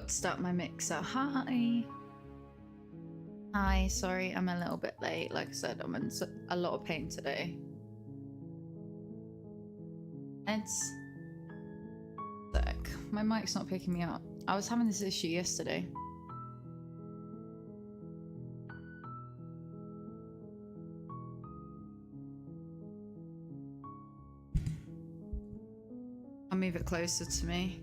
forgot to start my mixer. Hi. Hi, sorry, I'm a little bit late. Like I said, I'm in a lot of pain today. It's sick. My mic's not picking me up. I was having this issue yesterday. I'll move it closer to me.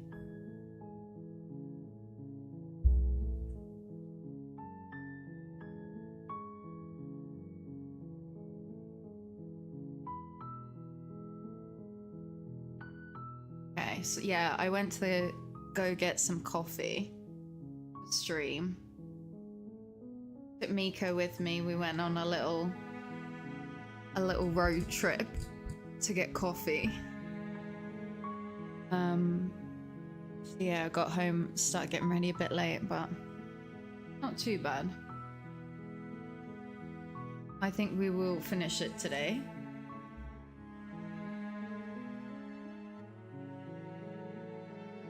Okay, so yeah, I went to go get some coffee. Stream. Took Miko with me. We went on a little road trip to get coffee. Yeah, I got home, started getting ready a bit late, but not too bad. I think we will finish it today.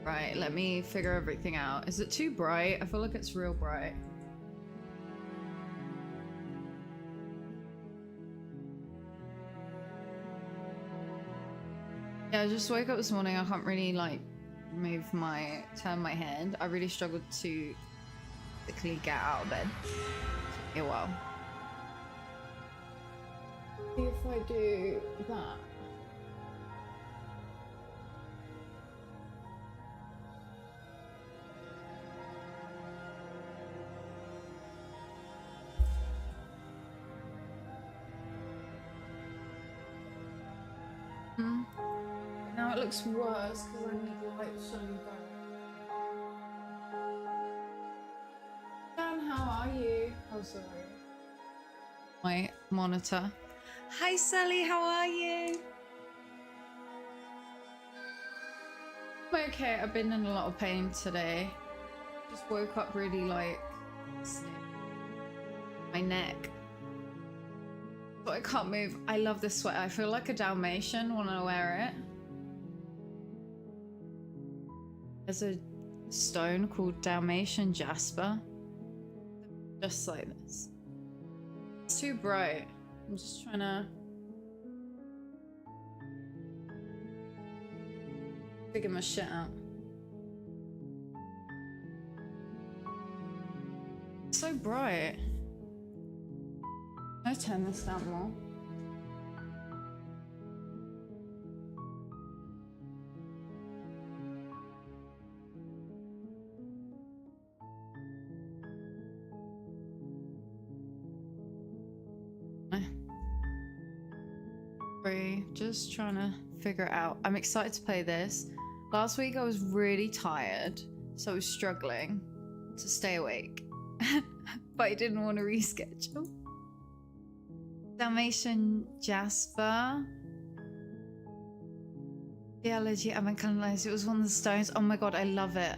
Right, let me figure everything out. Is it too bright? I feel like it's real bright. Yeah, I just woke up this morning. I can't really like turn my head. I really struggled to quickly get out of bed. Took me a while. See if I do that. Now it looks worse because I need light shining back. Dan, how are you? Oh, sorry. My monitor. Hi, Sally, how are you? I'm okay, I've been in a lot of pain today. Just woke up really like sick. My neck. But I can't move. I love this sweater. I feel like a Dalmatian when I wear it. There's a stone called Dalmatian jasper. Just like this. It's too bright. I'm just trying to figure my shit out. It's so bright. Can I turn this down more? Just trying to figure it out. I'm excited to play this. Last week I was really tired, so I was struggling to stay awake. But I didn't want to reschedule. Dalmatian jasper. Yeah, legit, I haven't canonized. It was one of the stones. Oh my god, I love it.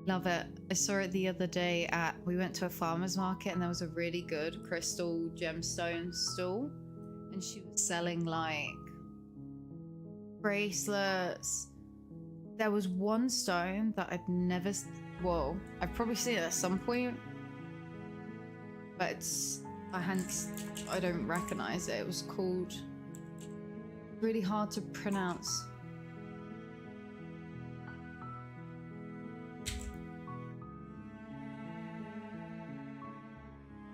Love it. I saw it the other day we went to a farmer's market and there was a really good crystal gemstone stall. And she was selling like bracelets. There was one stone that I've never, well, I've probably seen it at some point, but I don't recognize it. It was called, really hard to pronounce.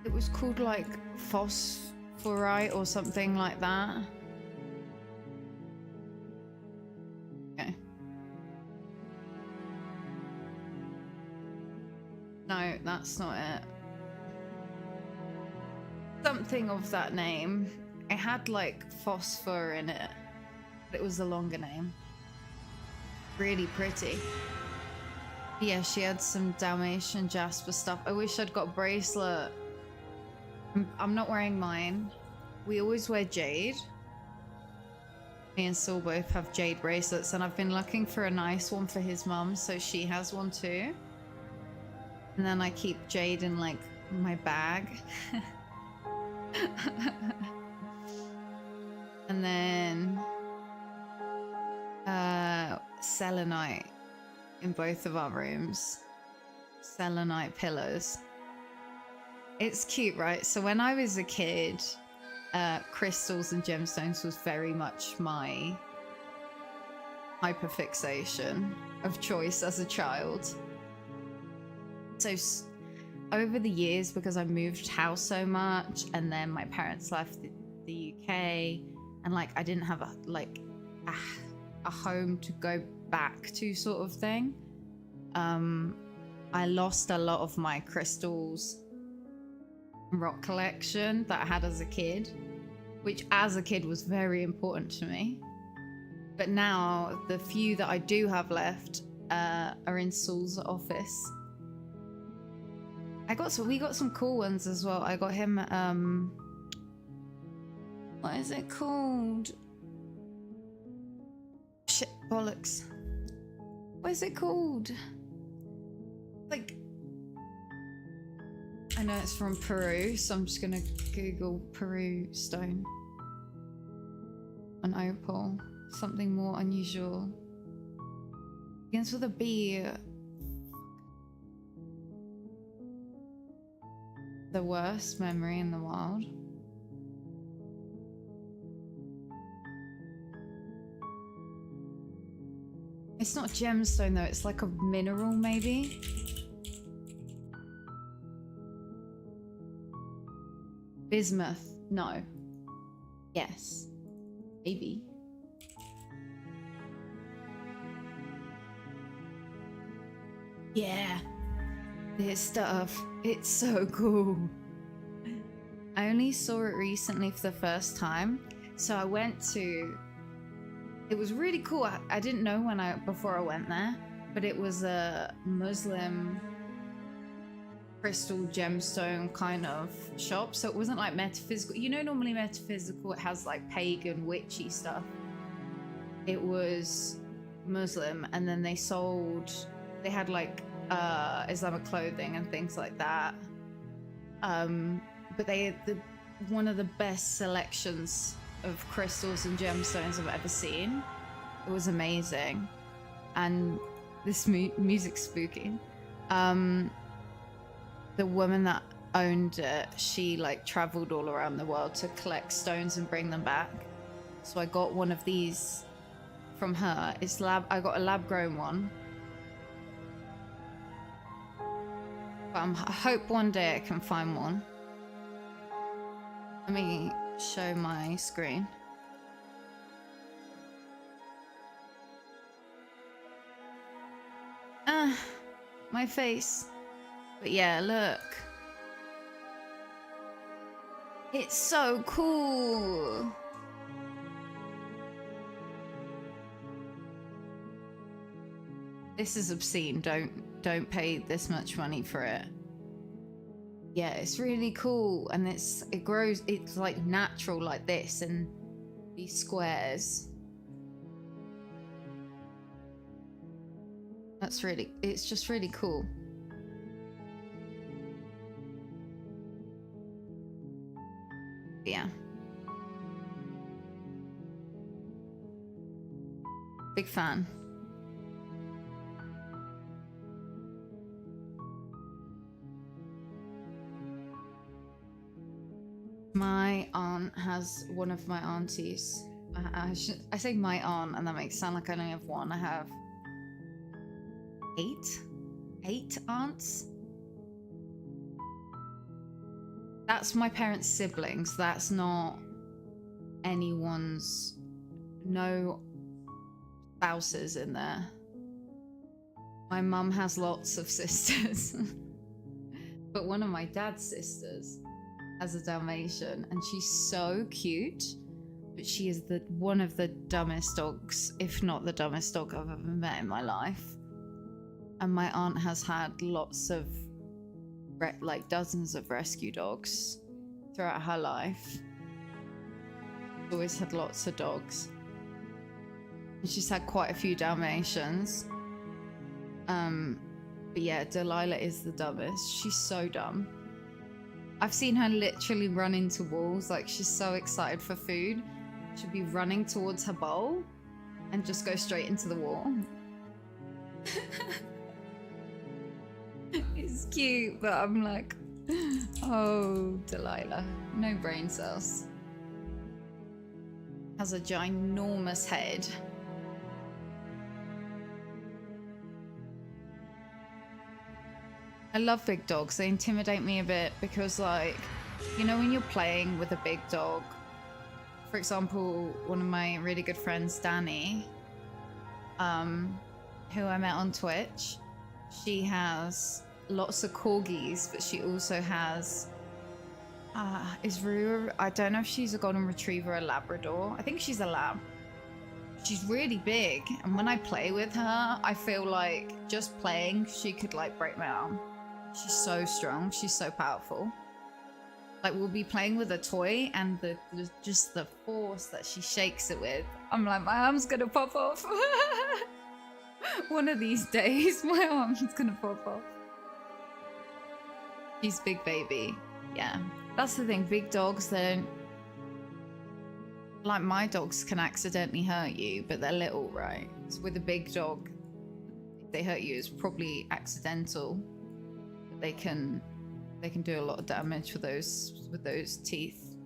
It was called like phosphorite or something like that. Okay. No, that's not it. Something of that name. It had like phosphor in it, but it was a longer name. Really pretty. Yeah, she had some Dalmatian jasper stuff. I wish I'd got a bracelet. I'm not wearing mine. We always wear jade. Me and Saul both have jade bracelets, and I've been looking for a nice one for his mum, so she has one too. And then I keep jade in like my bag. And then selenite in both of our rooms. Selenite pillows. It's cute, right? So when I was a kid, crystals and gemstones was very much my hyperfixation of choice as a child. So over the years, because I moved house so much, and then my parents left the UK, and like I didn't have a home to go back to, sort of thing. I lost a lot of my crystals rock collection that I had as a kid, which as a kid was very important to me. But now the few that I do have left are in Saul's office. We got some cool ones as well. I got him what is it called? Shit, bollocks. What is it called? Like, I know it's from Peru, so I'm just gonna Google Peru stone. An opal. Something more unusual. Begins with a B. The worst memory in the world. It's not gemstone though, it's like a mineral maybe. Bismuth. No. Yes. Maybe. Yeah. This stuff. It's so cool. I only saw it recently for the first time. So I went to... It was really cool. I didn't know before I went there, but it was a Muslim crystal gemstone kind of shop. So it wasn't like metaphysical. You know, normally metaphysical, it has like pagan, witchy stuff. It was Muslim, and then they had like Islamic clothing and things like that. But they had one of the best selections of crystals and gemstones I've ever seen. It was amazing. And this music's spooky. The woman that owned it, she like traveled all around the world to collect stones and bring them back. So I got one of these from her. I got a lab grown one. But I hope one day I can find one. Let me show my screen. My face. But yeah, look. It's so cool. This is obscene. Don't pay this much money for it. Yeah, it's really cool, and it grows. It's like natural, like this, and these squares. It's just really cool. Yeah. Big fan. My aunt has one of my aunties. I say my aunt, and that makes it sound like I only have one. I have 8 aunts. That's my parents' siblings. That's not anyone's. No spouses in there. My mum has lots of sisters. But one of my dad's sisters has a Dalmatian, and she's so cute, but she is one of the dumbest dogs, if not the dumbest dog I've ever met in my life. And my aunt has had lots of like dozens of rescue dogs throughout her life. Always had lots of dogs, and she's had quite a few Dalmatians. But yeah, Delilah is the dumbest. She's so dumb. I've seen her literally run into walls. Like, she's so excited for food, she'll be running towards her bowl and just go straight into the wall. It's cute, but I'm like, oh, Delilah, no brain cells. Has a ginormous head. I love big dogs. They intimidate me a bit because, like, you know, when you're playing with a big dog, for example, one of my really good friends, Danny, who I met on Twitch, she has lots of corgis, but she also has, is Rue, I don't know if she's a golden retriever or a Labrador. I think she's a lab. She's really big, and when I play with her, I feel like just playing, she could like break my arm. She's so strong. She's so powerful. Like, we'll be playing with a toy, and just the force that she shakes it with, I'm like, my arm's gonna pop off. One of these days, my arm's gonna pop off. She's big baby. Yeah, that's the thing. Big dogs, they're like, my dogs can accidentally hurt you, but they're little, right? So with a big dog, if they hurt you, it's probably accidental. They can do a lot of damage with those teeth,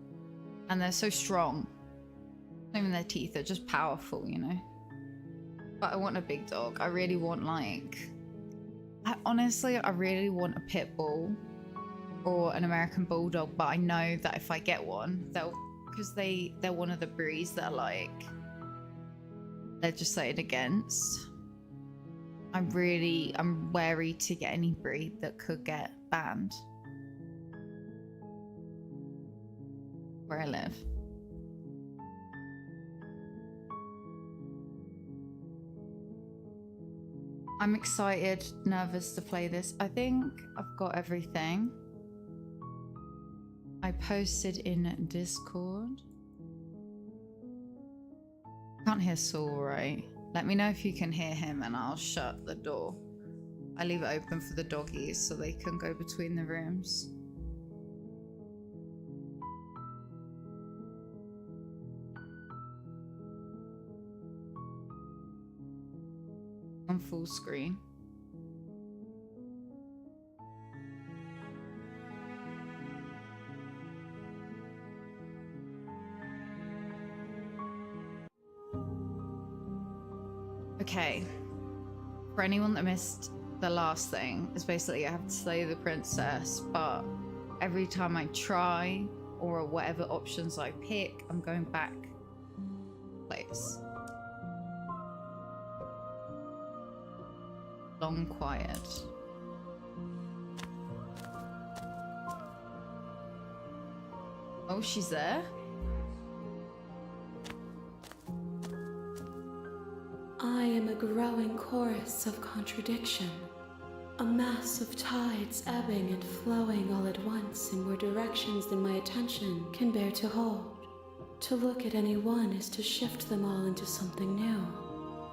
and they're so strong. Not even their teeth, they're just powerful, you know. But I want a big dog. I really want, like, honestly, I really want a pit bull or an American bulldog. But I know that if I get one, because they're one of the breeds that are like legislated against. I'm wary to get any breed that could get banned where I live. I'm excited, nervous to play this. I think I've got everything. I posted in Discord. Can't hear Saul, right? Let me know if you can hear him and I'll shut the door. I leave it open for the doggies so they can go between the rooms. On full screen. Okay, for anyone that missed the last thing, it's basically I have to slay the princess, but every time I try or whatever options I pick, I'm going back place. Long quiet. Oh, she's there? I am a growing chorus of contradiction, a mass of tides ebbing and flowing all at once in more directions than my attention can bear to hold. To look at any one is to shift them all into something new,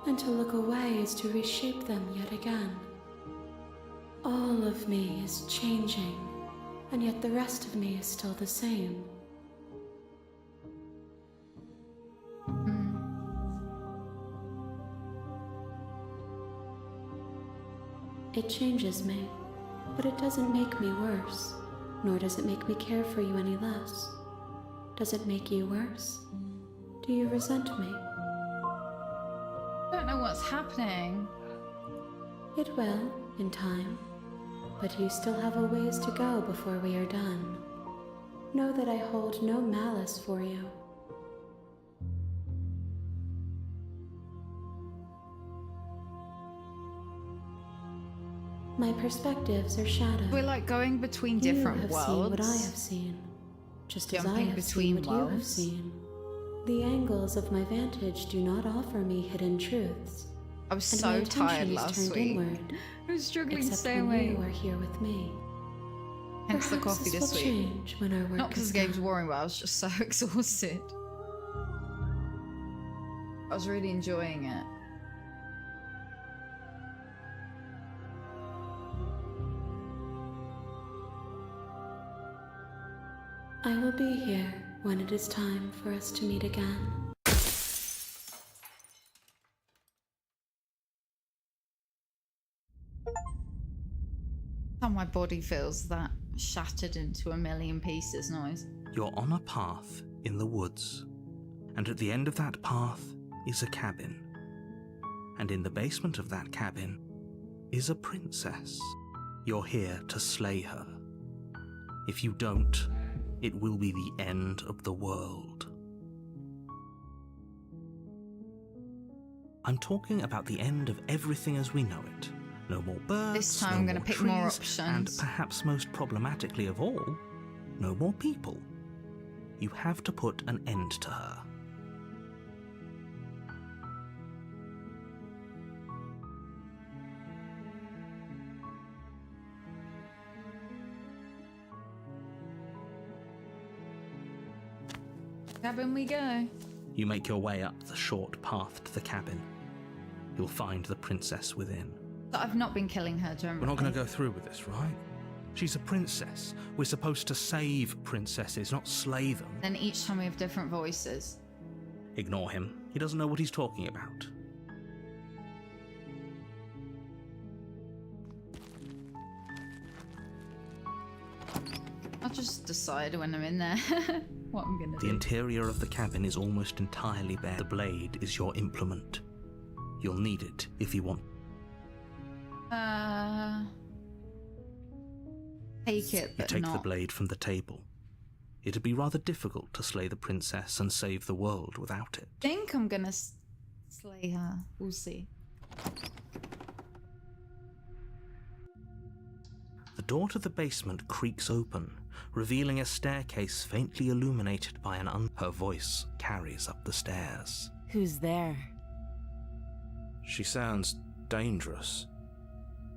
and to look away is to reshape them yet again. All of me is changing, and yet the rest of me is still the same. It changes me, but it doesn't make me worse, nor does it make me care for you any less. Does it make you worse? Do you resent me? I don't know what's happening. It will, in time, but you still have a ways to go before we are done. Know that I hold no malice for you. My perspectives are shadowed. We're like going between different worlds. You have seen what I have seen, just as I Jumping have seen between what you have worlds. seen. The angles of my vantage do not offer me hidden truths. I was And so my attention tired is last turned week. inward, I was struggling to except stay when awake. you are here with me. Hence the Perhaps coffee this this will week. change when our work Not because is the game's done. boring, but I was just so exhausted. I was really enjoying it. I will be here when it is time for us to meet again. How my body feels that shattered into a million pieces noise. You're on a path in the woods, and at the end of that path is a cabin. And in the basement of that cabin is a princess. You're here to slay her. If you don't, it will be the end of the world. I'm talking about the end of everything as we know it. No more birds, This time no I'm going to more pick trees, more options. and perhaps most problematically of all, no more people. You have to put an end to her. Cabin we go. You make your way up the short path to the cabin. You'll find the princess within. But I've not been killing her generally. We're not going to go through with this, right? She's a princess. We're supposed to save princesses, not slay them. Then each time we have different voices. Ignore him. He doesn't know what he's talking about. I'll just decide when I'm in there what I'm gonna The do. interior of the cabin is almost entirely bare. The blade is your implement. You'll need it if you want. Take it, You but take not. the blade from the table. It'd be rather difficult to slay the princess and save the world without it. I think I'm gonna slay her. We'll see. The door to the basement creaks open, revealing a staircase faintly illuminated by Her voice carries up the stairs. Who's there? She sounds dangerous.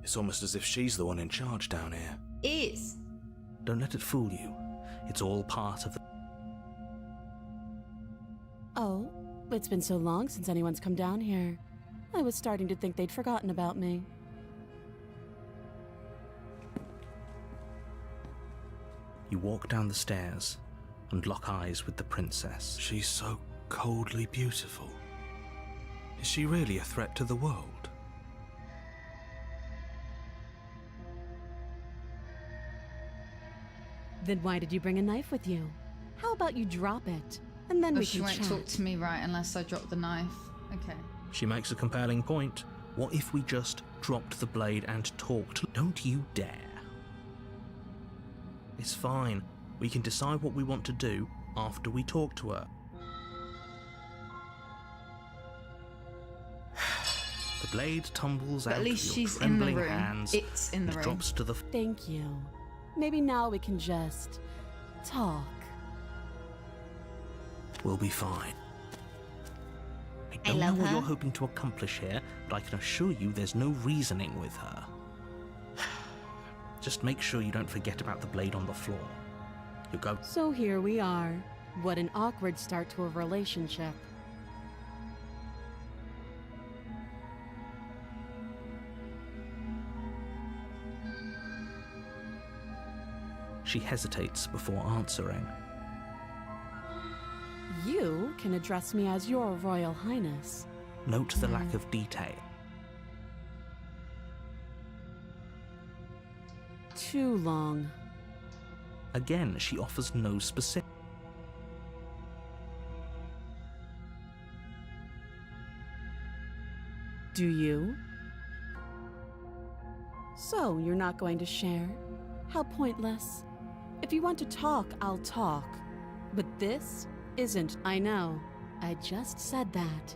It's almost as if she's the one in charge down here. Is. Don't let it fool you. It's all part of the... Oh, it's been so long since anyone's come down here. I was starting to think they'd forgotten about me. You walk down the stairs and lock eyes with the princess. She's so coldly beautiful. Is she really a threat to the world? Then why did you bring a knife with you? How about you drop it, and then Oh, we she can won't chat. talk to me, right, unless I drop the knife. Okay. She makes a compelling point. What if we just dropped the blade and talked? Don't you dare. It's fine. We can decide what we want to do after we talk to her. The blade tumbles But out at least of your she's in the trembling room. hands. It's in the and room. drops to the Thank you. Maybe now we can just talk. We'll be fine. I I don't know love what her. you're hoping to accomplish here, but I can assure you there's no reasoning with her. Just make sure you don't forget about the blade on the floor. You'll go. So here we are. What an awkward start to a relationship. She hesitates before answering. You can address me as your Royal Highness. Note the lack of detail. Too long. Again, she offers no specific. Do you? So, you're not going to share? How pointless. If you want to talk, I'll talk. But this isn't. I know. I just said that.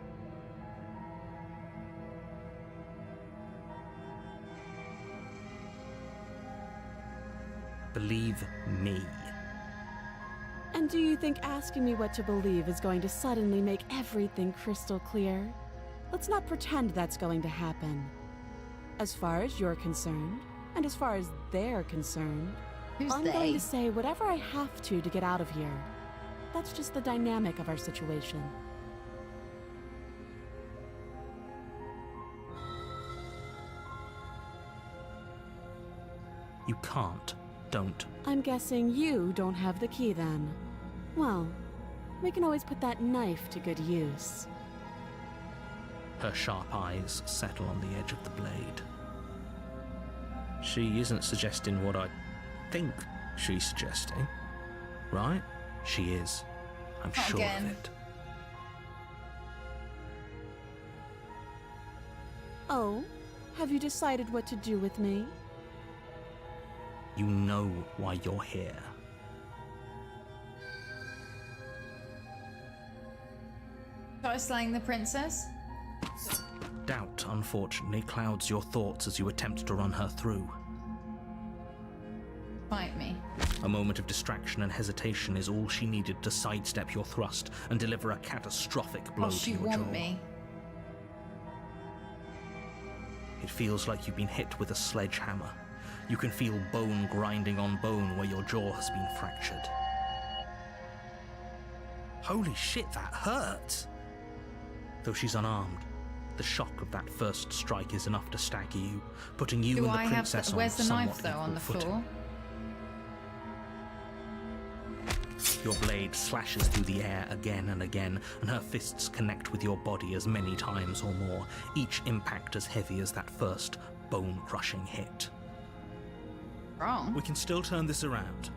Believe me. And do you think asking me what to believe is going to suddenly make everything crystal clear? Let's not pretend that's going to happen. As far as you're concerned, and as far as they're concerned, Who's I'm they? going to say whatever I have to get out of here. That's just the dynamic of our situation. You can't. Don't. I'm guessing you don't have the key then. Well, we can always put that knife to good use. Her sharp eyes settle on the edge of the blade. She isn't suggesting what I think she's suggesting, right? She is. I'm Not sure again. of it. Oh, have you decided what to do with me? You know why you're here. Try slaying the princess? Doubt, unfortunately, clouds your thoughts as you attempt to run her through. Fight me. A moment of distraction and hesitation is all she needed to sidestep your thrust and deliver a catastrophic blow Oh, to she your want jaw. me. It feels like you've been hit with a sledgehammer. You can feel bone grinding on bone where your jaw has been fractured. Holy shit, that hurt! Though she's unarmed, the shock of that first strike is enough to stagger you, putting you Do and the I have princess the, on where's the somewhat knife though equal on the footing. floor? Your blade slashes through the air again and again, and her fists connect with your body as many times or more, each impact as heavy as that first bone-crushing hit. Wrong. We can still turn this around.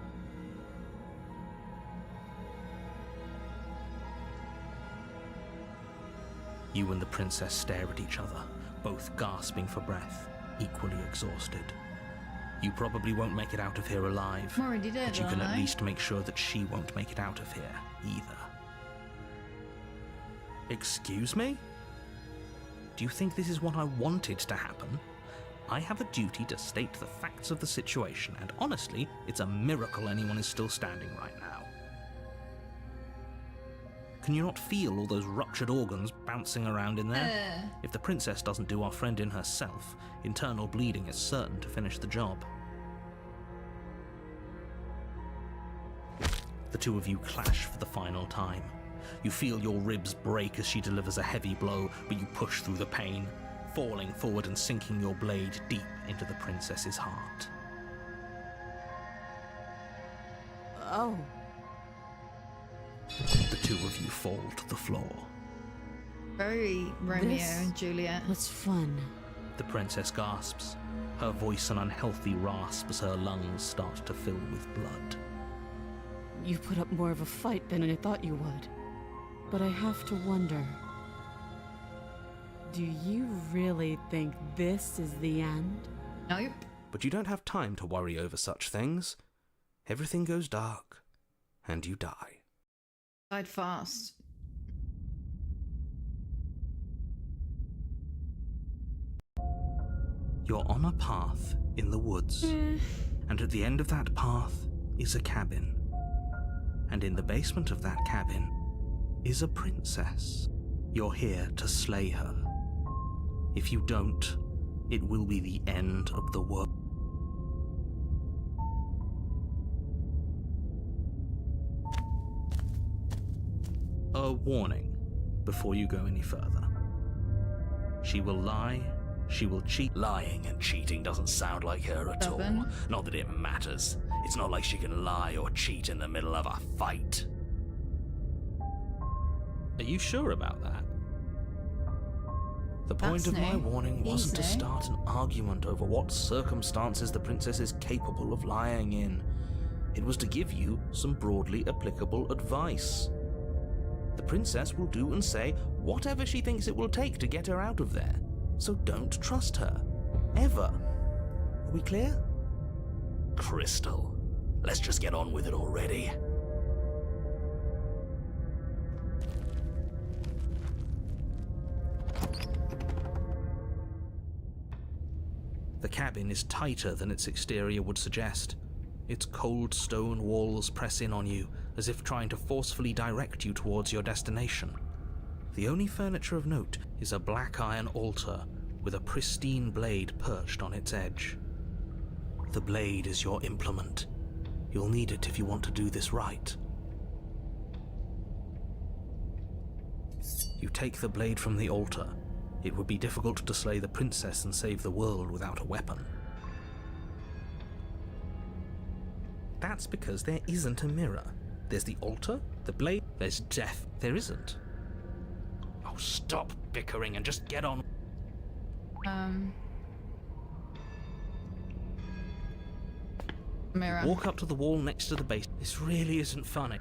You and the princess stare at each other, both gasping for breath, equally exhausted. You probably won't make it out of here alive, I'm already dead, but you can aren't at I? least make sure that she won't make it out of here either. Excuse me? Do you think this is what I wanted to happen? I have a duty to state the facts of the situation, and honestly, it's a miracle anyone is still standing right now. Can you not feel all those ruptured organs bouncing around in there? If the princess doesn't do our friend in herself, internal bleeding is certain to finish the job. The two of you clash for the final time. You feel your ribs break as she delivers a heavy blow, but you push through the pain, falling forward and sinking your blade deep into the princess's heart. Oh. The two of you fall to the floor. Very Romeo This- and Juliet. What's fun? The princess gasps, her voice an unhealthy rasp as her lungs start to fill with blood. You put up more of a fight than I thought you would. But I have to wonder. Do you really think this is the end? Nope. But you don't have time to worry over such things. Everything goes dark, and you die. Died fast. You're on a path in the woods, and at the end of that path is a cabin. And in the basement of that cabin is a princess. You're here to slay her. If you don't, it will be the end of the world. A warning before you go any further. She will lie, she will cheat. Lying and cheating doesn't sound like her at all. Stubborn. Not that it matters. It's not like she can lie or cheat in the middle of a fight. Are you sure about that? The point That's of my new. warning wasn't to Easy. start an argument over what circumstances the princess is capable of lying in. It was to give you some broadly applicable advice. The princess will do and say whatever she thinks it will take to get her out of there. So don't trust her. Ever. Are we clear? Crystal, let's just get on with it already. The cabin is tighter than its exterior would suggest. Its cold stone walls press in on you, as if trying to forcefully direct you towards your destination. The only furniture of note is a black iron altar with a pristine blade perched on its edge. The blade is your implement. You'll need it if you want to do this right. You take the blade from the altar. It would be difficult to slay the princess and save the world without a weapon. That's because there isn't a mirror. There's the altar, the blade, there's death. There isn't. Oh, stop bickering and just get on. Mirror. Walk up to the wall next to the base. This really isn't funny.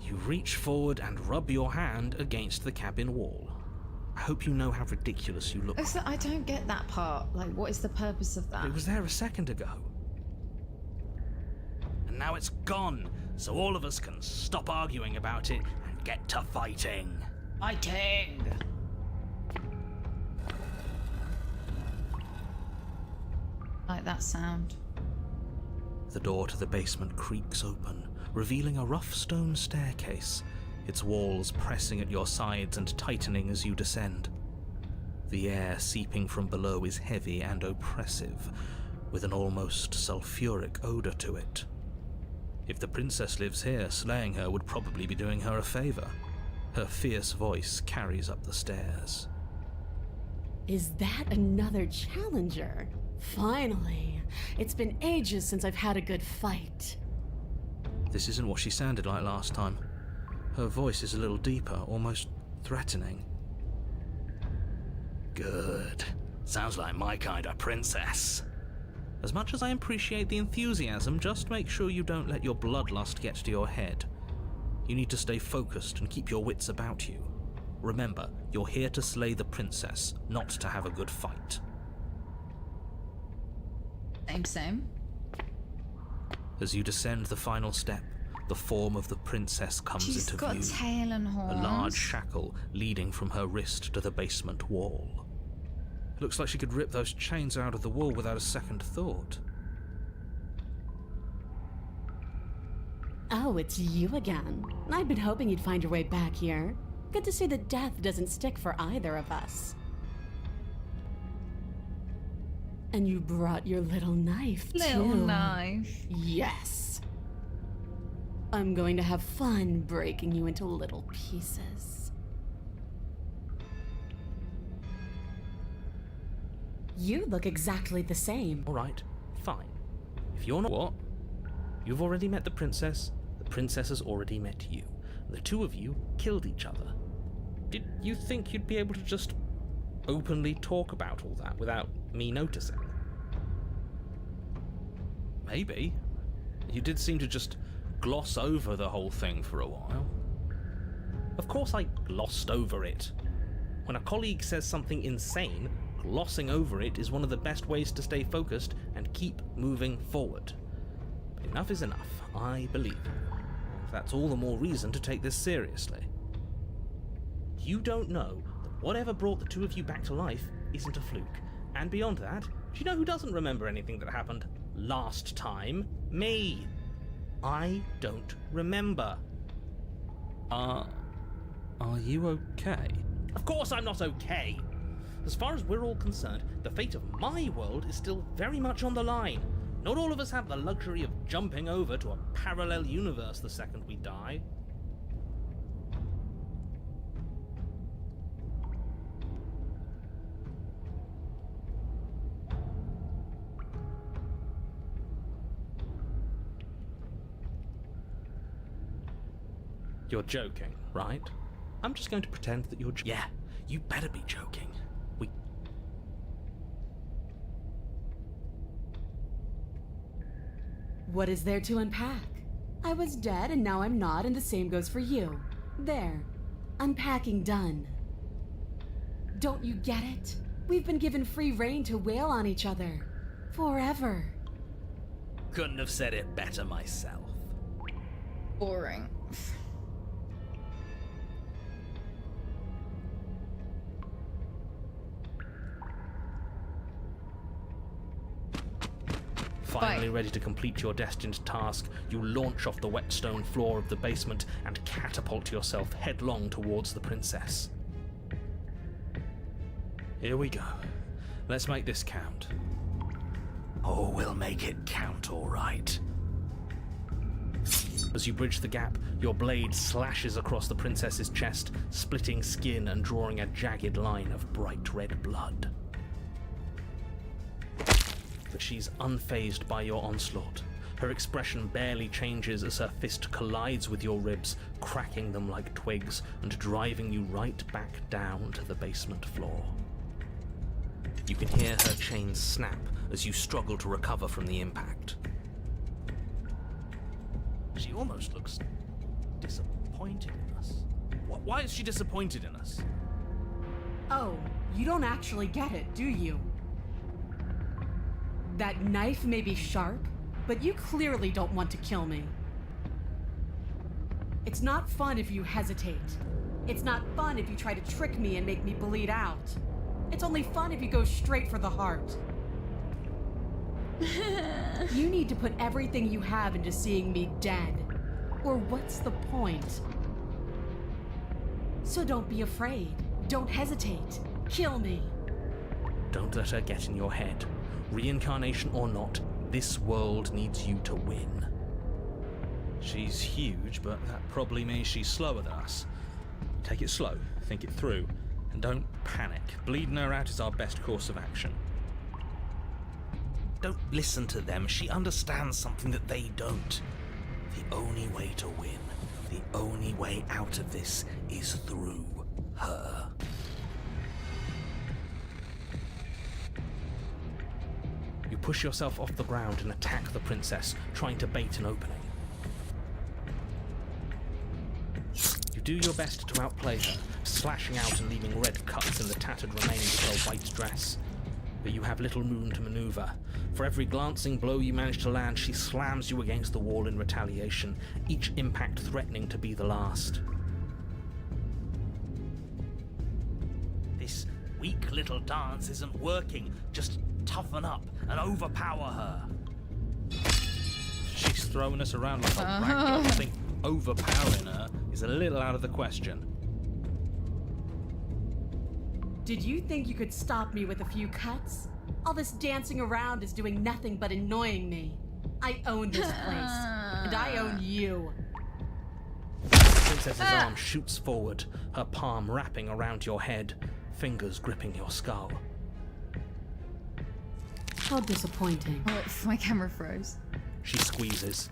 You reach forward and rub your hand against the cabin wall. I hope you know how ridiculous you look. I don't get that part. Like, what is the purpose of that? It was there a second ago. And now it's gone, so all of us can stop arguing about it and get to fighting. Fighting! Like that sound. The door to the basement creaks open, revealing a rough stone staircase, its walls pressing at your sides and tightening as you descend. The air seeping from below is heavy and oppressive, with an almost sulphuric odor to it. If the princess lives here, slaying her would probably be doing her a favor. Her fierce voice carries up the stairs. Is that another challenger? Finally. It's been ages since I've had a good fight. This isn't what she sounded like last time. Her voice is a little deeper, almost threatening. Good. Sounds like my kind of princess. As much as I appreciate the enthusiasm, just make sure you don't let your bloodlust get to your head. You need to stay focused and keep your wits about you. Remember, you're here to slay the princess, not to have a good fight. Same. As you descend the final step, the form of the princess comes She's into got view. tail and horns. A large shackle leading from her wrist to the basement wall. It looks like she could rip those chains out of the wall without a second thought. Oh, it's you again. I've been hoping you'd find your way back here. Good to see that death doesn't stick for either of us. And you brought your little knife, Little too. knife. Yes. I'm going to have fun breaking you into little pieces. You look exactly the same. Alright, fine. If you're not what? You've already met the princess has already met you. The two of you killed each other. Did you think you'd be able to just openly talk about all that without me noticing? Maybe. You did seem to just gloss over the whole thing for a while. Of course I glossed over it. When a colleague says something insane, glossing over it is one of the best ways to stay focused and keep moving forward. But enough is enough. I believe you. That's all the more reason to take this seriously. You don't know that whatever brought the two of you back to life isn't a fluke. And beyond that, do you know who doesn't remember anything that happened last time? Me. I don't remember. Are you okay? Of course I'm not okay. As far as we're all concerned, the fate of my world is still very much on the line. Not all of us have the luxury of jumping over to a parallel universe the second we die. You're joking, right? I'm just going to pretend that you're Yeah, you better be joking. What is there to unpack? I was dead and now I'm not, and the same goes for you. There. Unpacking done. Don't you get it? We've been given free rein to wail on each other. Forever. Couldn't have said it better myself. Boring. Finally ready to complete your destined task, you launch off the wet stone floor of the basement and catapult yourself headlong towards the princess. Here we go. Let's make this count. Oh, we'll make it count, all right. As you bridge the gap, your blade slashes across the princess's chest, splitting skin and drawing a jagged line of bright red blood. But she's unfazed by your onslaught. Her expression barely changes as her fist collides with your ribs, cracking them like twigs and driving you right back down to the basement floor. You can hear her chains snap as you struggle to recover from the impact. She almost looks disappointed in us. Why is she disappointed in us? Oh, you don't actually get it, do you? That knife may be sharp, but you clearly don't want to kill me. It's not fun if you hesitate. It's not fun if you try to trick me and make me bleed out. It's only fun if you go straight for the heart. You need to put everything you have into seeing me dead. Or what's the point? So don't be afraid. Don't hesitate. Kill me. Don't let her get in your head. Reincarnation or not, this world needs you to win. She's huge, but that probably means she's slower than us. Take it slow, think it through, and don't panic. Bleeding her out is our best course of action. Don't listen to them. She understands something that they don't. The only way to win, the only way out of this is through her. You push yourself off the ground and attack the princess, trying to bait an opening. You do your best to outplay her, slashing out and leaving red cuts in the tattered remains of her white dress. But you have little room to maneuver. For every glancing blow you manage to land, she slams you against the wall in retaliation, each impact threatening to be the last. This weak little dance isn't working. Just toughen up and overpower her. She's throwing us around like a ragdoll. I think overpowering her is a little out of the question. Did you think you could stop me with a few cuts? All this dancing around is doing nothing but annoying me. I own this place, and I own you. The princess's arm shoots forward, her palm wrapping around your head, fingers gripping your skull. How disappointing. Oh, my camera froze. She squeezes,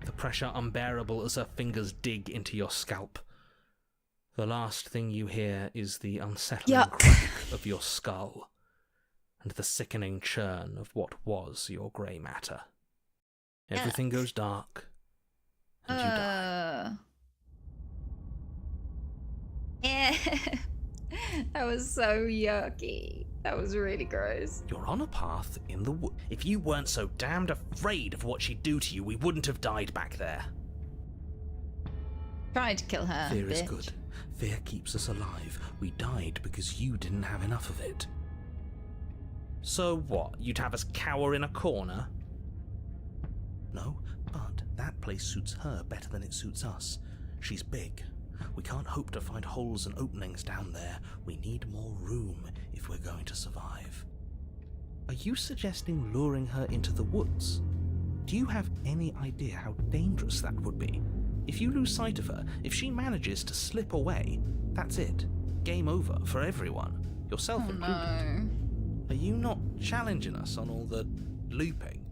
the pressure unbearable as her fingers dig into your scalp. The last thing you hear is the unsettling crack of your skull and the sickening churn of what was your grey matter. Everything goes dark, and you die. Yeah. That was so yucky. That was really gross. You're on a path in the wood. If you weren't so damned afraid of what she'd do to you, we wouldn't have died back there. Tried to kill her. Fear is bitch. good. Fear keeps us alive. We died because you didn't have enough of it. So what? You'd have us cower in a corner? No, but that place suits her better than it suits us. She's big. We can't hope to find holes and openings down there. We need more room if we're going to survive. Are you suggesting luring her into the woods? Do you have any idea how dangerous that would be? If you lose sight of her, if she manages to slip away, that's it. Game over for everyone, yourself included. No. Are you not challenging us on all the looping?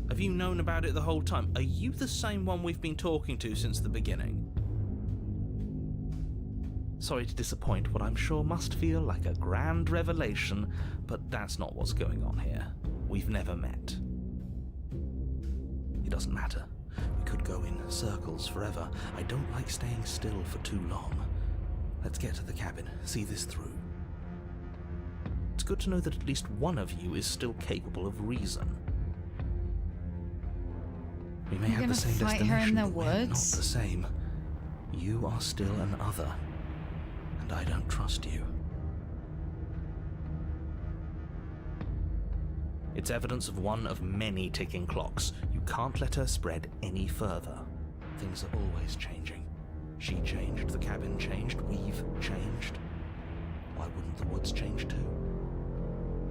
Have you known about it the whole time? Are you the same one we've been talking to since the beginning? Sorry to disappoint what I'm sure must feel like a grand revelation, but that's not what's going on here. We've never met. It doesn't matter. We could go in circles forever. I don't like staying still for too long. Let's get to the cabin, see this through. It's good to know that at least one of you is still capable of reason. We may You're have the same gonna fight her destination, in the but we're not woods? the same. You are still an other, and I don't trust you. It's evidence of one of many ticking clocks. You can't let her spread any further. Things are always changing. She changed, the cabin changed, we've changed. Why wouldn't the woods change too?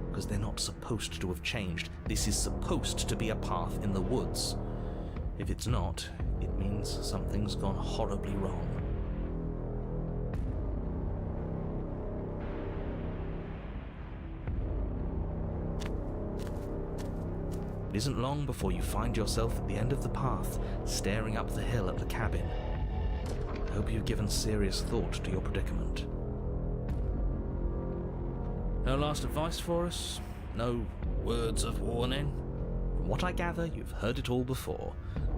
Because they're not supposed to have changed. This is supposed to be a path in the woods. If it's not, it means something's gone horribly wrong. It isn't long before you find yourself at the end of the path, staring up the hill at the cabin. I hope you've given serious thought to your predicament. No last advice for us? No words of warning? From what I gather, you've heard it all before.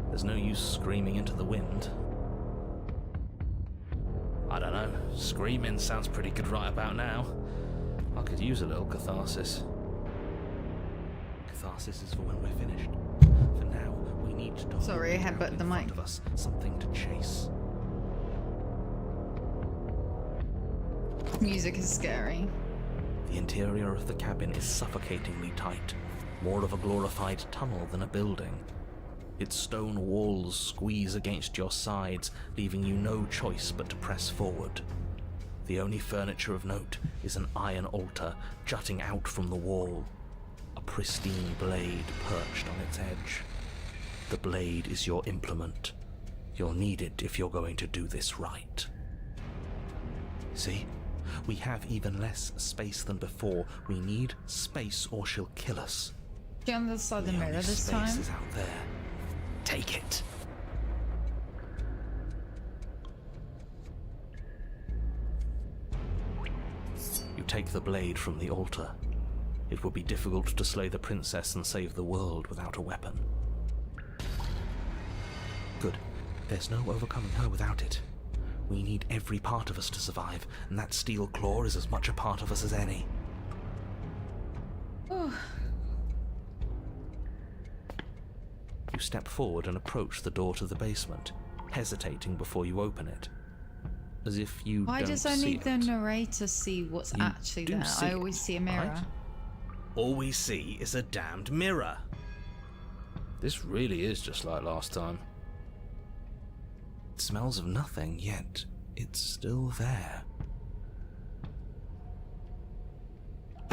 There's no use screaming into the wind. I don't know, screaming sounds pretty good right about now. I could use a little catharsis. Catharsis is for when we're finished. For now, we need to Sorry, I hold headbutt out the in mic. front of us, something to chase. Music is scary. The interior of the cabin is suffocatingly tight, more of a glorified tunnel than a building. Its stone walls squeeze against your sides, leaving you no choice but to press forward. The only furniture of note is an iron altar jutting out from the wall, a pristine blade perched on its edge. The blade is your implement. You'll need it if you're going to do this right. See? We have even less space than before. We need space or she'll kill us. Get on the other side of the mirror only this space time. is out there. Take it. You take the blade from the altar. It would be difficult to slay the princess and save the world without a weapon. Good. There's no overcoming her without it. We need every part of us to survive, and that steel claw is as much a part of us as any. Oh, You step forward and approach the door to the basement, hesitating before you open it. As if you why don't does see only it. the narrator see what's You actually do there? see I it, always see a mirror. right? All we see is a damned mirror. This really is just like last time. It smells of nothing, yet it's still there.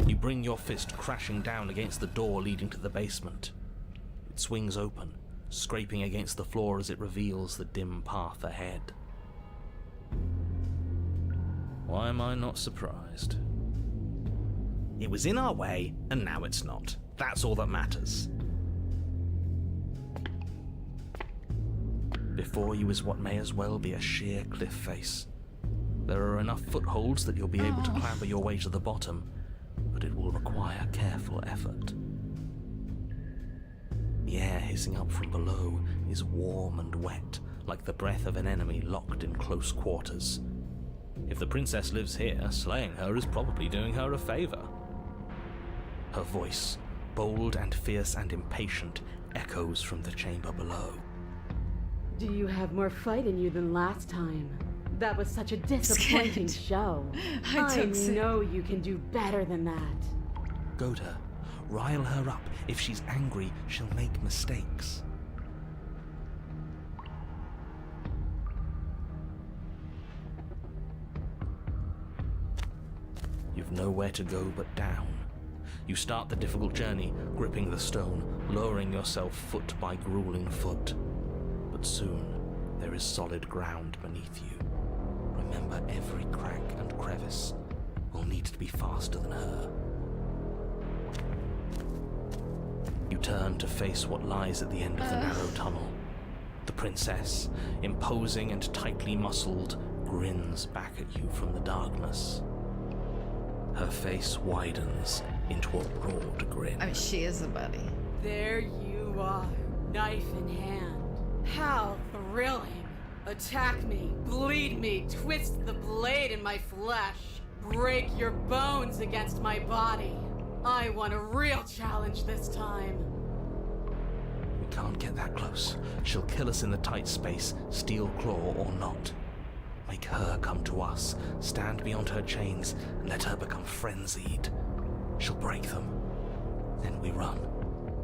You bring your fist crashing down against the door leading to the basement. It swings open, scraping against the floor as it reveals the dim path ahead. Why am I not surprised? It was in our way, and now it's not. That's all that matters. Before you is what may as well be a sheer cliff face. There are enough footholds that you'll be able to clamber your way to the bottom, but it will require careful effort. The air hissing up from below is warm and wet, like the breath of an enemy locked in close quarters. If the princess lives here, slaying her is probably doing her a favor. Her voice, bold and fierce and impatient, echoes from the chamber below. Do you have more fight in you than last time? That was such a disappointing Scared. show. I I took it. know you can do better than that. Goad her. Rile her up. If she's angry, she'll make mistakes. You've nowhere to go but down. You start the difficult journey, gripping the stone, lowering yourself foot by grueling foot. But soon, there is solid ground beneath you. Remember, every crack and crevice will need to be faster than her. You turn to face what lies at the end of the narrow tunnel. The princess, imposing and tightly muscled, grins back at you from the darkness. Her face widens into a broad grin. I mean, she is a buddy. There you are, knife in hand. How thrilling. Attack me, bleed me, twist the blade in my flesh. Break your bones against my body. I want a real challenge this time. We can't get that close. She'll kill us in the tight space, steel claw or not. Make her come to us, stand beyond her chains, and let her become frenzied. She'll break them. Then we run.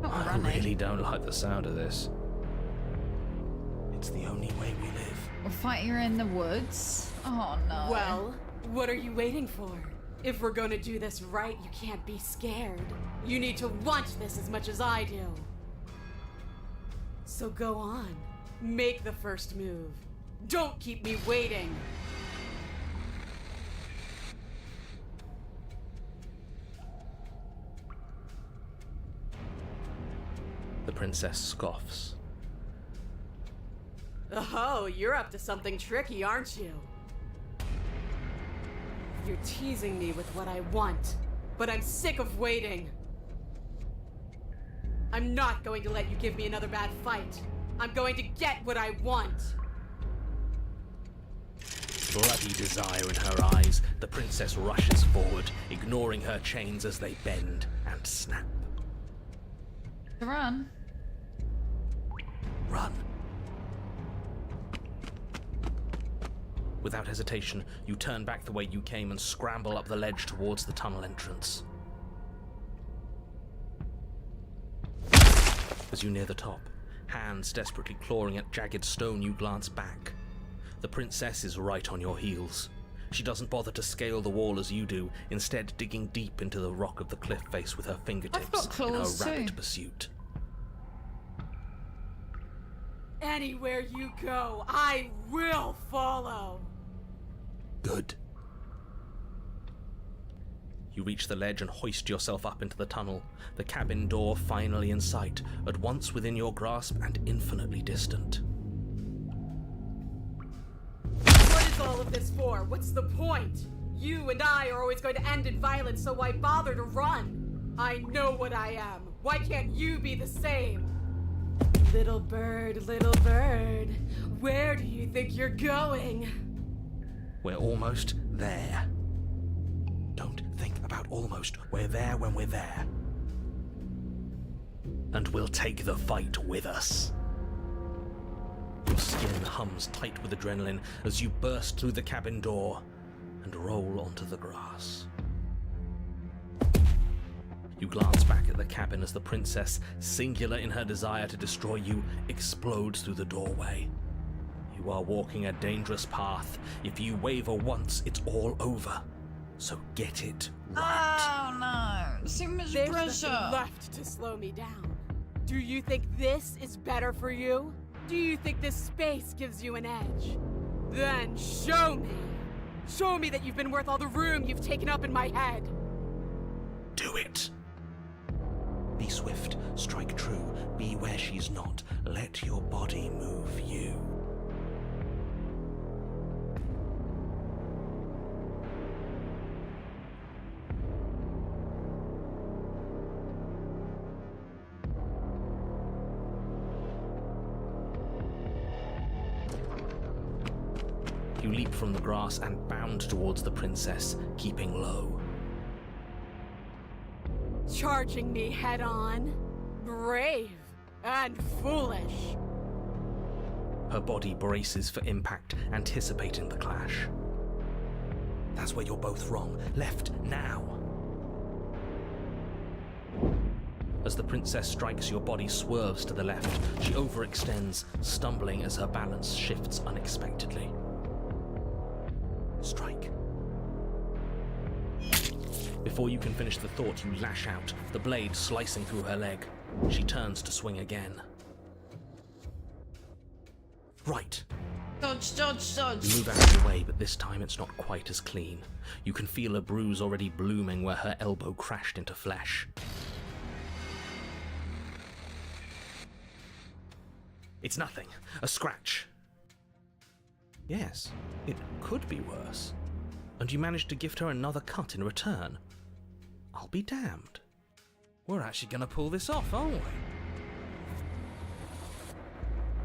Not I running. really don't like the sound of this. It's the only way we live. We'll fight her in the woods. Oh no. Well, what are you waiting for? If we're gonna do this right, you can't be scared. You need to want this as much as I do. So go on. Make the first move. Don't keep me waiting. The princess scoffs. Oh, you're up to something tricky, aren't you? You're teasing me with what I want, but I'm sick of waiting. I'm not going to let you give me another bad fight. I'm going to get what I want. Bloody desire in her eyes, the princess rushes forward, ignoring her chains as they bend and snap. Run. Run. Without hesitation, you turn back the way you came and scramble up the ledge towards the tunnel entrance. As you near the top, hands desperately clawing at jagged stone, you glance back. The princess is right on your heels. She doesn't bother to scale the wall as you do, instead digging deep into the rock of the cliff face with her fingertips in her rapid pursuit. Anywhere you go, I will follow. Good. You reach the ledge and hoist yourself up into the tunnel, the cabin door finally in sight, at once within your grasp and infinitely distant. What is all of this for? What's the point? You and I are always going to end in violence, so why bother to run? I know what I am. Why can't you be the same? Little bird, where do you think you're going? We're almost there. Don't think about almost. We're there when we're there. And we'll take the fight with us. Your skin hums tight with adrenaline as you burst through the cabin door and roll onto the grass. You glance back at the cabin as the princess, singular in her desire to destroy you, explodes through the doorway. You are walking a dangerous path. If you waver once, it's all over. So get it right. Oh no, too much There's pressure. nothing left to slow me down. Do you think this is better for you? Do you think this space gives you an edge? Then show me. Show me that you've been worth all the room you've taken up in my head. Do it. Be swift, strike true, be where she's not. Let your body move you. You leap from the grass and bound towards the princess, keeping low. Charging me head on. Brave and foolish. Her body braces for impact, anticipating the clash. That's where you're both wrong. Left, now. As the princess strikes, your body swerves to the left. She overextends, stumbling as her balance shifts unexpectedly. Strike. Before you can finish the thought, you lash out, the blade slicing through her leg. She turns to swing again. Right. Dodge, dodge, dodge. You move out of the way, but this time it's not quite as clean. You can feel a bruise already blooming where her elbow crashed into flesh. It's nothing. A scratch. Yes, it could be worse. And you managed to gift her another cut in return. I'll be damned. We're actually gonna pull this off, aren't we?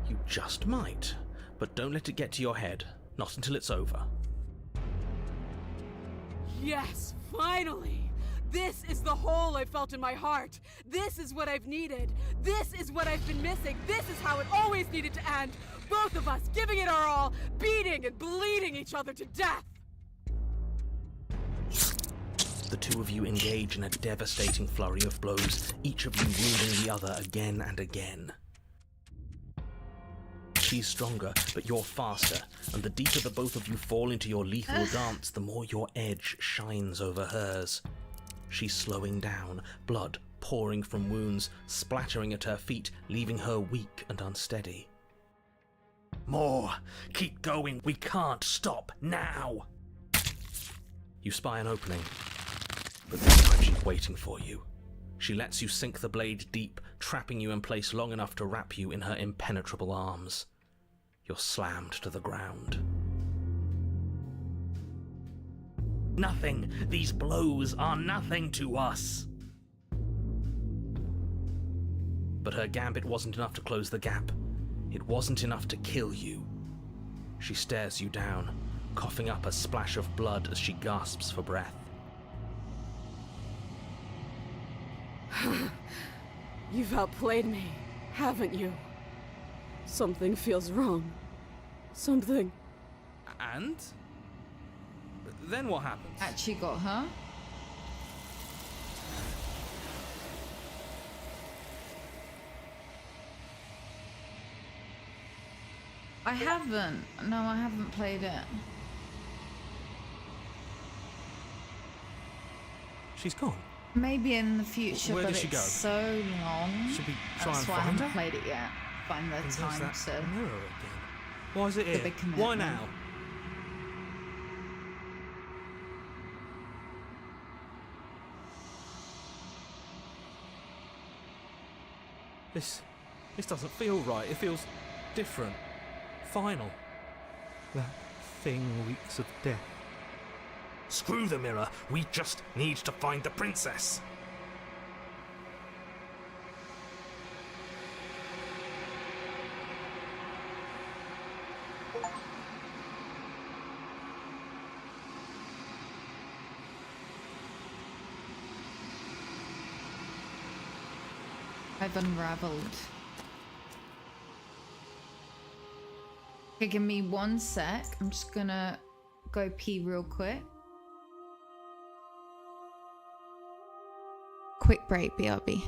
You just might, but don't let it get to your head. Not until it's over. Yes, finally! This is the hole I felt in my heart. This is what I've needed. This is what I've been missing. This is how it always needed to end. Both of us giving it our all, beating and bleeding each other to death. The two of you engage in a devastating flurry of blows, each of you wounding the other again and again. She's stronger, but you're faster, and the deeper the both of you fall into your lethal dance, the more your edge shines over hers. She's slowing down, blood pouring from wounds, splattering at her feet, leaving her weak and unsteady. More! Keep going! We can't stop now! You spy an opening, but this time she's waiting for you. She lets you sink the blade deep, trapping you in place long enough to wrap you in her impenetrable arms. You're slammed to the ground. Nothing! These blows are nothing to us! but her gambit wasn't enough to close the gap. It wasn't enough to kill you. She stares you down, coughing up a splash of blood as she gasps for breath. You've outplayed me, haven't you? Something feels wrong. Something. And? Then what happens? Actually got her. I haven't. No, I haven't played it. She's gone. Maybe in the future, Where but did she it's go? so long. Should we try That's and why I find haven't her? played it yet. Find the And there's time that to. mirror again. Why is it The here? big Why commitment. now? This doesn't feel right. It feels different. Final. That thing reeks of death. Screw the mirror. We just need to find the princess. I've unraveled. Okay, give me 1 sec. I'm just gonna go pee real quick. Quick break, BRB.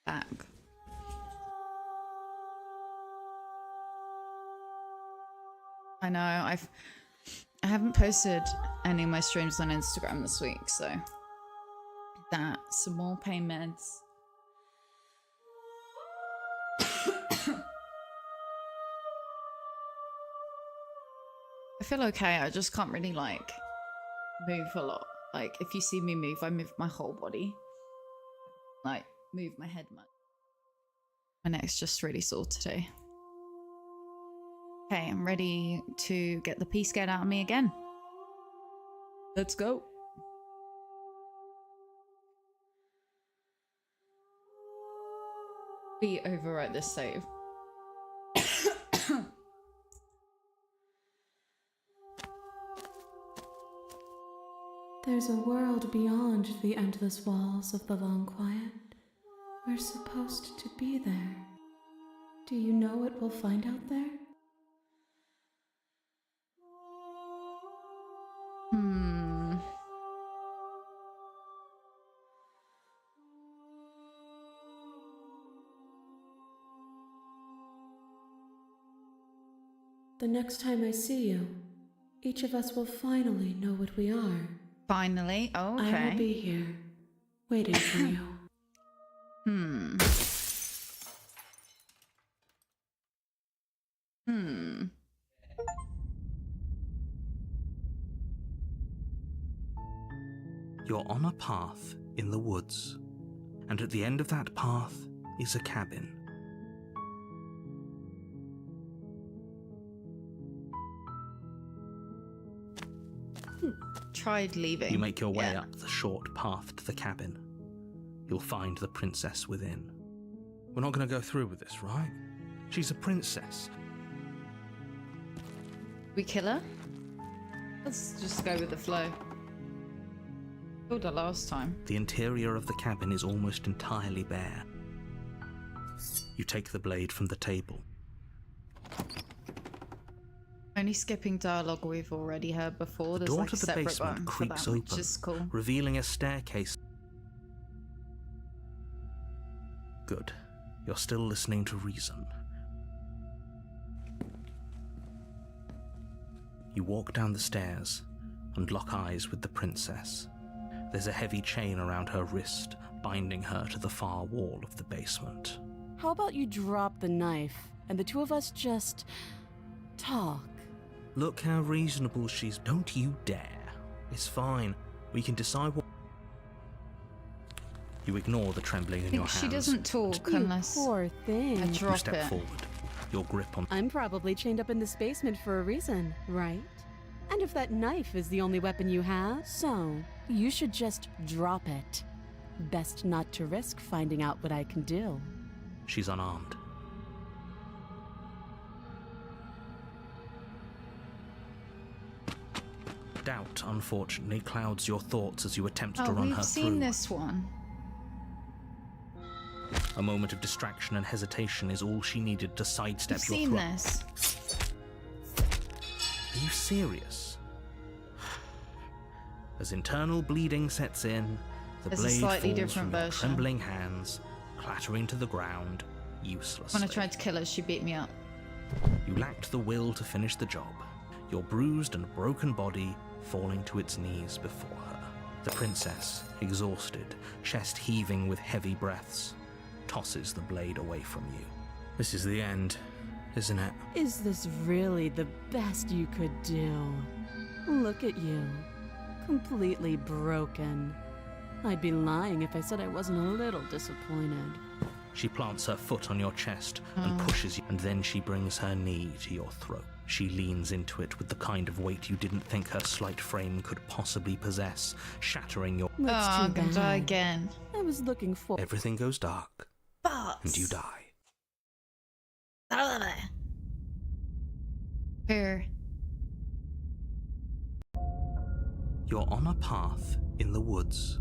back. I know, I haven't posted any of my streams on Instagram this week, so that, some more pain meds. I feel okay, I just can't really like move a lot. Like if you see me move, I move my whole body. Like move my head much. My neck's just really sore today. Okay, I'm ready to get the pea scared out of me again. Let's go. We overwrite this save. There's a world beyond the endless walls of the long quiet. We're supposed to be there. Do you know what we'll find out there? The next time I see you, each of us will finally know what we are. Finally? Oh, okay. I will be here, waiting for you. You're on a path in the woods, and at the end of that path is a cabin. Tried leaving. You make your way up the short path to the cabin. You'll find the princess within. We're not going to go through with this, right? She's a princess. We kill her? Let's just go with the flow. Killed her last time. The interior of the cabin is almost entirely bare. You take the blade from the table. Only skipping dialogue we've already heard before. The There's door like to a the separate basement button for creaks that, which open, is cool. revealing a staircase. Good. You're still listening to reason. You walk down the stairs and lock eyes with the princess. There's a heavy chain around her wrist, binding her to the far wall of the basement. How about you drop the knife and the two of us just talk? Look how reasonable she's... Don't you dare. It's fine. We can decide what... You ignore the trembling in your hands. She doesn't talk You unless poor thing. I You drop step it. forward. Your grip on... I'm probably chained up in this basement for a reason, right? And if that knife is the only weapon you have, so you should just drop it. Best not to risk finding out what I can do. She's unarmed. Doubt, unfortunately, clouds your thoughts as you attempt to run her we've seen through. this one. A moment of distraction and hesitation is all she needed to sidestep We've your seen throat. this. Are you serious? As internal bleeding sets in, the There's a blade slightly falls different from your version. trembling hands, clattering to the ground, uselessly. When I tried to kill her, she beat me up. You lacked the will to finish the job, your bruised and broken body falling to its knees before her. The princess, exhausted, chest heaving with heavy breaths, tosses the blade away from you. This is the end, isn't it? Is this really the best you could do? Look at you. Completely broken. I'd be lying if I said I wasn't a little disappointed. She plants her foot on your chest and pushes you, and then she brings her knee to your throat. She leans into it with the kind of weight you didn't think her slight frame could possibly possess, shattering your... That's Oh, too I'm gonna bad. die again. I was looking for... Everything goes dark, But and you die. Here. You're on a path in the woods,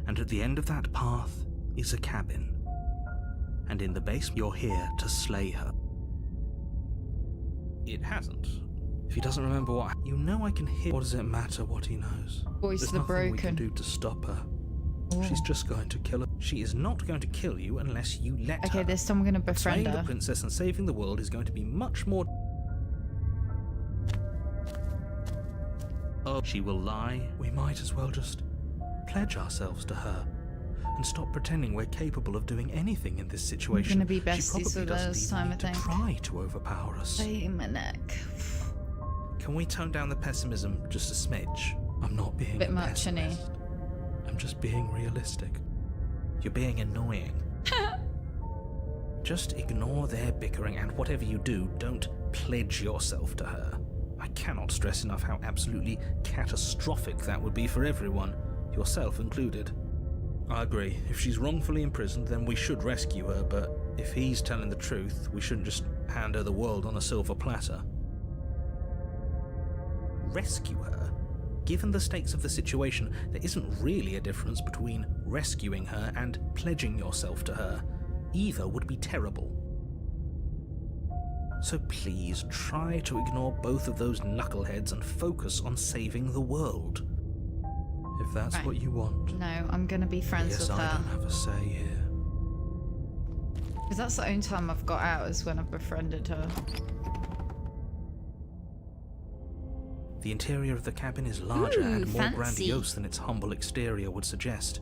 and at the end of that path is a cabin. And in the basement, you're here to slay her. It hasn't. If he doesn't remember what... You know I can hear... What does it matter what he knows? Voice There's of the nothing we can broken. do to stop her. She's just going to kill her. She is not going to kill you unless you let her. Okay, this time I'm gonna befriend Slaying her. the princess and saving the world is going to be much more... Oh, she will lie. We might as well just pledge ourselves to her and stop pretending we're capable of doing anything in this situation. gonna be She besties probably with doesn't us even time, I need to think. try to overpower us. Hey, my neck. Can we tone down the pessimism just a smidge? I'm not being Bit a much, innit? pessimist. I'm just being realistic. You're being annoying. Just ignore their bickering, and whatever you do, don't pledge yourself to her. I cannot stress enough how absolutely catastrophic that would be for everyone, yourself included. I agree. If she's wrongfully imprisoned, then we should rescue her, but if he's telling the truth, we shouldn't just hand her the world on a silver platter. Rescue her? Given the stakes of the situation, there isn't really a difference between rescuing her and pledging yourself to her. Either would be terrible. So please try to ignore both of those knuckleheads and focus on saving the world. If that's Right. what you want. No, I'm gonna be friends Yes, with I her. don't have a say here. Because that's the only time I've got out is when I've befriended her. The interior of the cabin is larger and more fancy. grandiose than its humble exterior would suggest.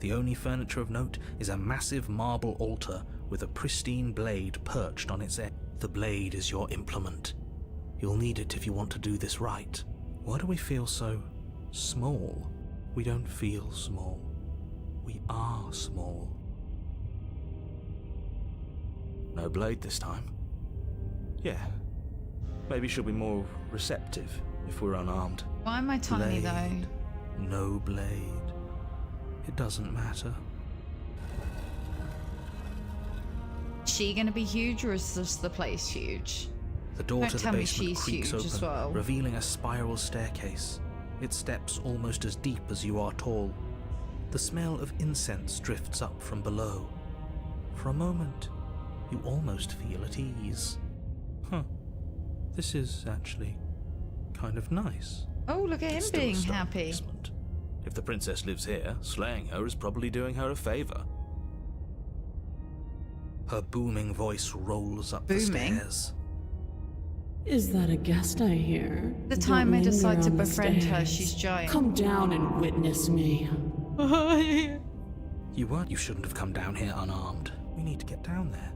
The only furniture of note is a massive marble altar with a pristine blade perched on its edge. The blade is your implement. You'll need it if you want to do this right. Why do we feel so small? We don't feel small. We are small. No blade this time. Yeah. Maybe she'll be more receptive if we're unarmed. Why am I tiny though? Blade, no blade. It doesn't matter. Is she gonna be huge or is just the place huge? The door Don't to the tell me basement she's creaks huge as open, well. revealing a spiral staircase. Its steps almost as deep as you are tall. The smell of incense drifts up from below. For a moment, you almost feel at ease. Huh. This is actually kind of nice. Oh, look at him It's still a being stone happy. basement. If the princess lives here, slaying her is probably doing her a favor. Her booming voice rolls up the Booming? stairs. Is that a guest I hear? The Don't time I linger decide to on the befriend her, stairs. she's giant. Come down and witness me. You weren't. You shouldn't have come down here unarmed. We need to get down there.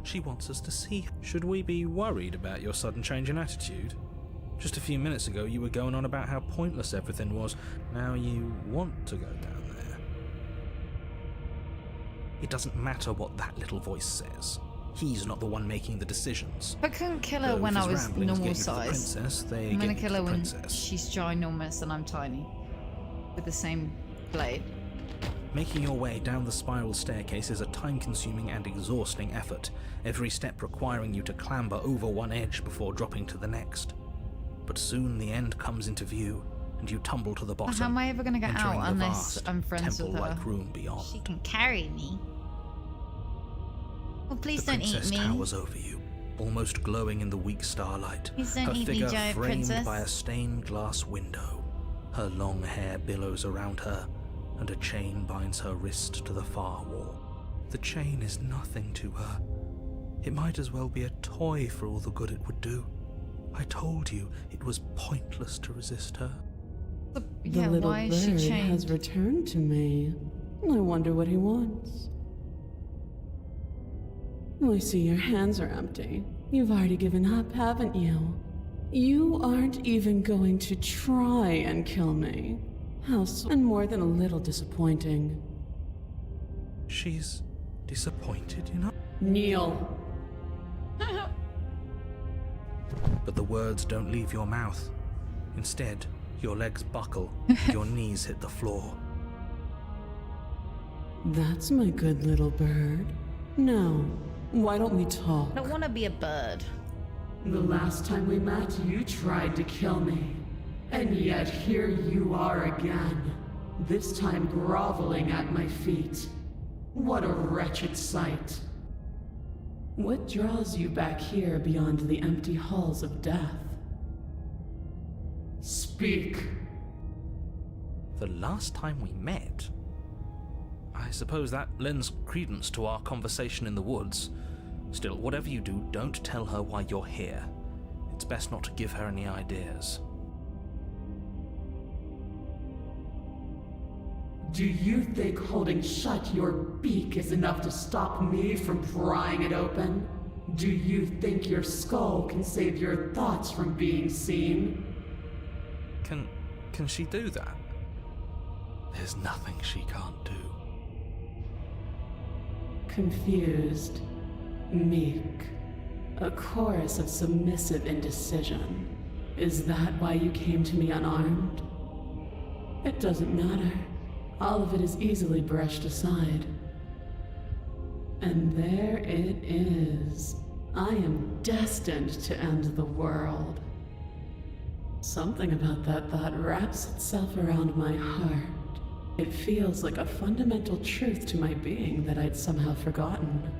She wants us to see her. Should we be worried about your sudden change in attitude? Just a few minutes ago, you were going on about how pointless everything was. Now you want to go down there. It doesn't matter what that little voice says. He's not the one making the decisions. I couldn't kill her Though when if I his was ramblings normal get you to the size. princess, they I'm gonna get you kill to her the when princess. she's ginormous and I'm tiny. With the same blade. Making your way down the spiral staircase is a time-consuming and exhausting effort, every step requiring you to clamber over one edge before dropping to the next. But soon the end comes into view, and you tumble to the bottom, How am I ever gonna get entering out the unless vast, I'm friends with her? temple-like room beyond. She can carry me. Oh, please The don't eat princess me. towers over you, almost glowing in the weak starlight, Please don't her eat me, figure giant framed princess. by a stained glass window. Her long hair billows around her, and a chain binds her wrist to the far wall. The chain is nothing to her. It might as well be a toy for all the good it would do. I told you it was pointless to resist her. Yeah, the little why bird is she has chained? returned to me. I wonder what he wants. I see your hands are empty. You've already given up, haven't you? You aren't even going to try and kill me. And more than a little disappointing. She's disappointed, you know? Kneel. But the words don't leave your mouth. Instead, your legs buckle, your knees hit the floor. That's my good little bird. Now, why don't we talk? I don't want to be a bird. The last time we met, you tried to kill me. And yet here you are again. This time groveling at my feet. What a wretched sight. What draws you back here beyond the empty halls of death? Speak. The last time we met, suppose that lends credence to our conversation in the woods. Still, whatever you do, don't tell her why you're here. It's best not to give her any ideas. Do you think holding shut your beak is enough to stop me from prying it open? Do you think your skull can save your thoughts from being seen? Can she do that? There's nothing she can't do. Confused, meek, a chorus of submissive indecision. Is that why you came to me unarmed? It doesn't matter. All of it is easily brushed aside. And there it is. I am destined to end the world. Something about that thought wraps itself around my heart. It feels like a fundamental truth to my being that I'd somehow forgotten.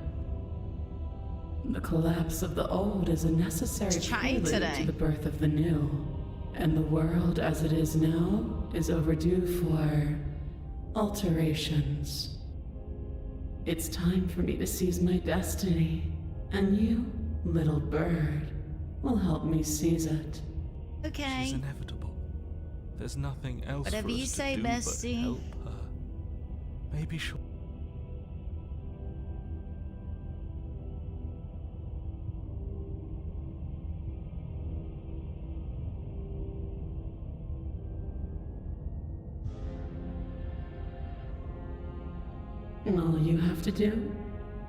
The collapse of the old is a necessary prelude to the birth of the new. And the world as it is now is overdue for alterations. It's time for me to seize my destiny, and you, little bird, will help me seize it. Okay. She's inevitable. There's nothing else Whatever for us you say, to do bestie. but help her. Maybe she'll... All you have to do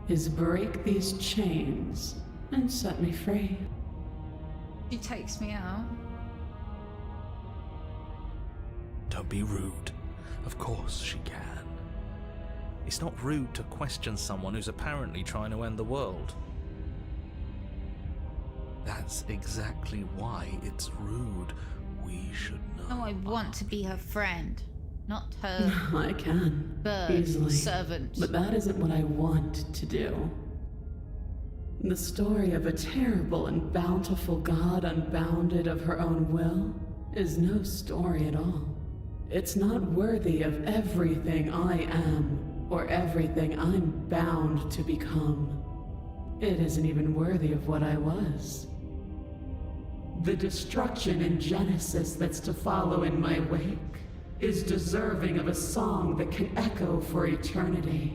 is break these chains and set me free. She takes me out. Don't be rude. Of course she can. It's not rude to question someone who's apparently trying to end the world. That's exactly why it's rude. We should know. No, I want to be her friend, not her I can, bird easily. servant. But that isn't what I want to do. The story of a terrible and bountiful god unbounded of her own will is no story at all. It's not worthy of everything I am, or everything I'm bound to become. It isn't even worthy of what I was. The destruction in Genesis that's to follow in my wake is deserving of a song that can echo for eternity.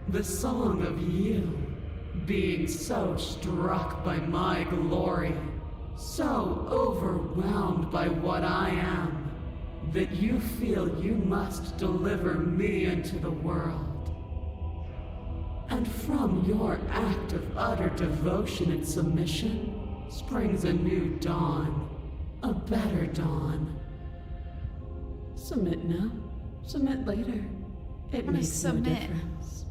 The song of you, being so struck by my glory, so overwhelmed by what I am, that you feel you must deliver me into the world. And from your act of utter devotion and submission springs a new dawn, a better dawn. Submit now, submit later. It Wanna makes no submit. difference.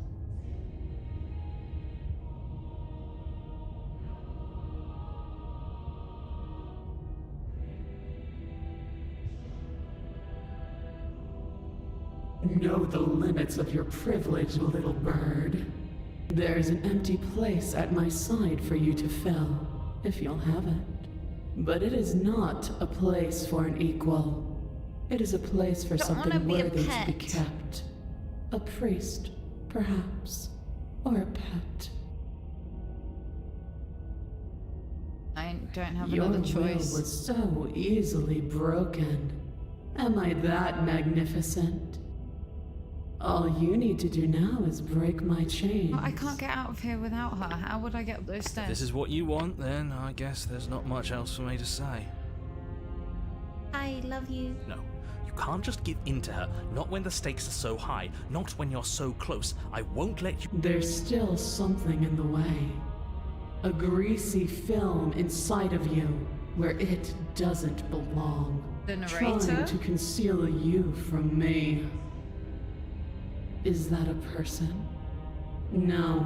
Know the limits of your privilege, little bird. There's an empty place at my side for you to fill, if you'll have it. But it is not a place for an equal. It is a place for Don't wanna something be a worthy to be pet. kept. A priest, perhaps, or a pet. I don't have Your another will choice. was so easily broken. Am I that magnificent? All you need to do now is break my chains. But I can't get out of here without her. How would I get up those If stairs? this is what you want, then I guess there's not much else for me to say. I love you. No, you can't just give in to her. Not when the stakes are so high. Not when you're so close. I won't let you... There's still something in the way. A greasy film inside of you where it doesn't belong. The narrator? Trying to conceal you from me. Is that a person? No,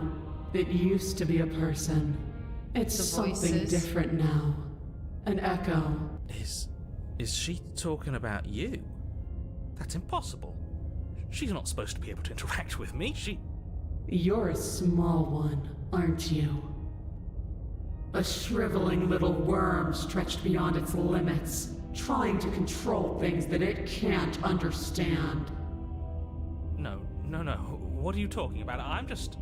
it used to be a person. It's The something voices. different now. An echo. Is she talking about you? That's impossible. She's not supposed to be able to interact with me. You're a small one, aren't you? A shriveling little worm stretched beyond its limits, trying to control things that it can't understand. no. What are you talking about? I'm just...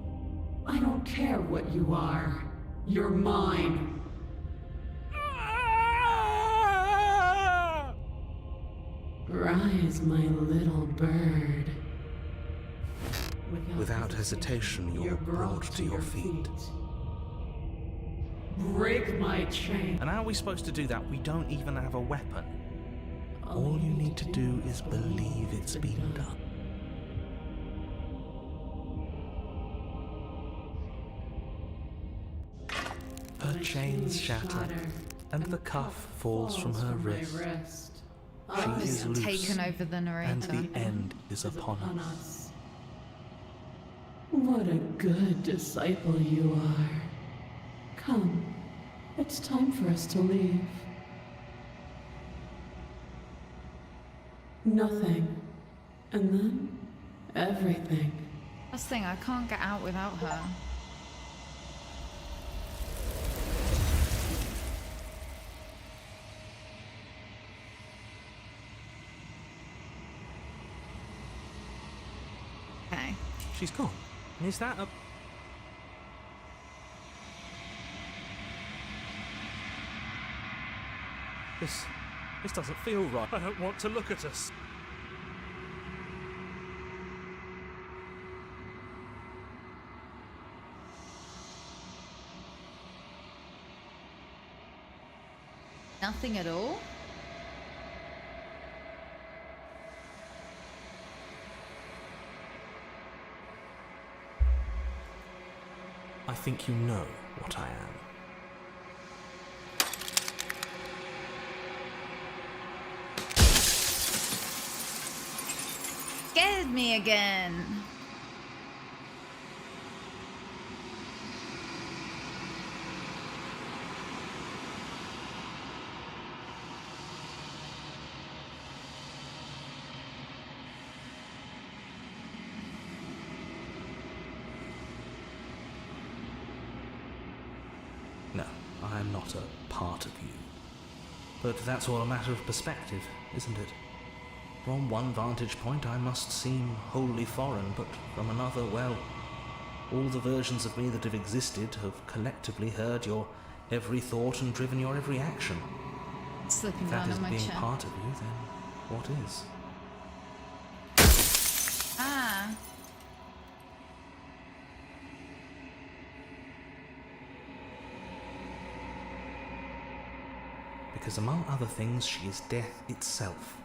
I don't care what you are. You're mine. Rise, my little bird. Without hesitation, you're brought to your feet. Break my chain. And how are we supposed to do that? We don't even have a weapon. All you need to do is believe it's been done. Her chains shatter, and the cuff falls from her wrist. She is loose, Taken over the and narrator. the end is upon us. What a good disciple you are. Come, it's time for us to leave. Nothing, and then everything. That's the thing, I can't get out without her. Okay. She's gone. Is that a... This doesn't feel right. I don't want to look at us. Nothing at all? I think you know what I am. Scared me again. No, I am not a part of you. But that's all a matter of perspective, isn't it? From one vantage point I must seem wholly foreign, but from another, well, all the versions of me that have existed have collectively heard your every thought and driven your every action. Slipping If that down is on my being chin. part of you, then what is? Ah. Because among other things, she is death itself.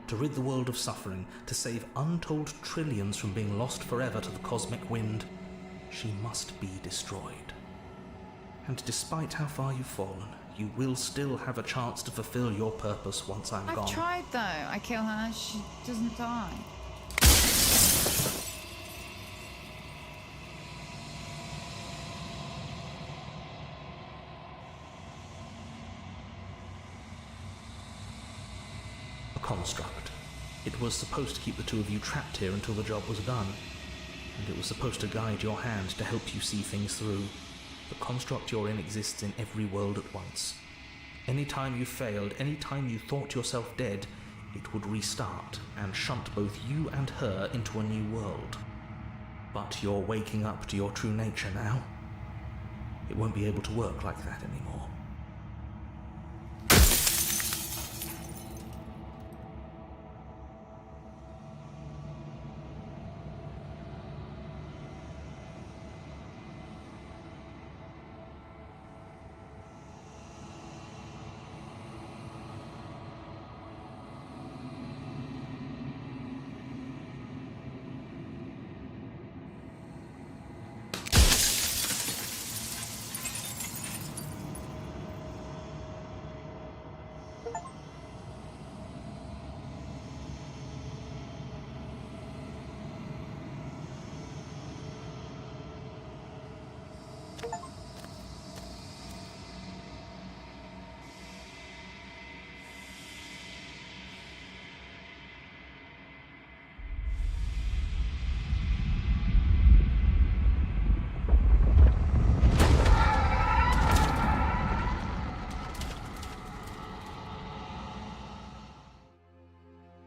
To rid the world of suffering, to save untold trillions from being lost forever to the cosmic wind, she must be destroyed. And despite how far you've fallen, you will still have a chance to fulfill your purpose once I'm I've gone. tried though. I kill her, she doesn't die. A construct. It was supposed to keep the two of you trapped here until the job was done. And it was supposed to guide your hand to help you see things through. The construct you're in exists in every world at once. Any time you failed, any time you thought yourself dead, it would restart and shunt both you and her into a new world. But you're waking up to your true nature now. It won't be able to work like that anymore.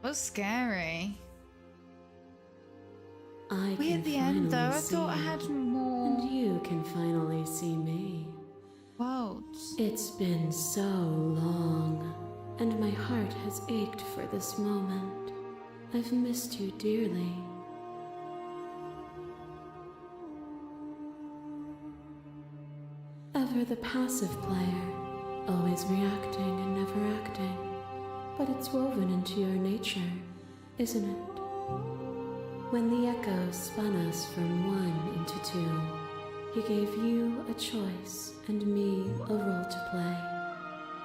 That was scary. I We can at the end though. I finally see thought I you, had more and you can finally see me. worlds. It's been so long, and my heart has ached for this moment. I've missed you dearly. Ever the passive player, always reacting and never acting. But it's woven into your nature, isn't it? When the echo spun us from one into two, he gave you a choice and me a role to play.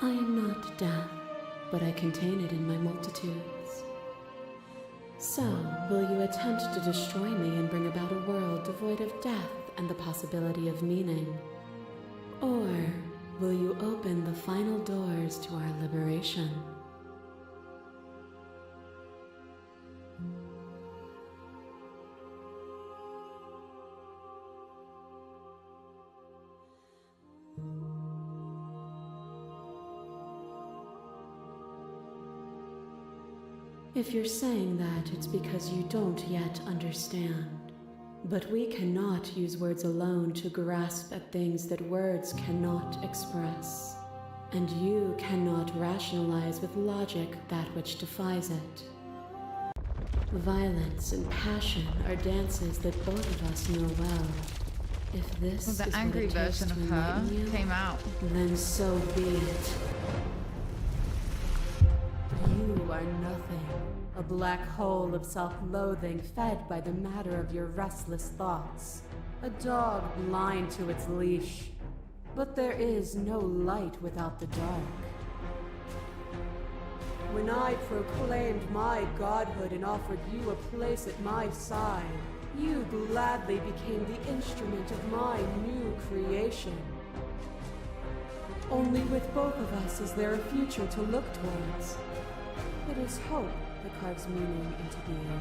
I am not death, but I contain it in my multitudes. So, will you attempt to destroy me and bring about a world devoid of death and the possibility of meaning? Or will you open the final doors to our liberation? If you're saying that, it's because you don't yet understand. But we cannot use words alone to grasp at things that words cannot express. And you cannot rationalize with logic that which defies it. Violence and passion are dances that both of us know well. If this Well, the is angry what it takes version to of her enlighten you, came out. then so be it. You are nothing. A black hole of self-loathing fed by the matter of your restless thoughts. A dog blind to its leash. But there is no light without the dark. When I proclaimed my godhood and offered you a place at my side, you gladly became the instrument of my new creation. Only with both of us is there a future to look towards. It is hope that carves meaning into being.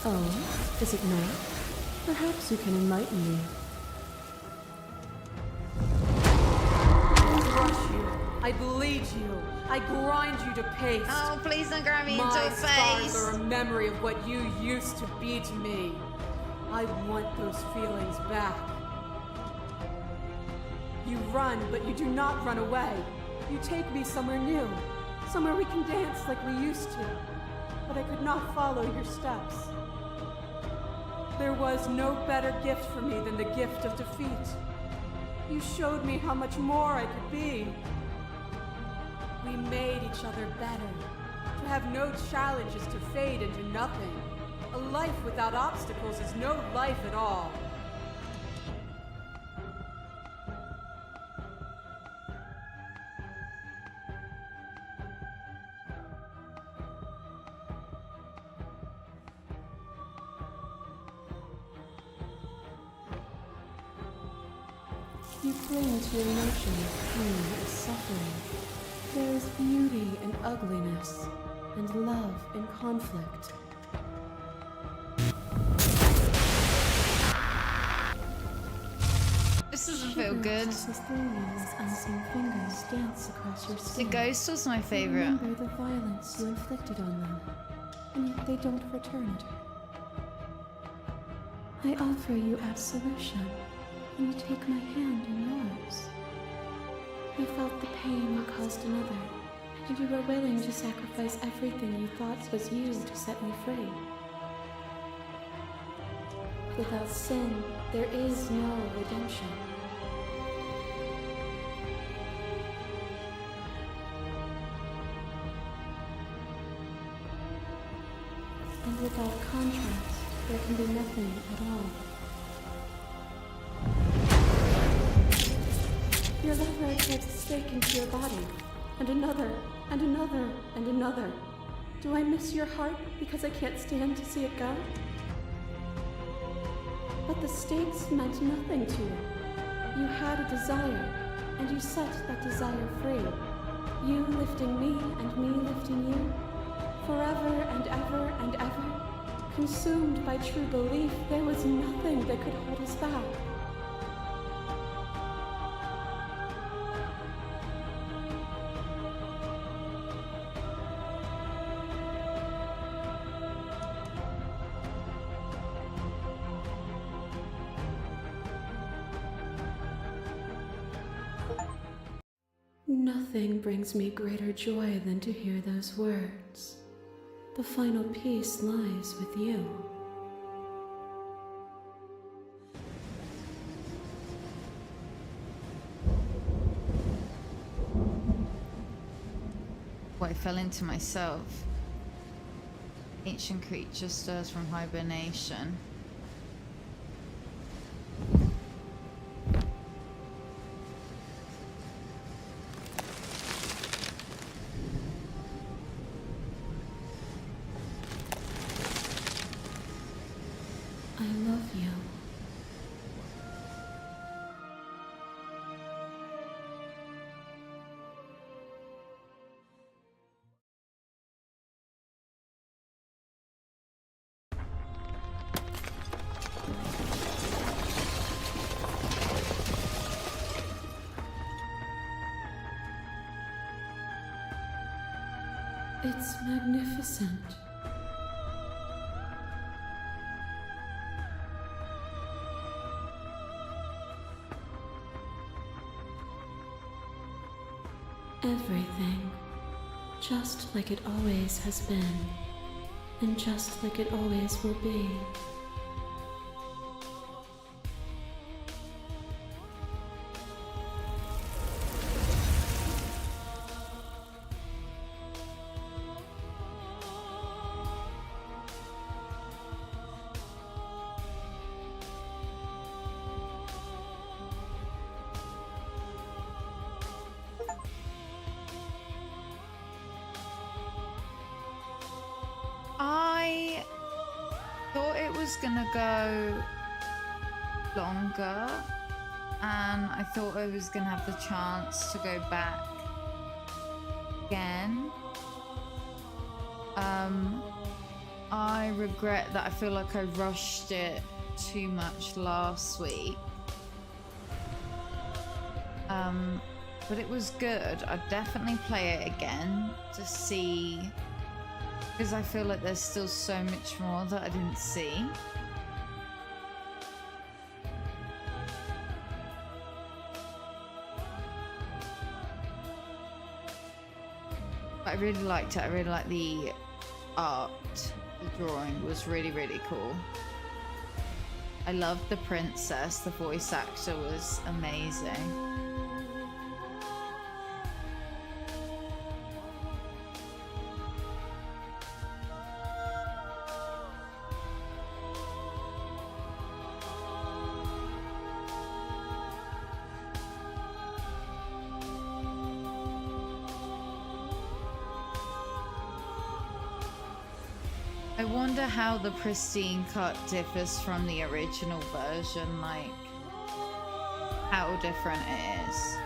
Oh, is it not? Perhaps you can enlighten me. I crush you. I bleed you. I grind you to paste. Oh, please don't grab me into My a scars face. are a memory of what you used to be to me. I want those feelings back. You run, but you do not run away. You take me somewhere new, somewhere we can dance like we used to. But I could not follow your steps. There was no better gift for me than the gift of defeat. You showed me how much more I could be. We made each other better. To have no challenges to fade into nothing. A life without obstacles is no life at all. You cling to your notion of pain and suffering. There is beauty in ugliness, and love in conflict. This doesn't feel good. Passes through you as unseen fingers dance across your The skin. Ghost was my You favorite. remember the violence you inflicted on them, and yet they don't return it. I offer you absolution, and you take my hand in yours. You felt the pain you caused another, and you were willing to sacrifice everything you thought was you to set me free. Without sin, there is no redemption. And without contrast, there can be nothing at all. Your lover takes a stake into your body, and another, and another, and another. Do I miss your heart because I can't stand to see it go? But the stakes meant nothing to you. You had a desire, and you set that desire free. You lifting me and me lifting you. Forever and ever and ever. Consumed by true belief, there was nothing that could hold us back. Nothing brings me greater joy than to hear those words. The final piece lies with you. Oh, I fell into myself. Ancient creature stirs from hibernation. I love you. It's magnificent. Everything, just like it always has been, and just like it always will be. I thought it was gonna go longer, and I thought I was gonna have the chance to go back again. I regret that I feel like I rushed it too much last week. But it was good. I'd definitely play it again to see, because I feel like there's still so much more that I didn't see. But I really liked it. I really liked the art. The drawing was really, really cool. I loved the princess. The voice actor was amazing. I wonder how the pristine cut differs from the original version, like how different it is.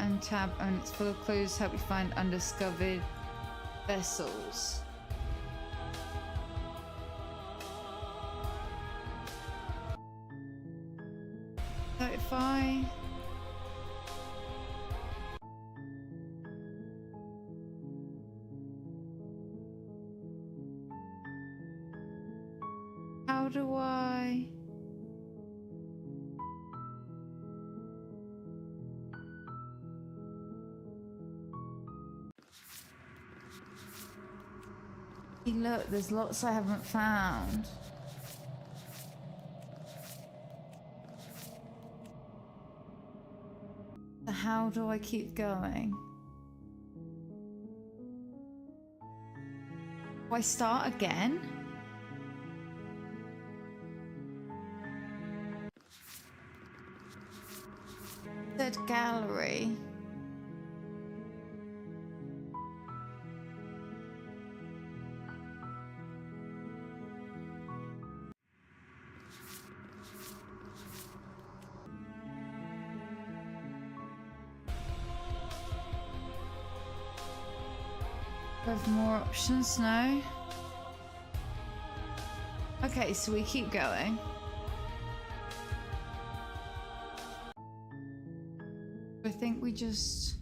And tab, and it's full of clues to help you find undiscovered vessels. So if how do I? Look, there's lots I haven't found. So how do I keep going? Do I start again? Said gallery. Do I have more options now? Okay, so we keep going. I think we just...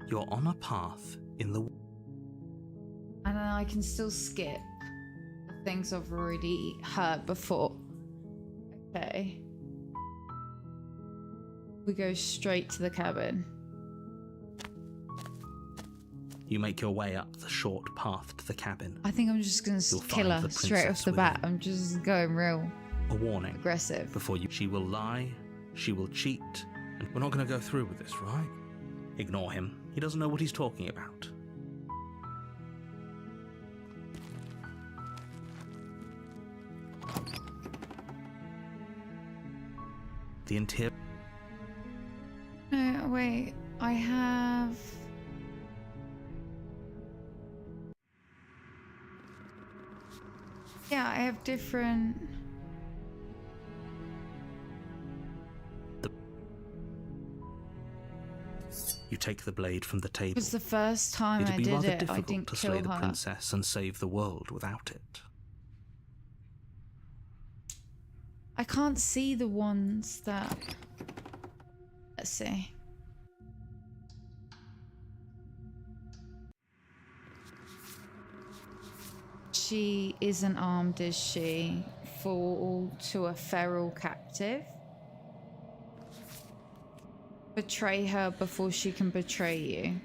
You're on a path in the... And then I can still skip the things I've already heard before. Okay. We go straight to the cabin. You make your way up the short path to the cabin. I think I'm just gonna You'll kill find her the straight off princess the bat. within. I'm just going real A warning. aggressive. Before you... She will lie, she will cheat, and we're not going to go through with this, right? Ignore him. He doesn't know what he's talking about. The interior... No, wait. I have... Yeah, I have different... You take the blade from the It table. was the first time It'd I be did rather it. I difficult didn't to kill slay the her. princess and save the world without it. I can't see the ones that... Let's see. She isn't armed, is she? Fall to a feral captive? Betray her before she can betray you.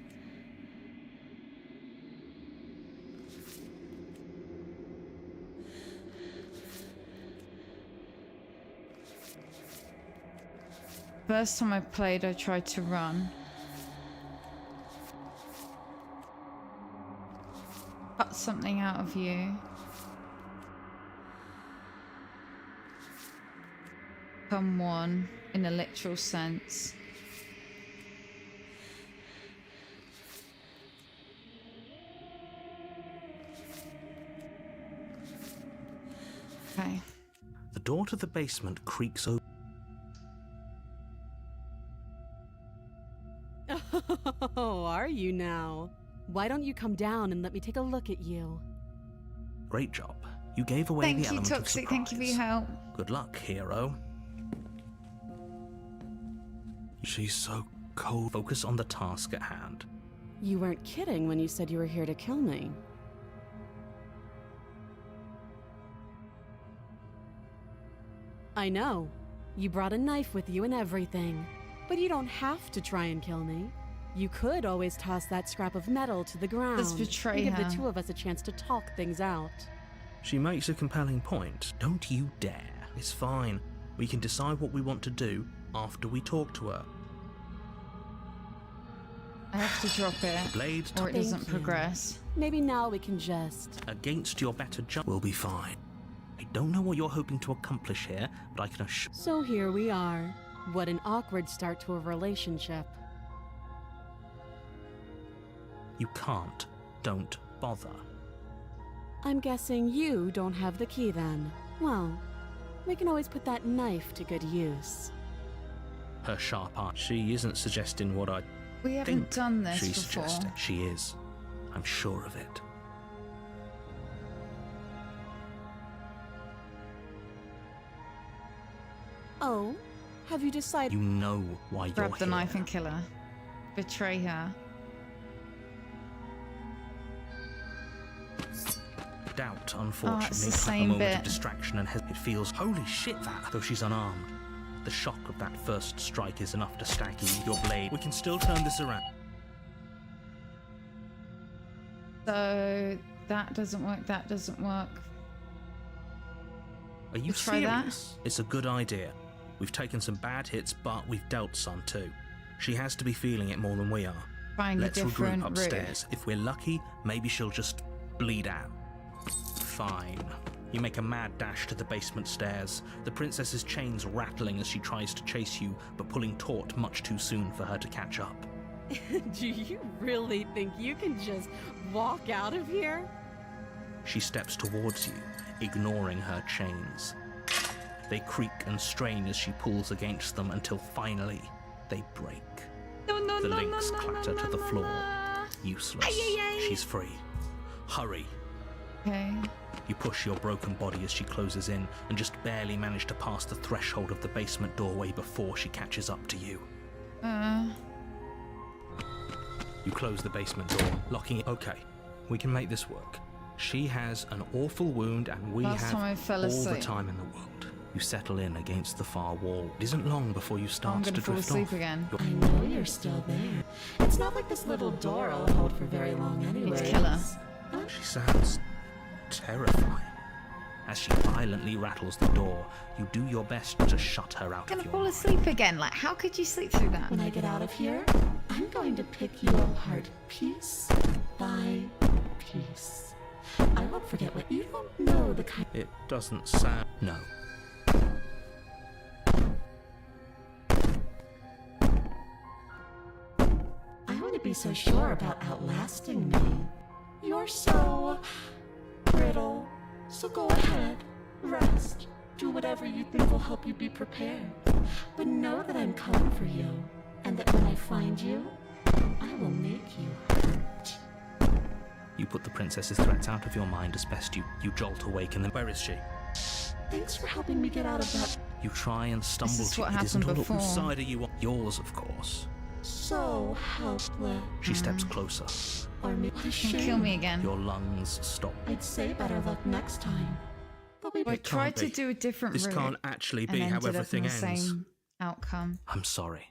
First time I played, I tried to run. Cut something out of you. Become one, in a literal sense. Okay. The door to the basement creaks open. Oh, are you now? Why don't you come down and let me take a look at you? Great job. You gave away the Thank you, element of Toxic. Thank you for your surprise. help. Good luck, hero. She's so cold. Focus on the task at hand. You weren't kidding when you said you were here to kill me. I know. You brought a knife with you and everything. But you don't have to try and kill me. You could always toss that scrap of metal to the ground. Let's betray and give her. the two of us a chance to talk things out. She makes a compelling point. Don't you dare. It's fine. We can decide what we want to do after we talk to her. I have to drop it, Blade or it Thank doesn't you. progress. Maybe now we can just... against your better judgment will be fine. I don't know what you're hoping to accomplish here, but I can assure So here we are. What an awkward start to a relationship. you can't. Don't bother. I'm guessing you don't have the key then. Well, we can always put that knife to good use. Her sharp eye. She isn't suggesting what I We haven't think done this she's before. suggesting. She is. I'm sure of it. Oh, have you decided? You know why you're Grab the here. knife and kill her. Betray her. Doubt, unfortunately, it's the a same moment bit. of distraction and it feels, holy shit, that, though she's unarmed. The shock of that first strike is enough to stagger you. Your blade. We can still turn this around. So that doesn't work, that doesn't work. Are you Let's try that. serious? It's a good idea. We've taken some bad hits, but we've dealt some too. She has to be feeling it more than we are. Find Let's a different regroup upstairs. If we're lucky, maybe she'll just bleed out. Fine. You make a mad dash to the basement stairs, the princess's chains rattling as she tries to chase you, but pulling taut much too soon for her to catch up. Do you really think you can just walk out of here? She steps towards you, ignoring her chains. They creak and strain as she pulls against them until finally they break. No, The links clatter to the floor. Useless. She's free. Hurry. Okay. You push your broken body as she closes in and just barely manage to pass the threshold of the basement doorway before she catches up to you. You close the basement door, locking it. Okay, we can make this work. She has an awful wound and we Last have time I fell all the asleep. time in the world. You settle in against the far wall. It isn't long before you I'm start gonna to fall drift asleep off. again. I know you're still there. It's not like this little door will hold for very long anyway. Need to kill her. She sounds terrifying. As she violently rattles the door, you do your best to shut her out I'm of gonna your fall mind. asleep again. Like, how could you sleep through that? When I get out of here, I'm going to pick you apart piece by piece. I won't forget what you don't know the kind. It doesn't sound... No. I wouldn't be so sure about outlasting me. You're so brittle. So go ahead, rest, do whatever you think will help you be prepared. But know that I'm coming for you, and that when I find you, I will make you hurt. You put the princess's threats out of your mind as best you jolt awake and then... Where is she? Thanks for helping me get out of that. You try and stumble is to what it. Isn't happened all before. whose side are you on? Yours, of course. So helpless. She steps closer. Or maybe You can kill me again. Your lungs stop. I'd say better luck next time. But we I It tried can't to be. do a different This route can't actually and be how ended up in everything the ends. same outcome I'm sorry,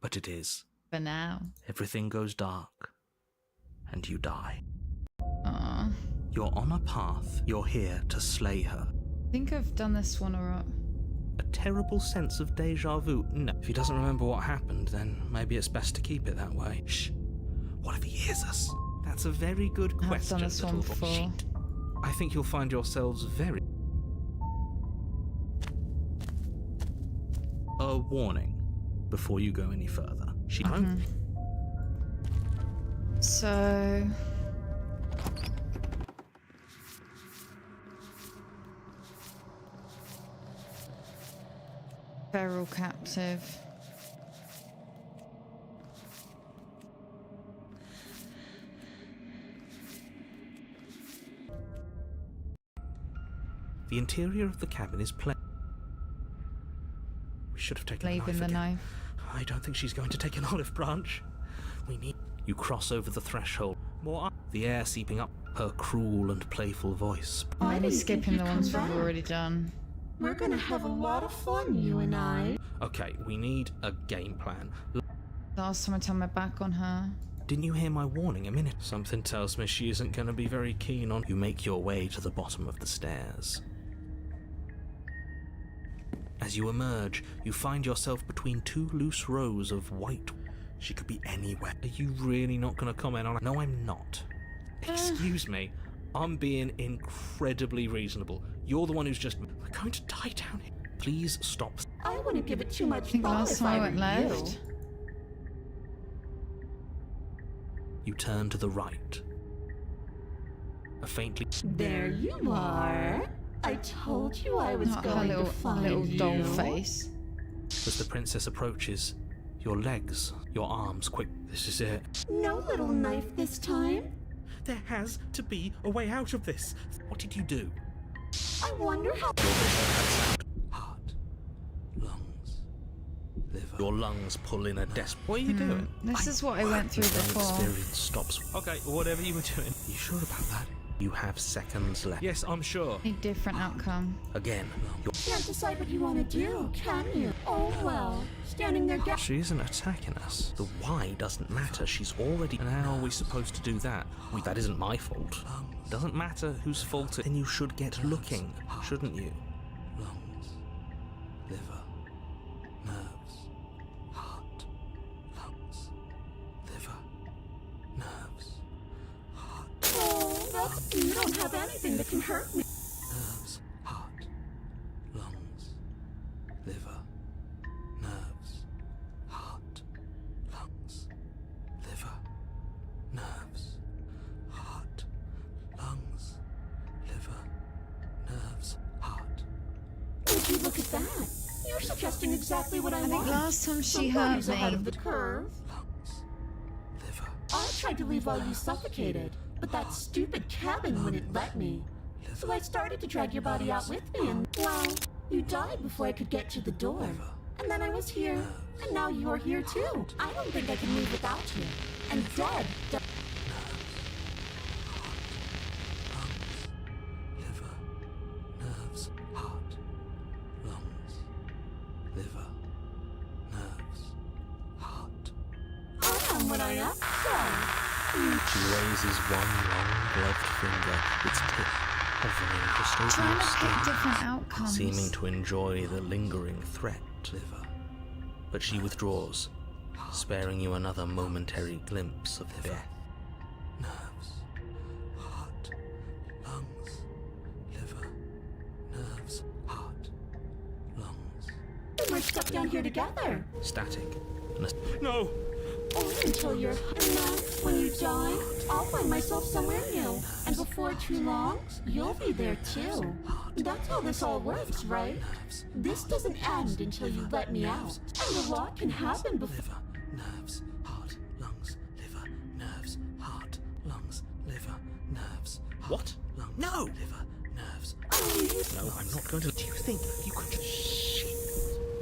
but it is. for now. Everything goes dark, and you die. Aw. You're on a path. You're here to slay her. I think I've done this one alright. A terrible sense of deja vu. No. If he doesn't remember what happened, then maybe it's best to keep it that way. Shh. What if he hears us? That's a very good I've question, done this one little boy. before. Shit. I think you'll find yourselves very... A warning before you go any further. She won't. So... Feral captive. The interior of the cabin is plain. We should have taken Leaving the the knife knife. again. I don't think she's going to take an olive branch. We need... You cross over the threshold. More up. The air seeping up. Her cruel and playful voice. I Maybe didn't think skipping you'd the come ones we've back. already done. We're gonna have a lot of fun, you and I. Okay, we need a game plan. Last time I turned my back on her. Didn't you hear my warning a minute? Something tells me she isn't going to be very keen on... You make your way to the bottom of the stairs. As you emerge, you find yourself between two loose rows of white... She could be anywhere. Are you really not going to comment on it? No, I'm not. Excuse me. I'm being incredibly reasonable. You're the one who's just... We're going to die down here. Please stop. I wouldn't give it too much I think thought last if time I I went were left. you. You turn to the right. A faintly... There you are. I told you I was Not her going little, to find little doll you. face. As the princess approaches, your legs, your arms quick. This is it. No little knife this time. There has to be a way out of this. What did you do? I wonder how. Heart, lungs, liver. Your lungs pull in a desperate... What are you doing? This is what I went through Your before. experience stops. Okay, whatever you were doing. You sure about that? You have seconds left. Yes, I'm sure. A different outcome. Again, your... Can't decide what you want to do, can you? Oh well, standing there. She isn't attacking us. The why doesn't matter. She's already... And how are we supposed to do that? That isn't my fault. Doesn't matter whose fault it... Then you should get looking, shouldn't you? Lungs, liver, up. You don't have anything that can hurt me. Nerves, heart, lungs, liver, nerves, heart, lungs, liver, nerves, heart, lungs, liver, nerves, heart. Would you look at that? You're suggesting exactly what I I think want. last time she Somebody's hurt ahead me. of the curve. Lungs, liver, I tried to leave while you suffocated, but that stupid cabin wouldn't let me. So I started to drag your body out with me and, well, you died before I could get to the door. And then I was here, and now you're here too. I don't think I can leave without you. And dead. liver, nerves, heart, lungs, liver, nerves, heart. I am what I am. She raises one long gloved finger, its tip hovering just over Trying your to pick skin, different outcomes. seeming to enjoy the lingering threat. Liver, But she withdraws, sparing you another momentary glimpse of death. nerves, heart, lungs, liver, nerves, heart, lungs. We're stuck down here together. Static. And a... No! Only until you're... And then, when you die, I'll find myself somewhere new. And before too long, you'll be there too. That's how this all works, right? This doesn't end until you let me out. And a lot can happen before... Liver, nerves, heart, lungs, liver, nerves, heart, lungs, liver, nerves. Heart, What? Lungs, No! Liver, nerves. No, I'm not going to... Do you think you could just... Shit.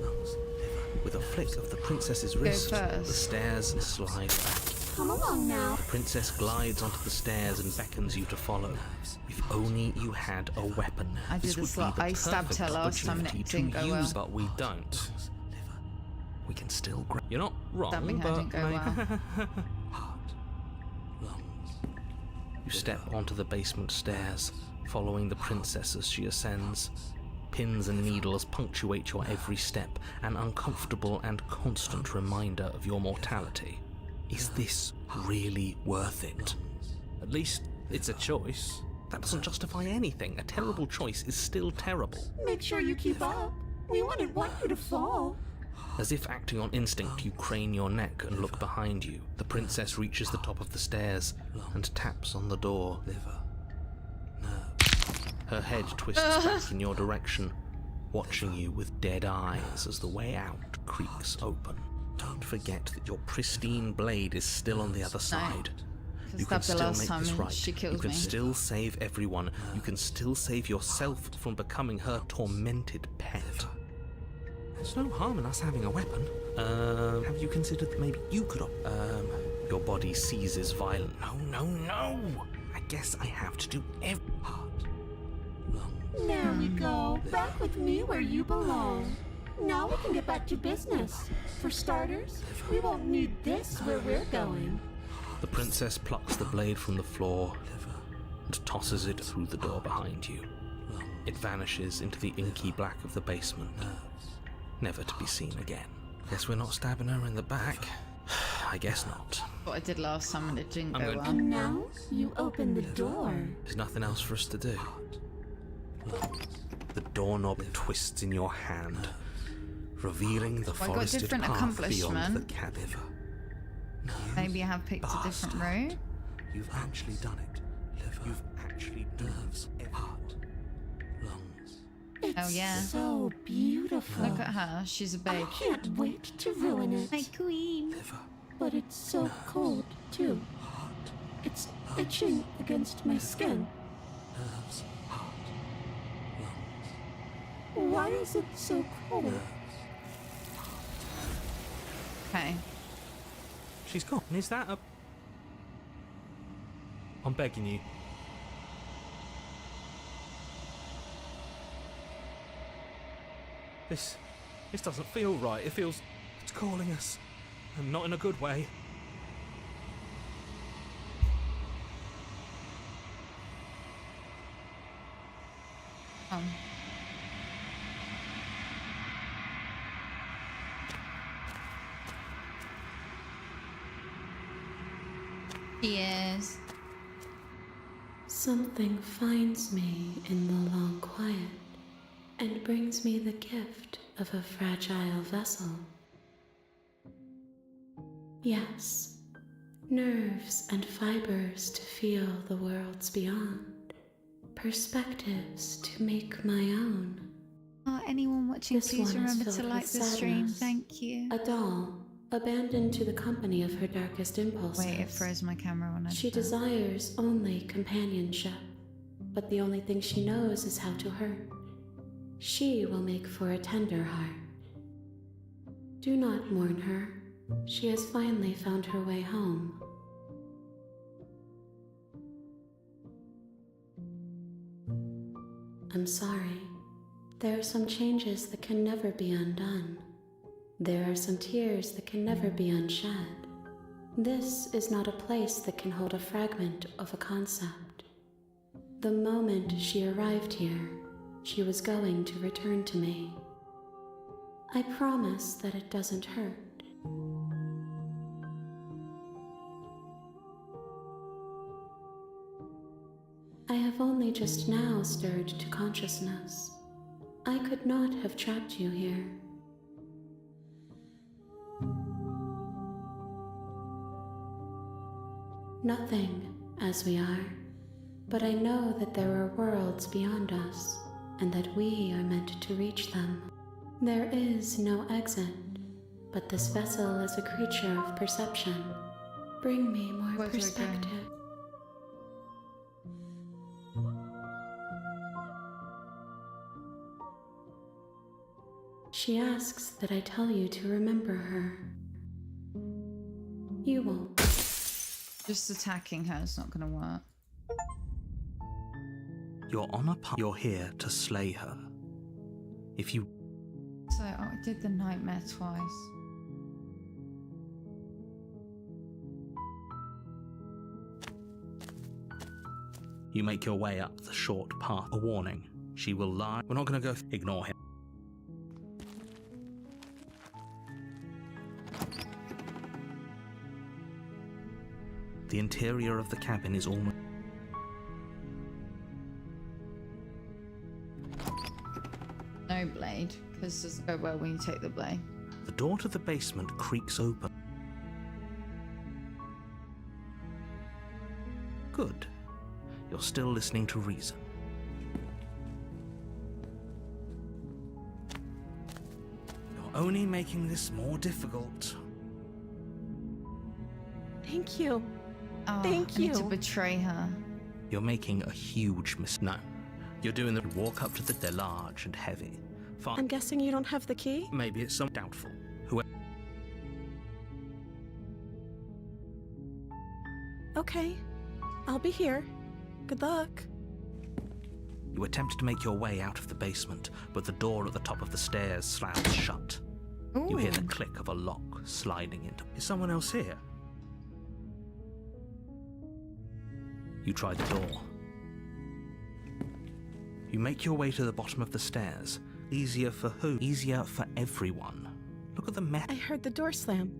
Lungs, liver. With a flick of the princess's wrist, the first. stairs slide back. Come along now. The princess glides onto the stairs and beckons you to follow. If only you had a weapon. I did This would this be lot. the I stabbed perfect her last time and it opportunity didn't to go well. use, but we don't. We can still grab. You're not wrong, Stabbing her but didn't go well. Heart, lungs. you step onto the basement stairs, following the princess as she ascends. Pins and needles punctuate your every step, an uncomfortable and constant reminder of your mortality. Is this really worth it? At least it's a choice. That doesn't justify anything. A terrible choice is still terrible. Make sure you keep up. We wouldn't want you to fall. As if acting on instinct, you crane your neck and look behind you. The princess reaches the top of the stairs and taps on the door. Liver, nerves. Her head twists back in your direction, watching you with dead eyes as the way out creaks open. Don't forget that your pristine blade is still on the other side. I You can stabbed her still last make time this and right. she You killed can me. still save everyone. You can still save yourself from becoming her tormented pet. There's no harm in us having a weapon. Have you considered that maybe you could your body seizes violent. No. I guess I have to do every Heart, lungs. There we go. Back with me where you belong. Now we can get back to business. For starters, we won't need this where we're going. The princess plucks the blade from the floor and tosses it through the door behind you. It vanishes into the inky black of the basement, never to be seen again. Guess we're not stabbing her in the back. I guess not. What I did last time and it didn't I'm go going- well. And now you open the door. There's nothing else for us to do. The doorknob twists in your hand, revealing the Well, I got forested different path beyond the accomplishment. cabin. Maybe I have picked a different route. You've actually done it. Liver, you've actually nerves, heart, lungs. It's Oh, yeah. so beautiful. Look at her. She's a I babe. can't wait to ruin it. My queen. Liver, But it's so cold, too. heart, It's itching against my skin. nerves, heart, lungs. Why is it so cold? Okay. She's gone. Is that a... I'm begging you. This doesn't feel right. It feels... It's calling us. And not in a good way. Oh. He is. Something finds me in the long quiet and brings me the gift of a fragile vessel. Yes, nerves and fibers to feel the worlds beyond, perspectives to make my own. Anyone watching, This please one is remember filled to with like the stream. sadness. Thank you. A doll, abandoned to the company of her darkest impulses. Wait, it froze my camera when I She did that. desires only companionship, but the only thing she knows is how to hurt. She will make for a tender heart. Do not mourn her. She has finally found her way home. I'm sorry. There are some changes that can never be undone. There are some tears that can never be unshed. This is not a place that can hold a fragment of a concept. The moment she arrived here, she was going to return to me. I promise that it doesn't hurt. I have only just now stirred to consciousness. I could not have trapped you here. Nothing, as we are, but I know that there are worlds beyond us, and that we are meant to reach them. There is no exit, but this vessel is a creature of perception. Bring me more Where's it perspective. She asks that I tell you to remember her. You won't. Just attacking her is not gonna work. You're on a path. You're here to slay her. If you So I did the nightmare twice. You make your way up the short path. A warning. She will lie. We're not going to go. Ignore him. The interior of the cabin is almost... No blade, because it doesn't go well when you take the blade. The door to the basement creaks open. Good. You're still listening to reason. You're only making this more difficult. Thank you. Oh, Thank I need to you. betray her. You're making a huge mistake. No. You're doing the walk up to the... They're large and heavy. Fine. I'm guessing you don't have the key? Maybe it's some doubtful. Whoever... Okay. I'll be here. Good luck. You attempt to make your way out of the basement, but the door at the top of the stairs slams shut. You hear the Ooh. click of a lock sliding into... Is someone else here? You try the door. You make your way to the bottom of the stairs. Easier for who? Easier for everyone. Look at the mess. I heard the door slam.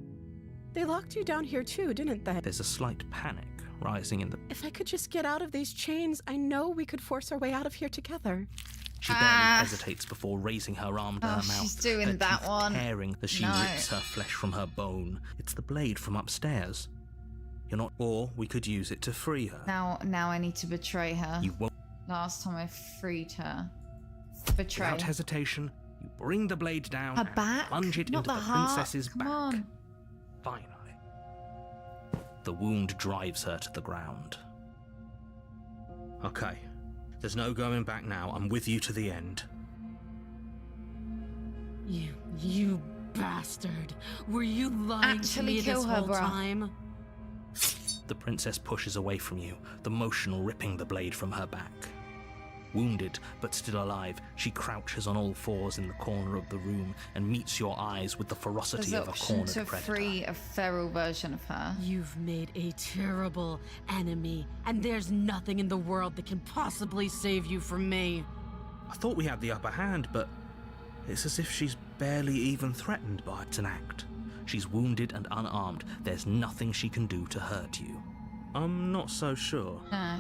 They locked you down here too, didn't they? There's a slight panic rising in the... If I could just get out of these chains, I know we could force our way out of here together. She barely hesitates before raising her arm to her mouth. She's doing her that teeth one. tearing as she No. rips her flesh from her bone. It's the blade from upstairs. You're not... Or we could use it to free her. Now I need to betray her. You won't... Last time I freed her. Betray. Without hesitation, you bring the blade down Her and back? plunge it Not into the heart. princess's Come back. on. Finally. The wound drives her to the ground. Okay. There's no going back now. I'm with you to the end. You bastard. Were you lying to Actually me kill this her, whole bruh. time? The princess pushes away from you, the motion ripping the blade from her back. Wounded, but still alive, she crouches on all fours in the corner of the room and meets your eyes with the ferocity There's of a option cornered to predator. free a feral version of her. You've made a terrible enemy, and there's nothing in the world that can possibly save you from me. I thought we had the upper hand, but it's as if she's barely even threatened by it. It's an act. She's wounded and unarmed. There's nothing she can do to hurt you. I'm not so sure. No.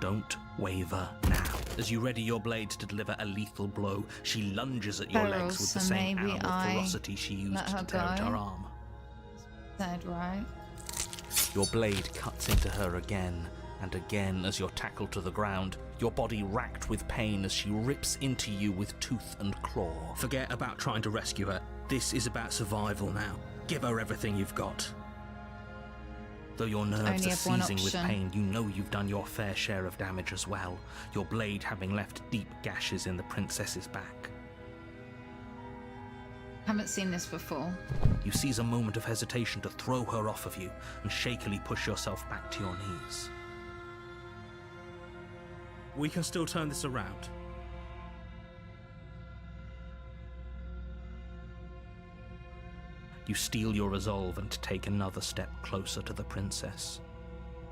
Don't waver now. As you ready your blade to deliver a lethal blow, she lunges at your Feral, legs with the so same maybe animal I ferocity she used let her to tear at go? her arm. Said right. Your blade cuts into her again and again as you're tackled to the ground, your body racked with pain as she rips into you with tooth and claw. Forget about trying to rescue her. This is about survival now. Give her everything you've got. Though your nerves Only are have one seizing with option. pain, you know you've done your fair share of damage as well, your blade having left deep gashes in the princess's back. Haven't seen this before. You seize a moment of hesitation to throw her off of you and shakily push yourself back to your knees. We can still turn this around. You steel your resolve and take another step closer to the princess.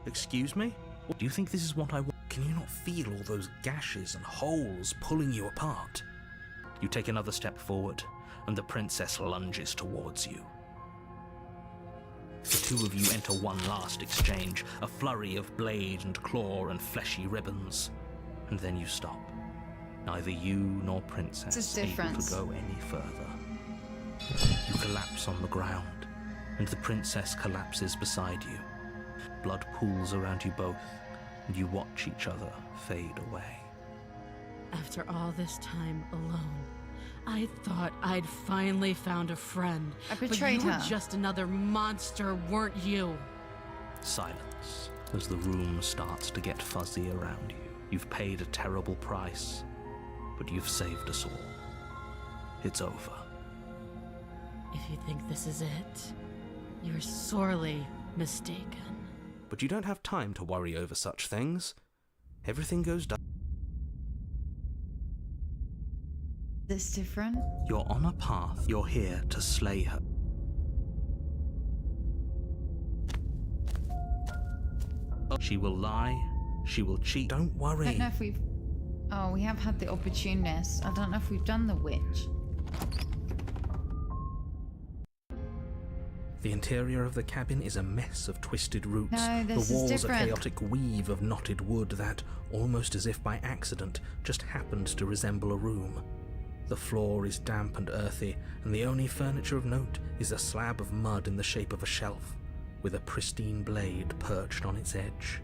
Excuse me? Do you think this is what I want? Can you not feel all those gashes and holes pulling you apart? You take another step forward, and the princess lunges towards you. The two of you enter one last exchange, a flurry of blade and claw and fleshy ribbons, and then you stop. Neither you nor princess This is able different. to go any further. You collapse on the ground, and the princess collapses beside you. Blood pools around you both, and you watch each other fade away. After all this time alone, I thought I'd finally found a friend. I But betrayed you were her. just another monster, weren't you? Silence as the room starts to get fuzzy around you. You've paid a terrible price, but you've saved us all. It's over. If you think this is it, you're sorely mistaken. But you don't have time to worry over such things. Everything goes down. This different? You're on a path. You're here to slay her. She will lie. She will cheat. Don't I worry. don't know if we've... Oh, we have had the opportunist. I don't know if we've done the witch. The interior of the cabin is a mess of twisted roots. No, this the is walls different. a chaotic weave of knotted wood that, almost as if by accident, just happened to resemble a room. The floor is damp and earthy, and the only furniture of note is a slab of mud in the shape of a shelf, with a pristine blade perched on its edge.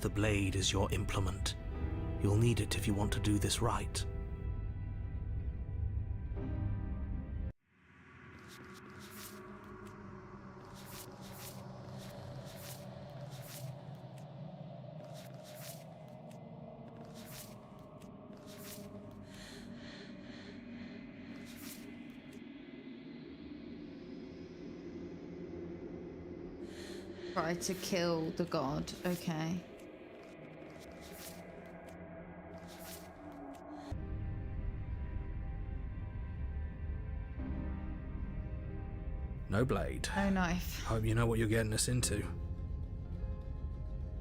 The blade is your implement. You'll need it if you want to do this right. Try to kill the god. Okay. No blade. No knife. Hope you know what you're getting us into.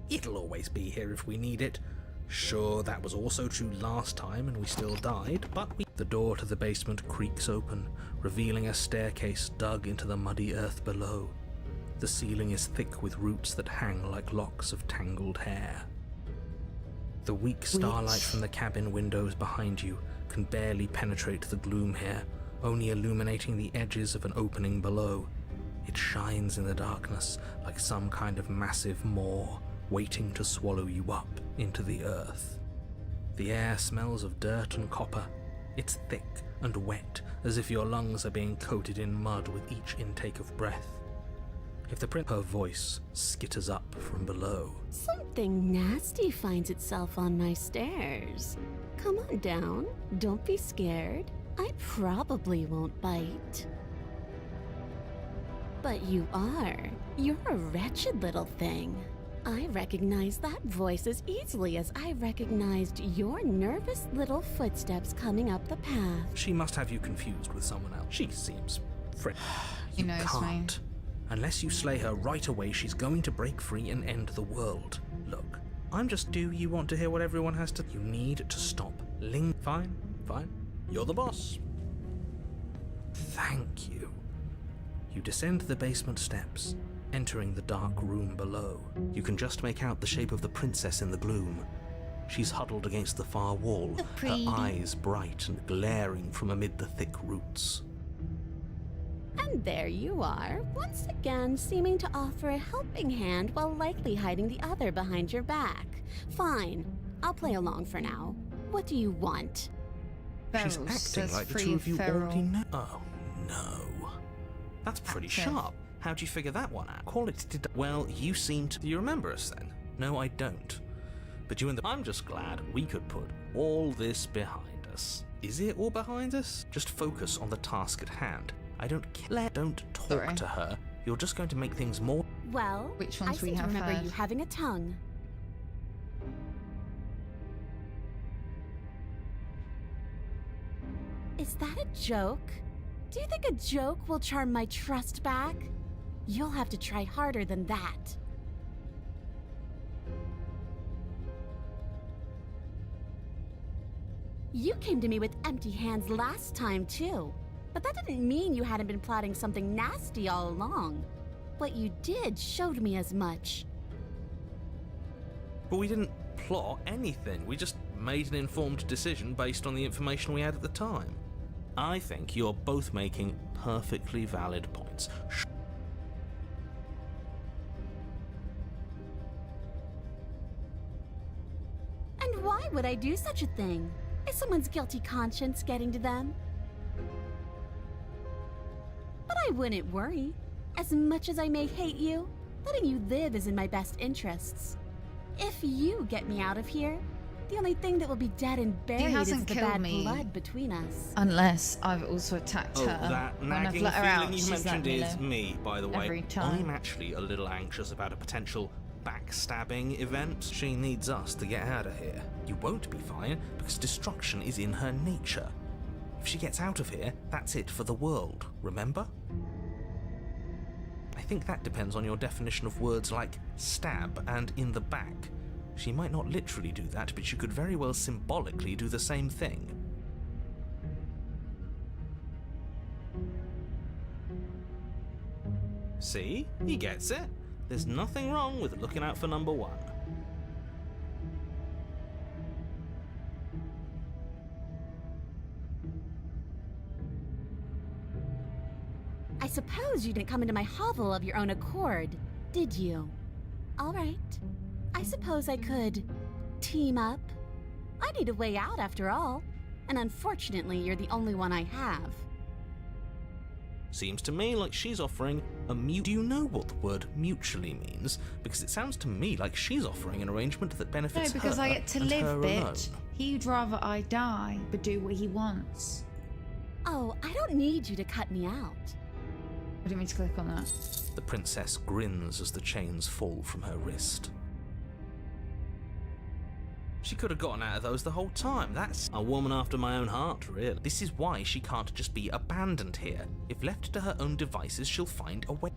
It'll always be here if we need it. Sure, that was also true last time and we still died, but The door to the basement creaks open, revealing a staircase dug into the muddy earth below. The ceiling is thick with roots that hang like locks of tangled hair. The weak starlight from the cabin windows behind you can barely penetrate the gloom here, only illuminating the edges of an opening below. It shines in the darkness like some kind of massive maw, waiting to swallow you up into the earth. The air smells of dirt and copper. It's thick and wet, as if your lungs are being coated in mud with each intake of breath. If her voice skitters up from below. Something nasty finds itself on my stairs. Come on down. Don't be scared. I probably won't bite. But you are. You're a wretched little thing. I recognize that voice as easily as I recognized your nervous little footsteps coming up the path. She must have you confused with someone else. She seems friendly. He knows me. Can't. Unless you slay her right away, she's going to break free and end the world. Look, do you want to hear what everyone has to... You need to stop. Fine. You're the boss. Thank you. You descend the basement steps, Entering the dark room below, you can just make out the shape of the princess in the gloom. She's huddled against the far wall, So her pretty. eyes bright and glaring from amid the thick roots. And there you are, once again seeming to offer a helping hand while likely hiding the other behind your back. Fine, I'll play along for now. What do you want? She's Feral acting says like the free two of you feral. already know. Oh, no. That's pretty Active. sharp. How'd you figure that one out? Call it well, you seem to... Do you remember us then? No, I don't. But you and the... I'm just glad we could put all this behind us. Is it all behind us? Just focus on the task at hand. I don't care. Don't talk Sorry. to her. You're just going to make things more... Well, Which I ones we seem to have remember heard? you having a tongue. Is that a joke? Do you think a joke will charm my trust back? You'll have to try harder than that. You came to me with empty hands last time, too. But that didn't mean you hadn't been plotting something nasty all along. What you did showed me as much. But we didn't plot anything. We just made an informed decision based on the information we had at the time. I think you're both making perfectly valid points. And why would I do such a thing? Is someone's guilty conscience getting to them? But I wouldn't worry. As much as I may hate you, letting you live is in my best interests. If you get me out of here, the only thing that will be dead and buried is hasn't the killed bad me. blood between us. Unless I've also attacked Oh, her. that When I've nagging let her feeling out, you she's let mentioned me is know. me, by the way. Every time. I'm actually a little anxious about a potential backstabbing event. She needs us to get out of here. You won't be fine, because destruction is in her nature. If she gets out of here, that's it for the world, remember? I think that depends on your definition of words like stab and in the back. She might not literally do that, but she could very well symbolically do the same thing. See? He gets it. There's nothing wrong with looking out for number one. I suppose you didn't come into my hovel of your own accord, did you? All right. I suppose I could team up. I need a way out after all, and unfortunately, you're the only one I have. Seems to me like she's offering a Do you know what the word mutually means? Because it sounds to me like she's offering an arrangement that No, benefits her because I get to and live, her bitch. alone. He'd rather I die, but do what he wants. Oh, I don't need you to cut me out. I didn't mean to click on that. The princess grins as the chains fall from her wrist. She could have gotten out of those the whole time. That's a woman after my own heart, really. This is why she can't just be abandoned here. If left to her own devices, she'll find a way.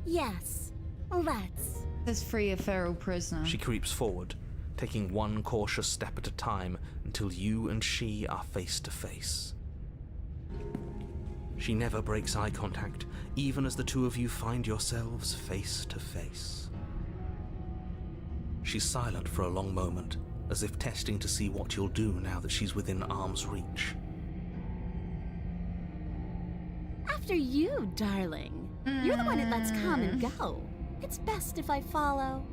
Yes, let's. There's free a feral prisoner. She creeps forward, taking one cautious step at a time until you and she are face to face. She never breaks eye contact, even as the two of you find yourselves face to face. She's silent for a long moment, as if testing to see what you'll do now that she's within arm's reach. After you, darling. You're the one that lets come and go. It's best if I follow.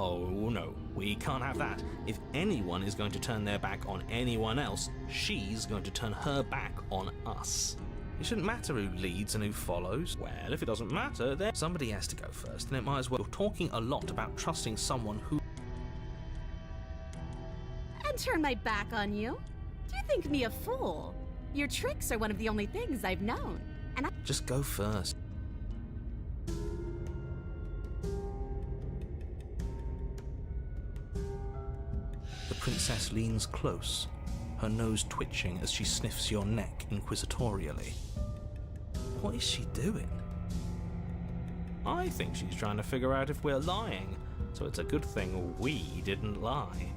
Oh no, we can't have that. If anyone is going to turn their back on anyone else, she's going to turn her back on us. It shouldn't matter who leads and who follows. Well, if it doesn't matter, then somebody has to go first, and it might as well. You're talking a lot about trusting someone who... And turn my back on you? Do you think me a fool? Your tricks are one of the only things I've known. And I... Just go first. The princess leans close, her nose twitching as she sniffs your neck inquisitorially. What is she doing? I think she's trying to figure out if we're lying, so it's a good thing we didn't lie.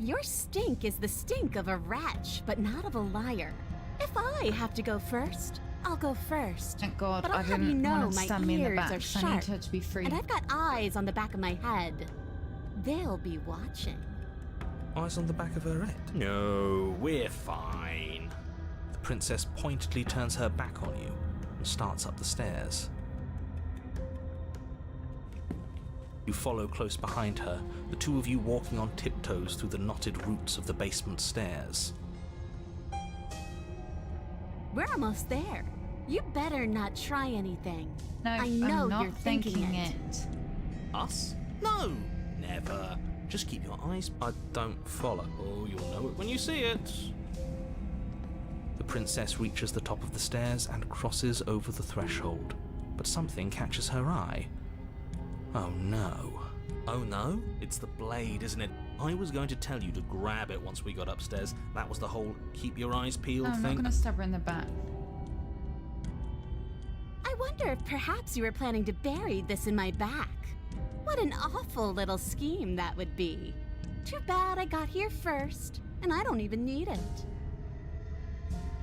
Your stink is the stink of a wretch, but not of a liar. If I have to go first, I'll go first. Thank God But I I'll have you didn't know want to my stand me in the ears back are because I sharp, need her to be free. and I've got eyes on the back of my head. They'll be watching. Eyes on the back of her head. No, we're fine. The princess pointedly turns her back on you and starts up the stairs. You follow close behind her, the two of you walking on tiptoes through the knotted roots of the basement stairs. We're almost there. You better not try anything. No, I know I'm not you're thinking it. Us? No, never. Just keep your eyes. I don't follow. Oh, you'll know it when you see it. The princess reaches the top of the stairs and crosses over the threshold, but something catches her eye. Oh no. Oh no? It's the blade, isn't it? I was going to tell you to grab it once we got upstairs. That was the whole keep your eyes peeled No, I'm thing. not going to stab her in the back. I wonder if perhaps you were planning to bury this in my back. What an awful little scheme that would be. Too bad I got here first, and I don't even need it.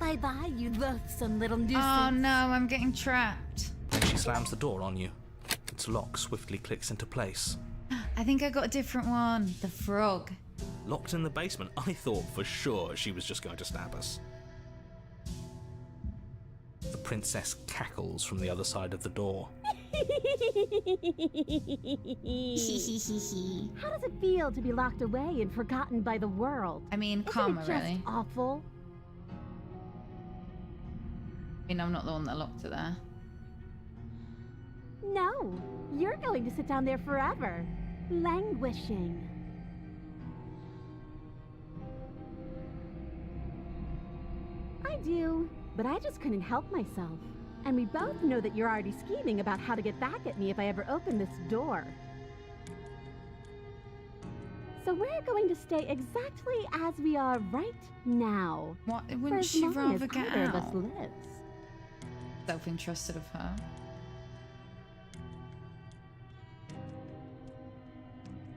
Bye-bye, you loathsome little nuisance. Oh no, I'm getting trapped. Then she slams the door on you. Its lock swiftly clicks into place. I think I got a different one. The frog. Locked in the basement. I thought for sure she was just going to stab us. The princess cackles from the other side of the door. How does it feel to be locked away and forgotten by the world? I mean, Isn't karma, it just really. awful? I mean, I'm not the one that locked it there. No, you're going to sit down there forever, languishing. I do, but I just couldn't help myself. And we both know that you're already scheming about how to get back at me if I ever open this door. So we're going to stay exactly as we are right now. What? For Wouldn't as she long rather as get either of us out? lives. Self-interested of her.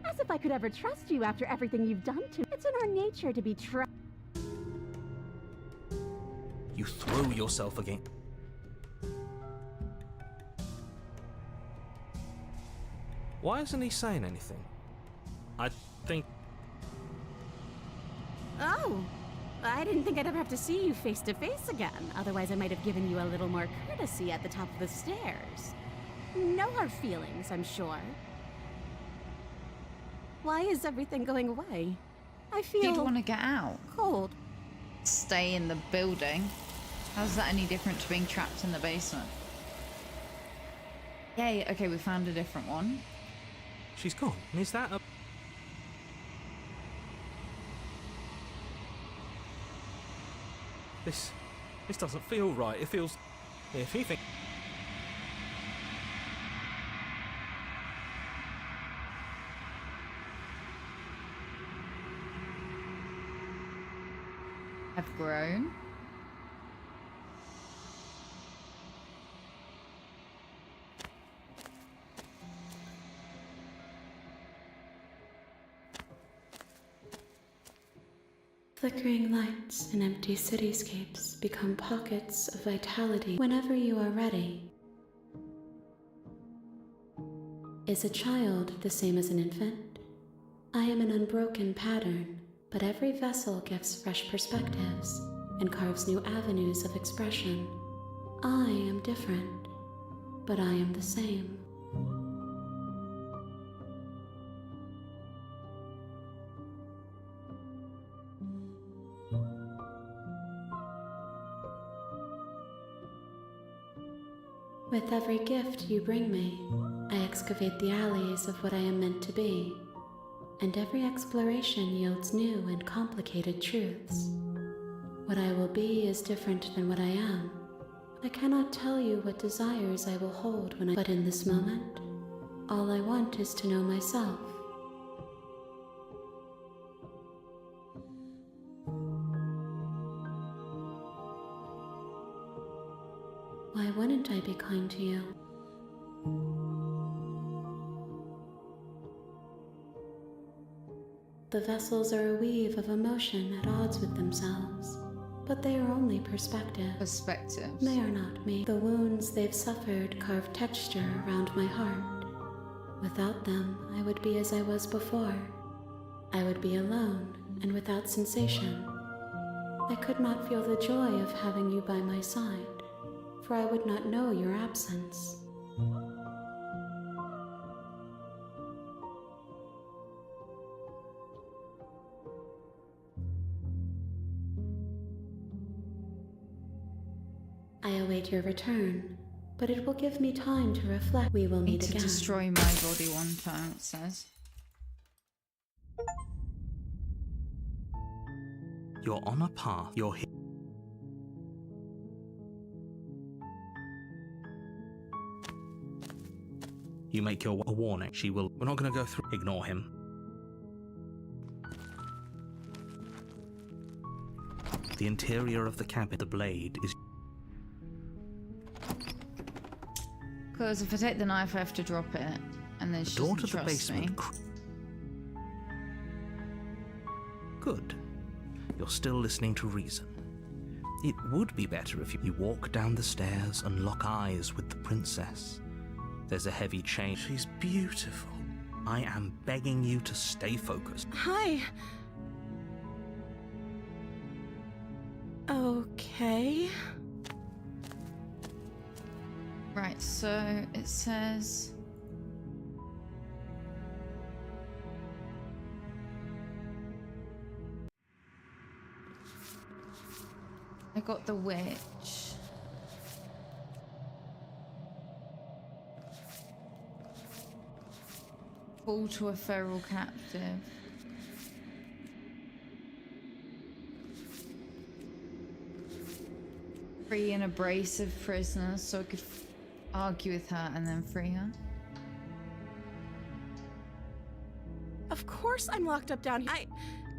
As if I could ever trust you after everything you've done to me. It's in our nature to be You throw yourself against... Why isn't he saying anything? I think... Oh, I didn't think I'd ever have to see you face to face again. Otherwise, I might have given you a little more courtesy at the top of the stairs. No hard feelings, I'm sure. Why is everything going away? I feel You'd want to get out. cold. Stay in the building. How's that any different to being trapped in the basement? Yay, okay, we found a different one. She's gone. Is that a... This doesn't feel right. It feels... If he thinks... Have grown. Flickering lights and empty cityscapes become pockets of vitality whenever you are ready. Is a child the same as an infant? I am an unbroken pattern, but every vessel gives fresh perspectives and carves new avenues of expression. I am different, but I am the same. With every gift you bring me, I excavate the alleys of what I am meant to be, and every exploration yields new and complicated truths. What I will be is different than what I am. I cannot tell you what desires I will hold but in this moment, all I want is to know myself. Why wouldn't I be kind to you? The vessels are a weave of emotion at odds with themselves, but they are only perspective. Perspectives. They are not me. The wounds they've suffered carve texture around my heart. Without them, I would be as I was before. I would be alone and without sensation. I could not feel the joy of having you by my side, for I would not know your absence. I await your return, but it will give me time to reflect. We will Need meet to again. destroy my body one time, it says. You're on a path. You're here. You make your a warning. She will. We're not going to go through. Ignore him. The interior of the cabin. The blade is. Because if I take the knife, I have to drop it, and then The she door doesn't to the trust me. basement. Good. You're still listening to reason. It would be better if you walk down the stairs and lock eyes with the princess. There's a heavy chain. She's beautiful. I am begging you to stay focused. Hi. Okay. Right, so it says... I got the witch. Fall to a feral captive. Free an abrasive prisoner so I could argue with her and then free her. Of course I'm locked up down here. I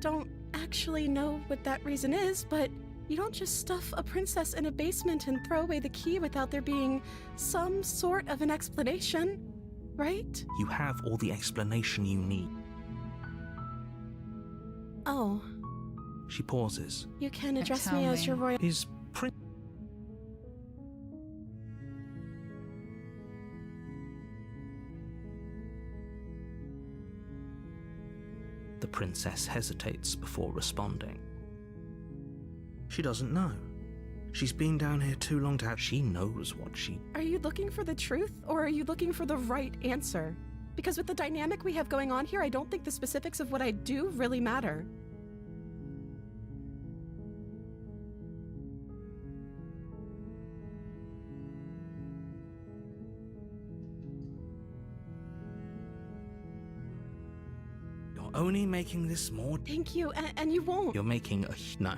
don't actually know what that reason is, but you don't just stuff a princess in a basement and throw away the key without there being some sort of an explanation, right? You have all the explanation you need. Oh, She pauses. you can address tell me as me. your royal... Is Prince... The princess hesitates before responding. She doesn't know. She's been down here too long to have... She knows what she... Are you looking for the truth, or are you looking for the right answer? Because with the dynamic we have going on here, I don't think the specifics of what I do really matter. You're only making this more... Thank you, and you won't. You're making a... No.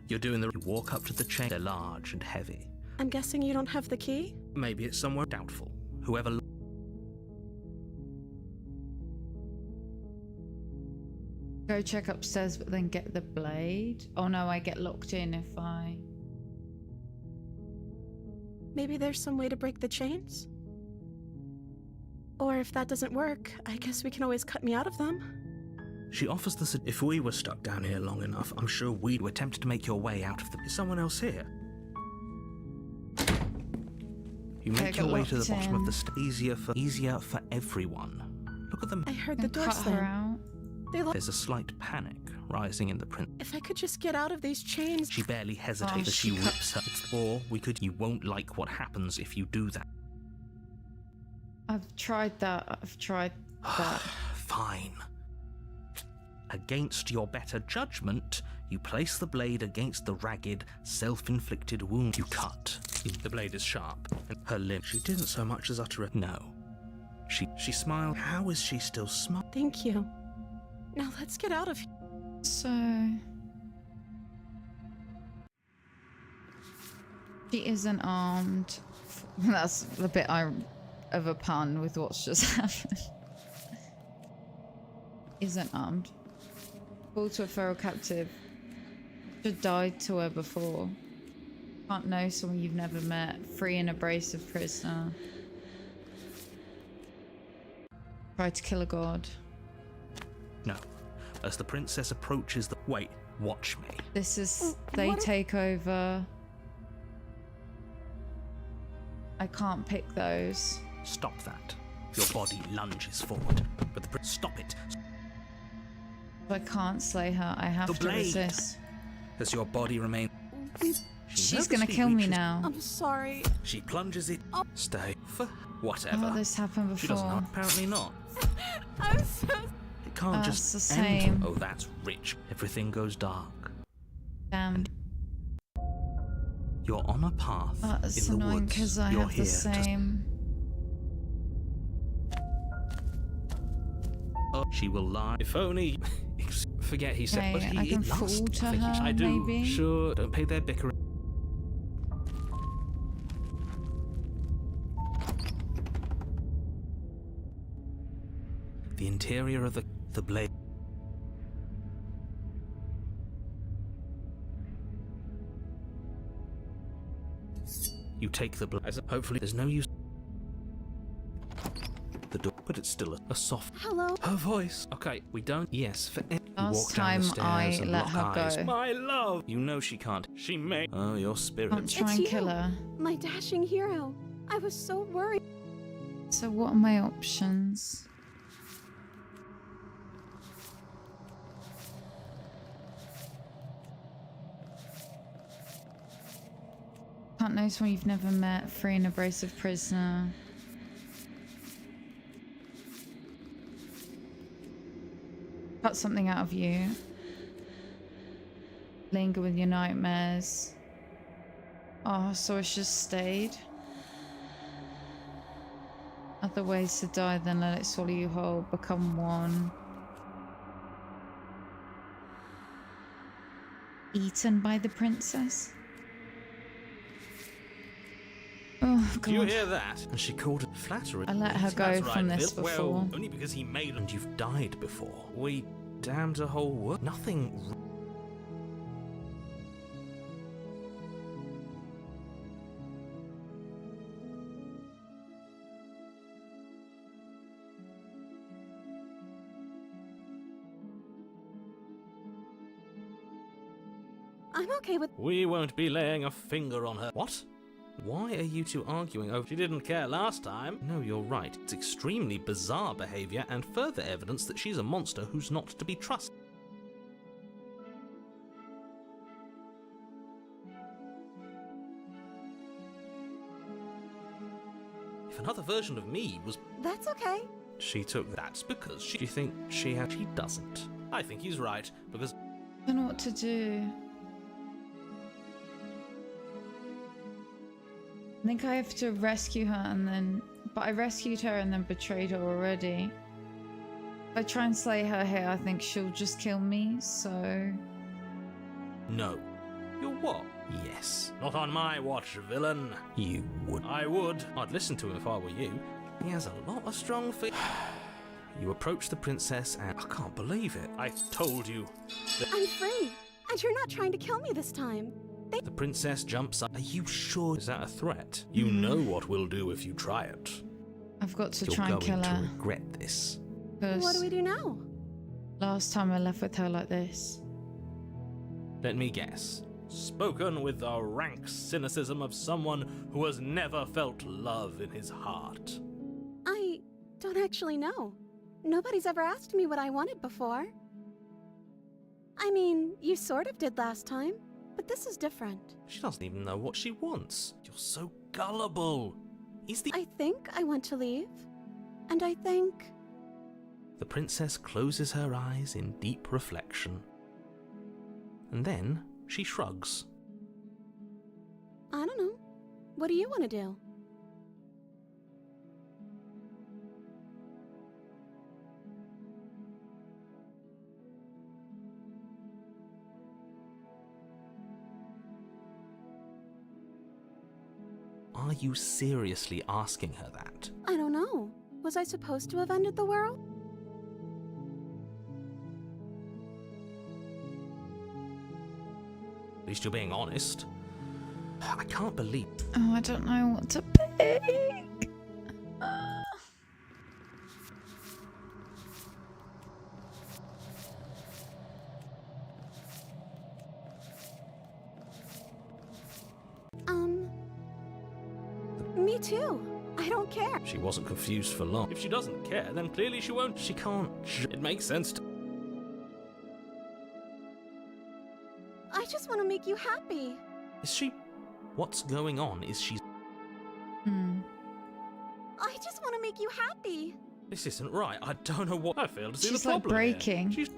You're doing the... You walk up to the chain. They're large and heavy. I'm guessing you don't have the key? Maybe it's somewhere doubtful. Whoever... Go check upstairs, but then get the blade. Oh no, I get locked in if I... Maybe there's some way to break the chains? Or if that doesn't work, I guess we can always cut me out of them. She offers the... If we were stuck down here long enough, I'm sure we'd attempt to make your way out of the... Is someone else here? You make got your way to the locked bottom of in. the easier for everyone. Look at them. I heard the and door cut her slam. out. They look... There's a slight panic rising in the prince. If I could just get out of these chains... She barely hesitates as she she rips her. Or we could... You won't like what happens if you do that. I've tried that. I've tried that. Fine. Against your better judgment, you place the blade against the ragged, self-inflicted wound you cut. The blade is sharp, and her limb... She didn't so much as utter a... No. She smiled. How is she still smiling? Thank you. Now let's get out of here. So... She isn't armed. That's a bit of a pun with what's just happened. Isn't armed. Fall to a feral captive. Should died to her before. Can't know someone you've never met. Free an abrasive prisoner. Try to kill a god. No. as the princess approaches the... Wait, watch me. This is... They What if- take over. I can't pick those. Stop that. Your body lunges forward, but the stop it. I can't slay her. I have The to blade. resist. As your body remains... She's gonna kill me now. I'm sorry. She plunges it. Stay. For whatever. Oh, this happened She does before. not. Apparently not. I'm so... It can't It's just the end. same. Oh, that's rich. Everything goes dark. Damn. You're on a path That's in the annoying woods. because I You're have here the to... same. Oh, she will lie. If only... Forget he said... Okay, but I he can it lasts. fall to I think he- her, I do. maybe? Sure, don't pay their bickering. The interior of the blade. You take the blade. Hopefully there's no use. The door, but it's still a soft. Hello? Her voice. Okay, we don't. Yes, for you Last walk down the time I stairs and let lock her eyes. go. My love. You know she can't. She may. Oh, your spirit. Can't try and It's kill you. her. My dashing hero. I was so worried. So what are my options? Can't know someone you've never met. Free an abrasive prisoner. Cut something out of you. Linger with your nightmares. Oh, so it's just stayed. Other ways to die than let it swallow you whole. Become one. Eaten by the princess? Oh, God. Do you hear that? And she called it flattery. I let her Yes, go that's from right, this Bill. before. Well, only because he made. And you've died before. We damned a whole world. Nothing. I'm okay with... We won't be laying a finger on her. What? Why are you two arguing over... She didn't care last time. No, you're right. It's extremely bizarre behavior and further evidence that she's a monster who's not to be trusted. If another version of me was... That's okay. She took... That's because she... Do you think she had... She doesn't. I think he's right, because... I don't know what to do. I think I have to rescue her and then... But I rescued her and then betrayed her already. If I try and slay her here, I think she'll just kill me, so... No. You're what? Yes. Not on my watch, villain. You would. I would. I'd listen to him if I were you. He has a lot of strong feet. You approach the princess and... I can't believe it. I told you. I'm free. And you're not trying to kill me this time. The princess jumps up. Are you sure? Is that a threat? You know what we'll do if you try it. I've got to You're try and going kill to her. regret this. What do we do now? Last time I left with her like this. Let me guess. Spoken with the rank cynicism of someone who has never felt love in his heart. I don't actually know. Nobody's ever asked me what I wanted before. I mean, you sort of did last time, but this is different. She doesn't even know what she wants. You're so gullible. He's the... I think I want to leave. And I think... The princess closes her eyes in deep reflection. And then she shrugs. I don't know. What do you want to do? Are you seriously asking her that? I don't know. Was I supposed to have ended the world? At least you're being honest. I can't believe... Oh, I don't know what to pick. too. I don't care. She wasn't confused for long. If she doesn't care, then clearly she won't. She can't. It makes sense to. I just want to make you happy. Is she. What's going on? Is she. I just want to make you happy. This isn't right. I don't know what I feel to see She's the like problem here. breaking. She's.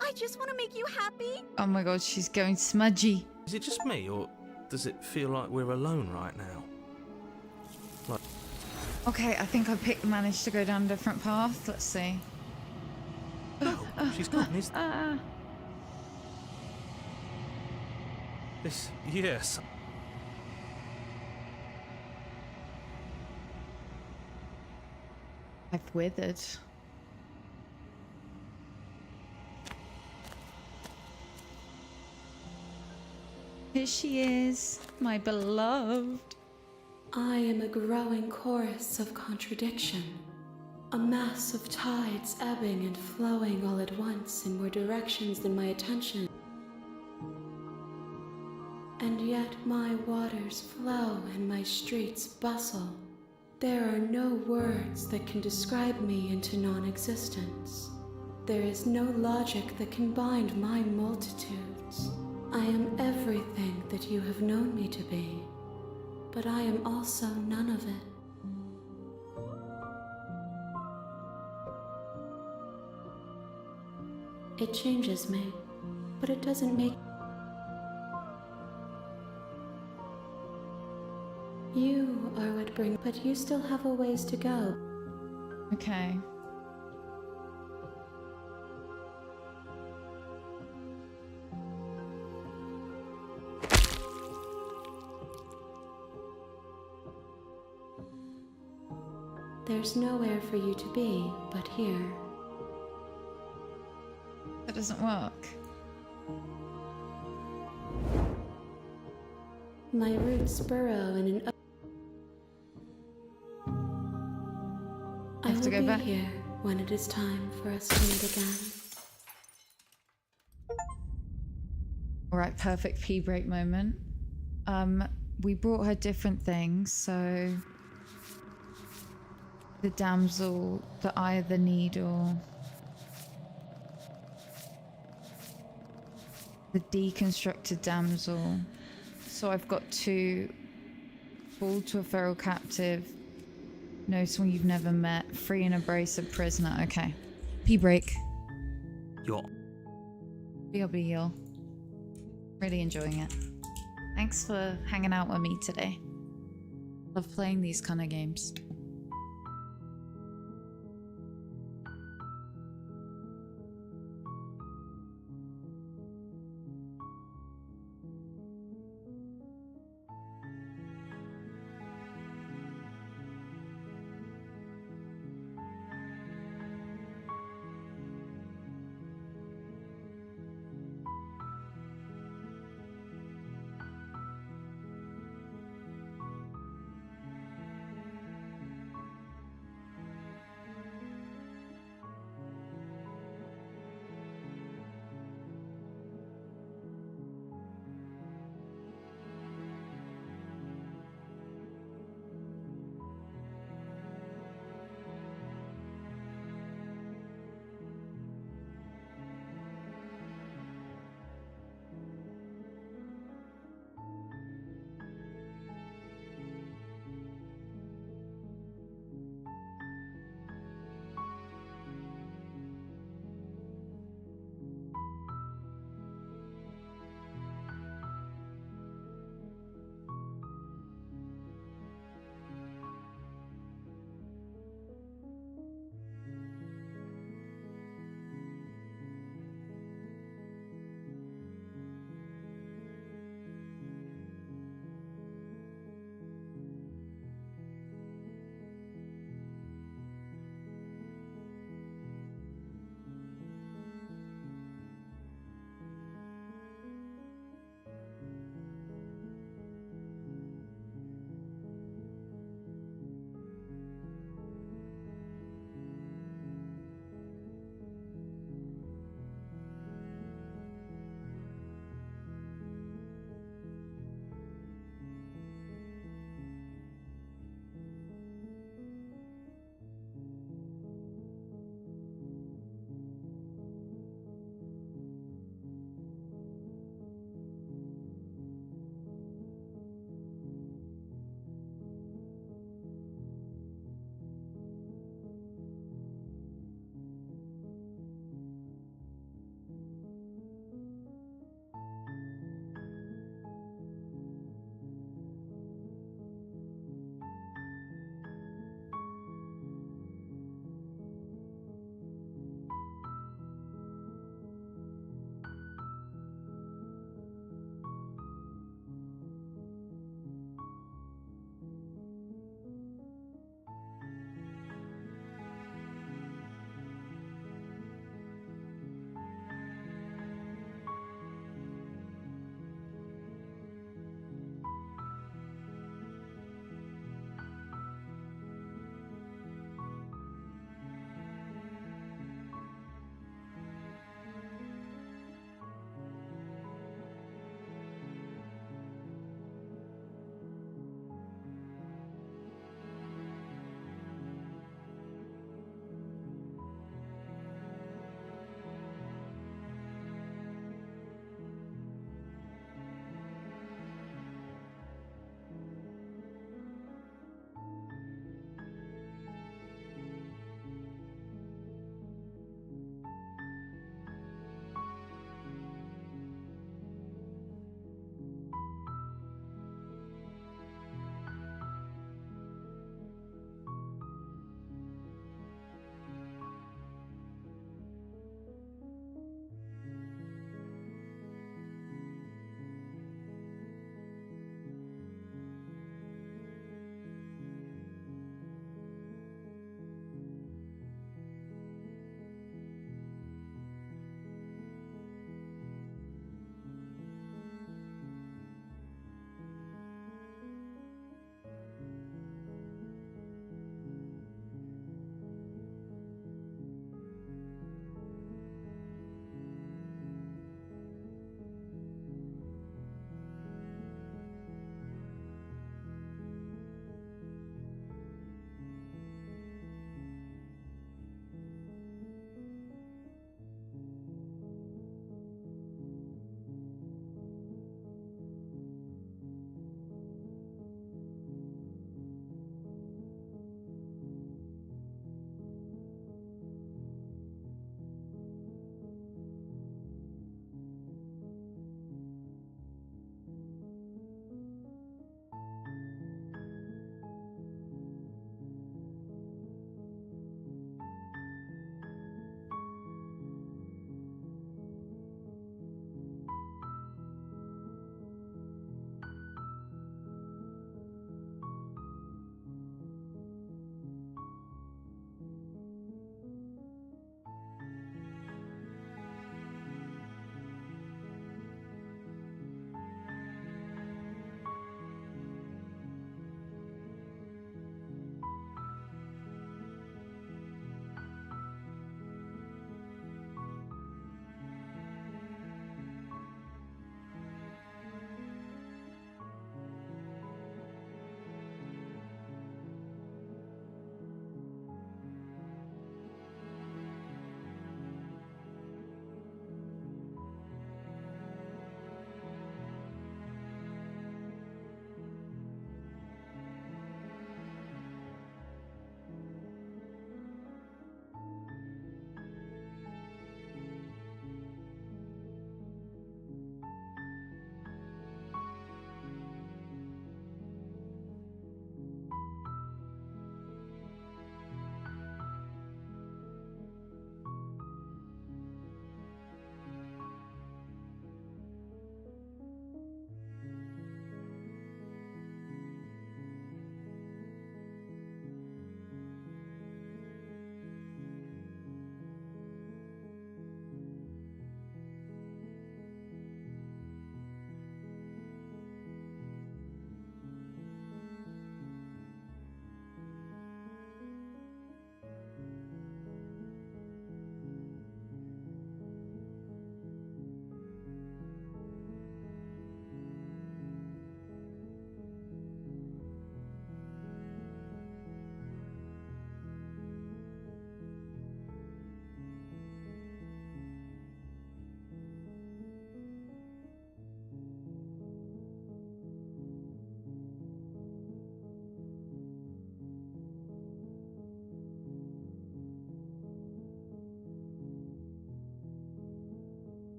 I just want to make you happy. Oh my god, she's going smudgy. Is it just me, or does it feel like we're alone right now? Like. Okay, I think I managed to go down a different path. Let's see. Oh, she's gone. Is Ah. this? Yes. I've withered. Here she is, my beloved. I am a growing chorus of contradiction, a mass of tides ebbing and flowing all at once in more directions than my attention. And yet my waters flow and my streets bustle. There are no words that can describe me into non-existence. There is no logic that can bind my multitudes. I am everything that you have known me to be, but I am also none of it. It changes me, but it doesn't make... You are what brings... But you still have a ways to go. Okay. There's nowhere for you to be but here. That doesn't work. My roots burrow in an... I have to will go be back. here when it is time for us to meet again. Alright, perfect pee break moment. We brought her different things, so the damsel, the eye of the needle, the deconstructed damsel. So I've got 2, fall to a feral captive, know someone you've never met, free and abrasive prisoner. Okay. Pee break. You're BRB. Really enjoying it. Thanks for hanging out with me today. Love playing these kind of games.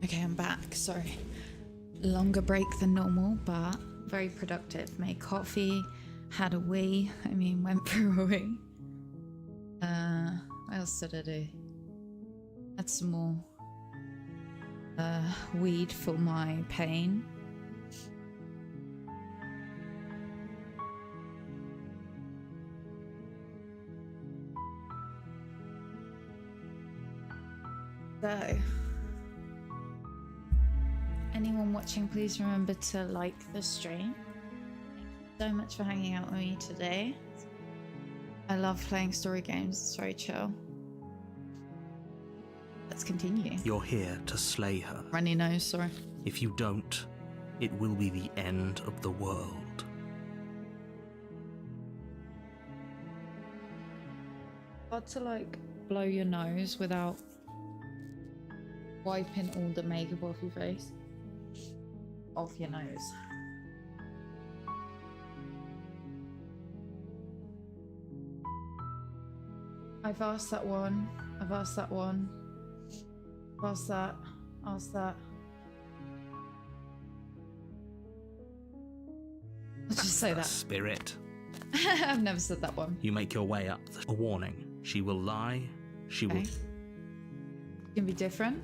Okay, I'm back. Sorry. Longer break than normal, but very productive. Made coffee, had a wee. Went for a wee. What else did I do? Had some more weed for my pain. So, anyone watching, please remember to like the stream. Thank you so much for hanging out with me today. I love playing story games, it's very chill. Let's continue. You're here to slay her. Runny nose, sorry. If you don't, it will be the end of the world. Hard to like blow your nose without wiping all the makeup off your face. Off your nose. I've asked that one. I've asked that one. I've asked that. Asked that. I'll just say that. Spirit. I've never said that one. You make your way up. A warning. She will lie. She will... It can be different.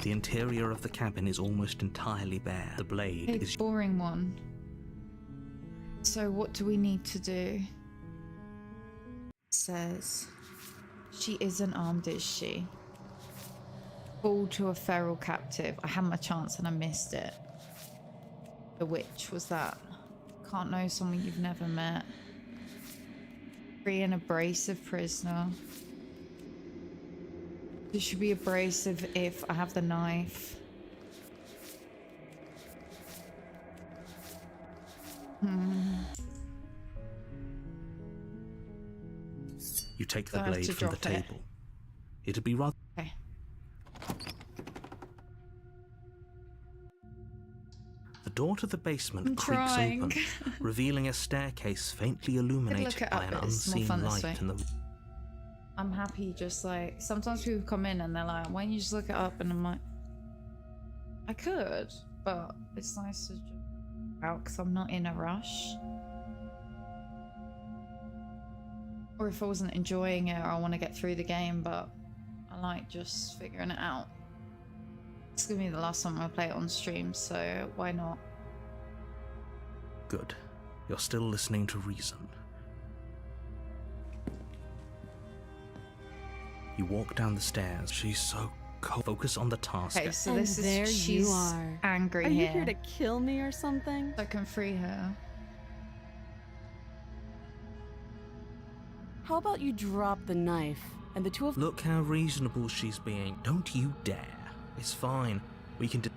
The interior of the cabin is almost entirely bare. The blade A is... boring one. So what do we need to do? It says she isn't armed, is she? Fall to a feral captive. I had my chance and I missed it. The witch was that. Can't know someone you've never met. Free an abrasive prisoner. This should be abrasive if I have the knife. You take the So I have blade to from the drop it. table. It'd be rather... Okay. The door to the basement I'm creaks trying. open, revealing a staircase faintly look illuminated it by up, an but it's more unseen fun this light way. in the... I'm happy just like... Sometimes people come in and they're like, why don't you just look it up? And I'm like... I could, but it's nice to just out because I'm not in a rush. Or if I wasn't enjoying it or I want to get through the game, but I like just figuring it out. It's gonna be the last time I play it on stream, so why not? Good. You're still listening to reason. You walk down the stairs. She's so cold. Focus on the task. Okay, so And this is there she's you are. angry Are you here. here to kill me or something? So I can free her. How about you drop the knife and the two of... Look how reasonable she's being. Don't you dare. It's fine. We can do...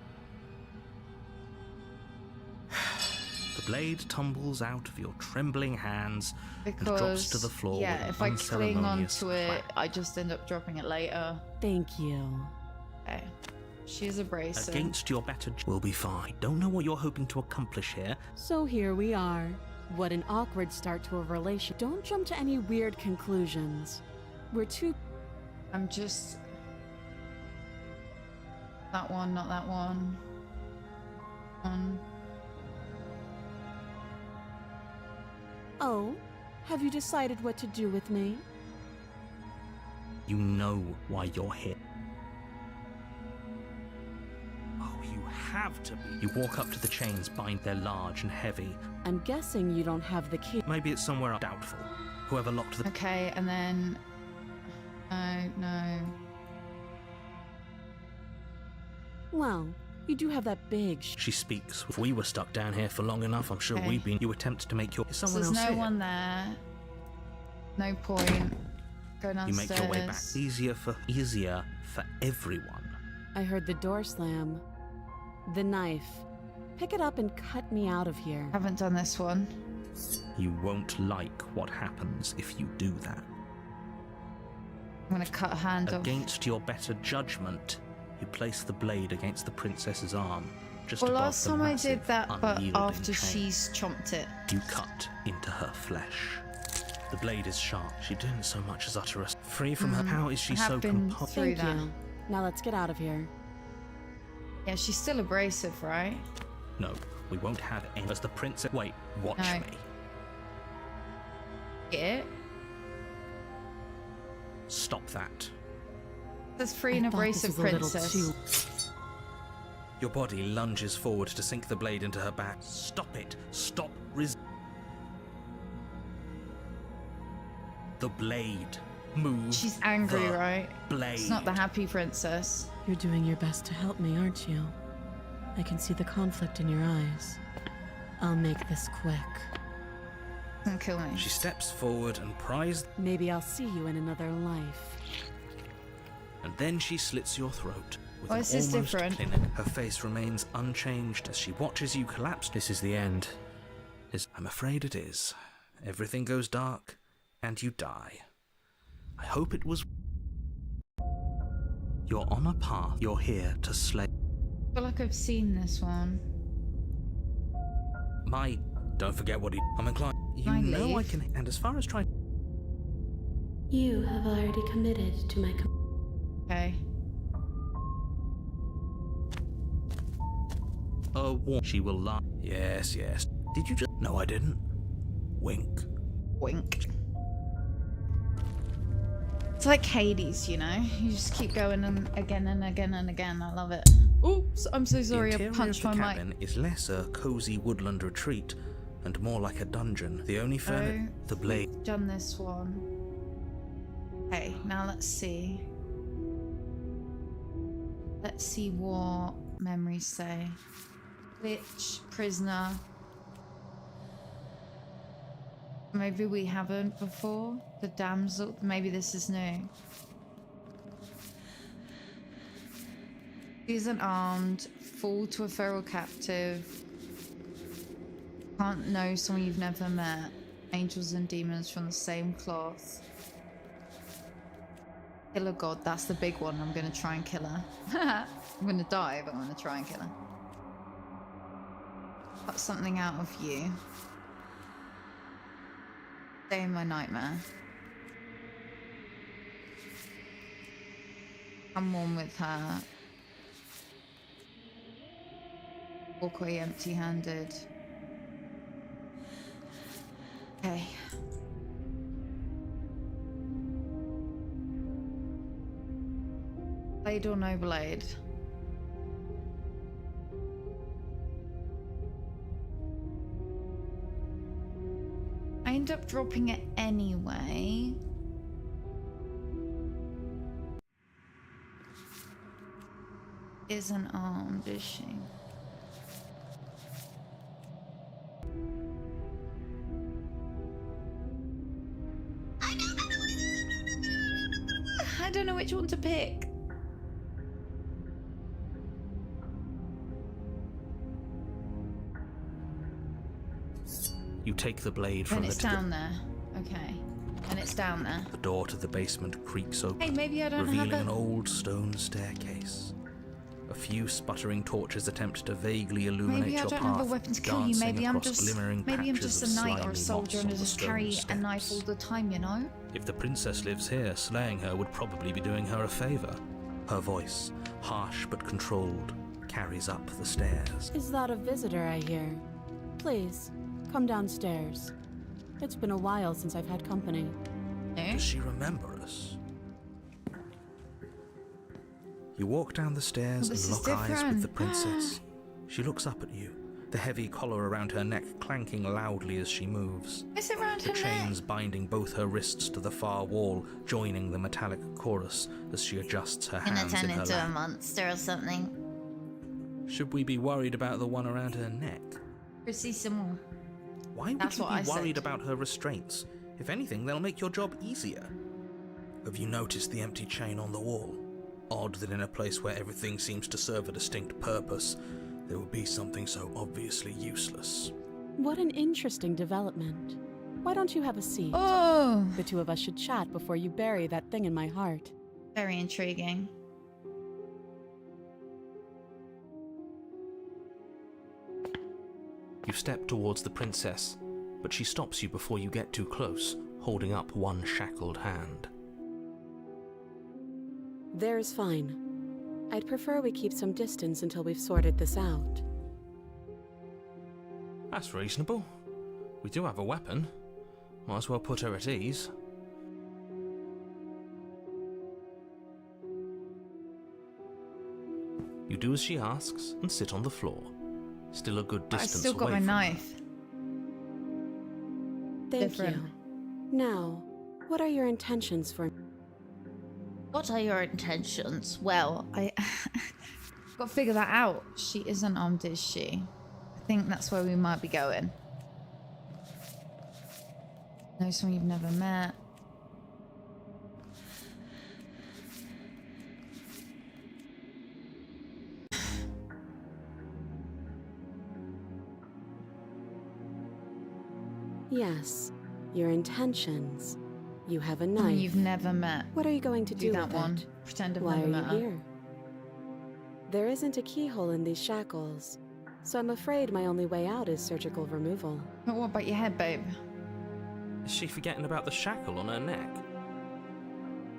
The blade tumbles out of your trembling hands and drops to the floor. yeah, with if I cling unceremonious onto it, clap. I just end up dropping it later. Thank you. Okay. She's abrasive. Against your better... We'll be fine. Don't know what you're hoping to accomplish here. So here we are. What an awkward start to a relation. Don't jump to any weird conclusions. We're too... I'm just... That one, not that one. One. Oh, have you decided what to do with me? You know why you're here. Oh, you have to be. You walk up to the chains, bind they're large and heavy. I'm guessing you don't have the key. Maybe it's somewhere doubtful. Whoever locked the... Okay, and then... No. Well, you do have that big She speaks. If we were stuck down here for long enough, I'm sure Okay. we'd be... You attempt to make your... Is So someone there's else no here? one there. No point. Go You downstairs. make your way back. Easier for everyone. I heard the door slam. The knife. Pick it up and cut me out of here. Haven't done this one. You won't like what happens if you do that. I'm gonna cut a hand off. Against your better judgment, you place the blade against the princess's arm, just Well, above last the time I massive, did that, but unyielding after chain. she's chomped it. You cut into her flesh. The blade is sharp. She didn't so much as utter a... Free from her. How is she I have so been composed? through Thank that. you. Now let's get out of here. Yeah, she's still abrasive, right? No, we won't have any. As the princess. Wait, watch No. me. Yeah. Stop that. There's free I and thought this abrasive was a little princess. too- Your body lunges forward to sink the blade into her back. Stop it. Stop. The blade. Move. She's angry, the right? Blade. It's not the happy princess. You're doing your best to help me, aren't you? I can see the conflict in your eyes. I'll make this quick. Don't kill me. She steps forward and pries, Maybe I'll see you in another life. and then she slits your throat. With Oh, an this is almost different. clinic. Her face remains unchanged as she watches you collapse. This is the end. I'm afraid it is. Everything goes dark, and you die. I hope it was. You're on a path. You're here to slay. I feel like I've seen this one. Don't forget what he. I'm inclined. You My know I leave. can. And as far as trying. You have already committed to my Okay. She will lie. Yes, yes. Did you just. No, I didn't. Wink. Wink. It's like Hades, you know? You just keep going and again and again and again. I love it. Oops, I'm so sorry. The I interior punched of the my mic. cabin is less a cozy woodland retreat and more like a dungeon. The only furniture, the blade. We've done this one. Okay, now let's see. Let's see what memories say. Witch, prisoner. Maybe we haven't before. The damsel. Maybe this is new. She isn't armed. Fall to a feral captive. Can't know someone you've never met. Angels and demons from the same cloth. Kill a god. That's the big one. I'm gonna try and kill her. I'm gonna die, but I'm gonna try and kill her. Got something out of you. Stay in my nightmare. Come on with her. Walk away empty-handed. Okay. Blade or no blade? I end up dropping it anyway. Isn't armed, is she? I don't know which one to pick. You take the blade And from it's down there. Okay. And it's down there. The door to the basement creaks open, Hey, maybe I don't revealing have an a... old stone staircase. A few sputtering torches attempt to vaguely illuminate Maybe I your don't path, have a weapon to kill you. dancing Maybe I'm across just... glimmering Maybe I'm patches just of a knight or a slimy soldier moss and I on the just stone carry a knife all steps. the time, you know? If the princess lives here, slaying her would probably be doing her a favor. Her voice, harsh but controlled, carries up the stairs. Is that a visitor I hear? Please, come downstairs. It's been a while since I've had company. No? Does she remember us? You walk down the stairs Oh, this and is lock eyes with different. the princess. She looks up at you, the heavy collar around her neck clanking loudly as she moves. Is it around The her chains neck? binding both her wrists to the far wall, joining the metallic chorus as she adjusts her hands in her lap. monster or something. Should we be worried about the one around her neck? Receive some more. Why would That's you what I be worried said. about her restraints? If anything, they'll make your job easier. Have you noticed the empty chain on the wall? Odd that in a place where everything seems to serve a distinct purpose, there would be something so obviously useless. What an interesting development. Why don't you have a seat? Oh! The two of us should chat before you bury that thing in my heart. Very intriguing. You step towards the princess, but she stops you before you get too close, holding up one shackled hand. There's fine. I'd prefer we keep some distance until we've sorted this out. That's reasonable. We do have a weapon. Might as well put her at ease. You do as she asks and sit on the floor. Still a good I distance still got away my from her. knife. Thank Different. you. Now, what are your intentions for... What are your intentions? Well, I got to figure that out. She isn't armed, is she? I think that's where we might be going. Know someone you've never met. Yes, your intentions. You have a Someone knife. you've never met. What are you going to do that with one. it? Pretend I've Why never are met you her. here? There isn't a keyhole in these shackles, so I'm afraid my only way out is surgical removal. But what about your head, babe? Is she forgetting about the shackle on her neck?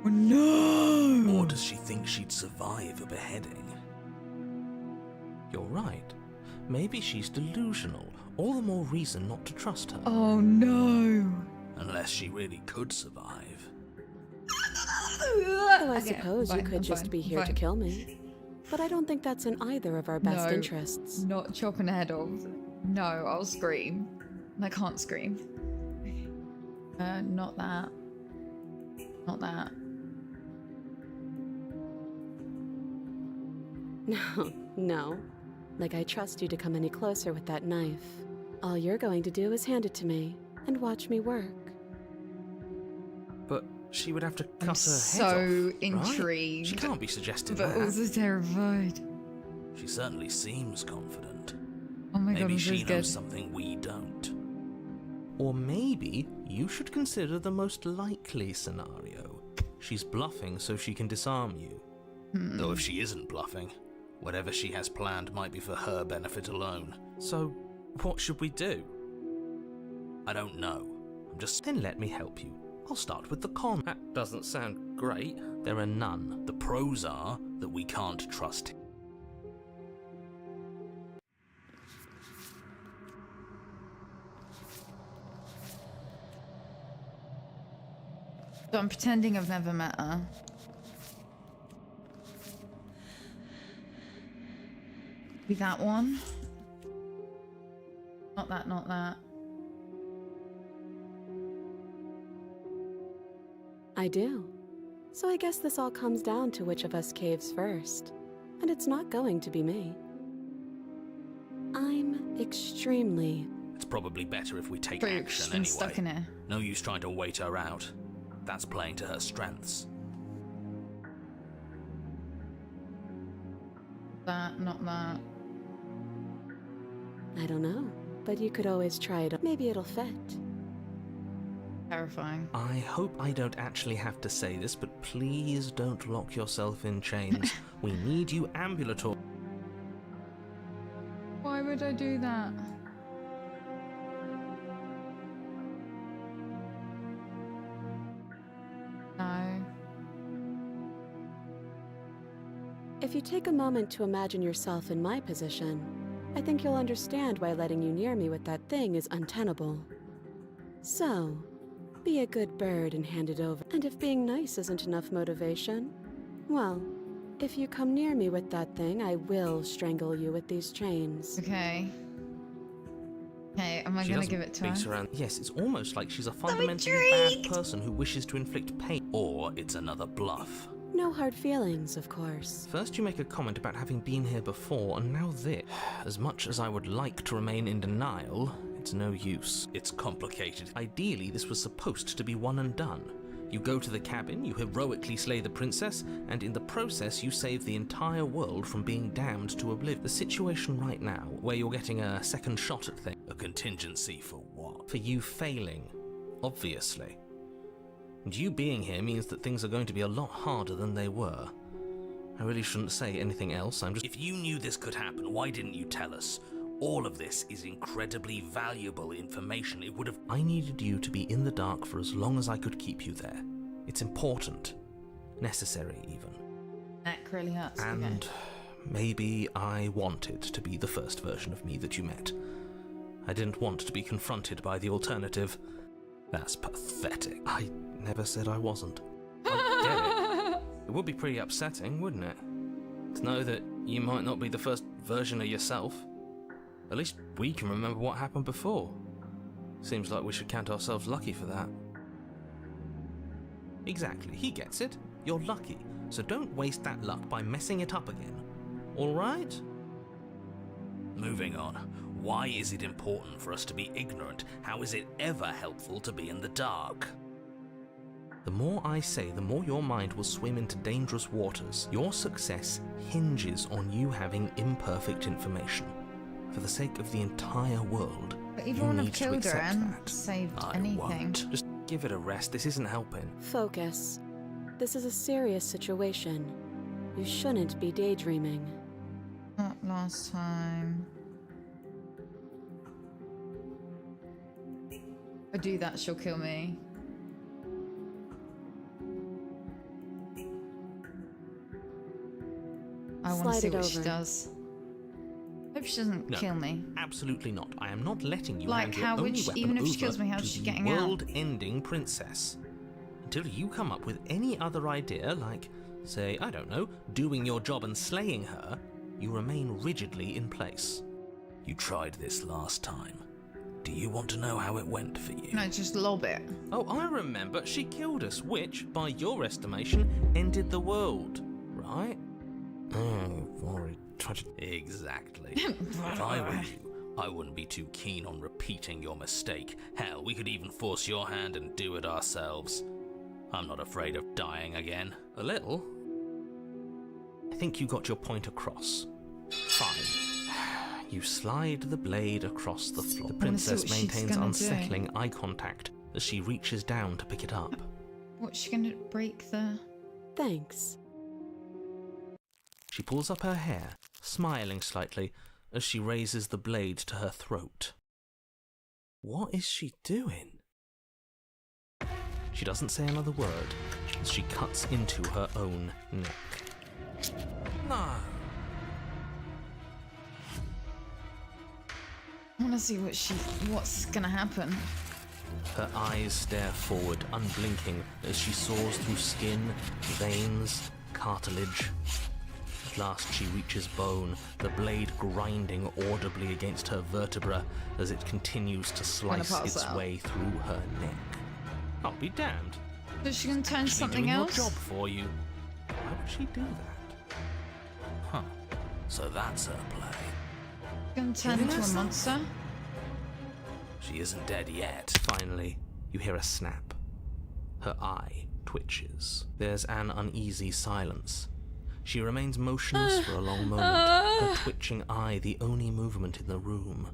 Oh no! Or does she think she'd survive a beheading? You're right. Maybe she's delusional. All the more reason not to trust her. Oh no! Unless she really could survive. Though I Okay, suppose fine, you could I'm just fine, be I'm here to fine. kill me. But I don't think that's in either of our best No. interests. Not chopping the head off. No, I'll scream. I can't scream. Not that. Not that. No, no. Like I trust you to come any closer with that knife. All you're going to do is hand it to me and watch me work. But she would have to cut I'm her so head off. Right? intrigued. She can't be suggesting But that. also terrified. She certainly seems confident. Oh my god, Maybe I'm so she scared. knows something we don't. Or maybe you should consider the most likely scenario. She's bluffing so she can disarm you. Though if she isn't bluffing, whatever she has planned might be for her benefit alone. So, what should we do? I don't know. I'm just... Then let me help you. I'll start with the con. That doesn't sound great. There are none. The pros are that we can't trust him. So I'm pretending I've never met her. Be that one. Not that, not that. I do. So I guess this all comes down to which of us caves first. And it's not going to be me. I'm extremely... It's probably better if we take Pretty action been anyway. stuck in here. No use trying to wait her out. That's playing to her strengths. That, not that. I don't know. But you could always try it. Maybe it'll fit. Terrifying. I hope I don't actually have to say this, but please don't lock yourself in chains. We need you ambulatory. Why would I do that? No. If you take a moment to imagine yourself in my position, I think you'll understand why letting you near me with that thing is untenable. So, be a good bird and hand it over. And if being nice isn't enough motivation, well, if you come near me with that thing, I will strangle you with these chains. Okay. Okay, am I She gonna doesn't give it to beat her? around. Yes, it's almost like she's a fundamentally bad intrigued. person who wishes to inflict pain. Or it's another bluff. No hard feelings, of course. First you make a comment about having been here before, and now this. As much as I would like to remain in denial, it's no use. It's complicated. Ideally, this was supposed to be one and done. You go to the cabin, you heroically slay the princess, and in the process you save the entire world from being damned to oblivion. The situation right now, where you're getting a second shot at things. A contingency for what? For you failing, obviously. And you being here means that things are going to be a lot harder than they were. I really shouldn't say anything else, I'm just... If you knew this could happen, why didn't you tell us? All of this is incredibly valuable information. It would have... I needed you to be in the dark for as long as I could keep you there. It's important. Necessary, even. Neck really hurts. And maybe I wanted to be the first version of me that you met. I didn't want to be confronted by the alternative. That's pathetic. I never said I wasn't. I get it. It would be pretty upsetting, wouldn't it? To know that you might not be the first version of yourself. At least we can remember what happened before. Seems like we should count ourselves lucky for that. Exactly, he gets it. You're lucky, so don't waste that luck by messing it up again. Alright? Moving on. Why is it important for us to be ignorant? How is it ever helpful to be in the dark? The more I say, the more your mind will swim into dangerous waters. Your success hinges on you having imperfect information. For the sake of the entire world, But you you wouldn't have need to killed her accept and that. saved I anything. won't. Just give it a rest, this isn't helping. Focus. This is a serious situation. You shouldn't be daydreaming. Not last time. If I do that, she'll kill me. I want to Slide see it what she over. does. Hope she doesn't No. kill me. Absolutely not. I am not letting you Like, hand your how would only she- weapon even if she over kills me, how's to she the getting out? world-ending princess. Until you come up with any other idea, like, say, I don't know, doing your job and slaying her, you remain rigidly in place. You tried this last time. Do you want to know how it went for you? No, just lob it. Oh, I remember. She killed us, which, by your estimation, ended the world, right? Oh, worried. Exactly. If I were you, I wouldn't be too keen on repeating your mistake. Hell, we could even force your hand and do it ourselves. I'm not afraid of dying again. A little. I think you got your point across. Fine. You slide the blade across the floor. The wanna see princess what she's maintains gonna do. unsettling eye contact as she reaches down to pick it up. What's she gonna break the... Thanks. She pulls up her hair, smiling slightly as she raises the blade to her throat. What is she doing? She doesn't say another word as she cuts into her own neck. No. I want to see what's gonna happen. Her eyes stare forward, unblinking, as she saws through skin, veins, cartilage. At last she reaches bone, the blade grinding audibly against her vertebra as it continues to slice pass its out. way through her neck. I'll be damned. So she can turn Actually something doing else? your job for you. Why would she do that? Huh. So that's her play. Can turn into a monster? She isn't dead yet. Finally, you hear a snap. Her eye twitches. There's an uneasy silence. She remains motionless for a long moment, her twitching eye the only movement in the room,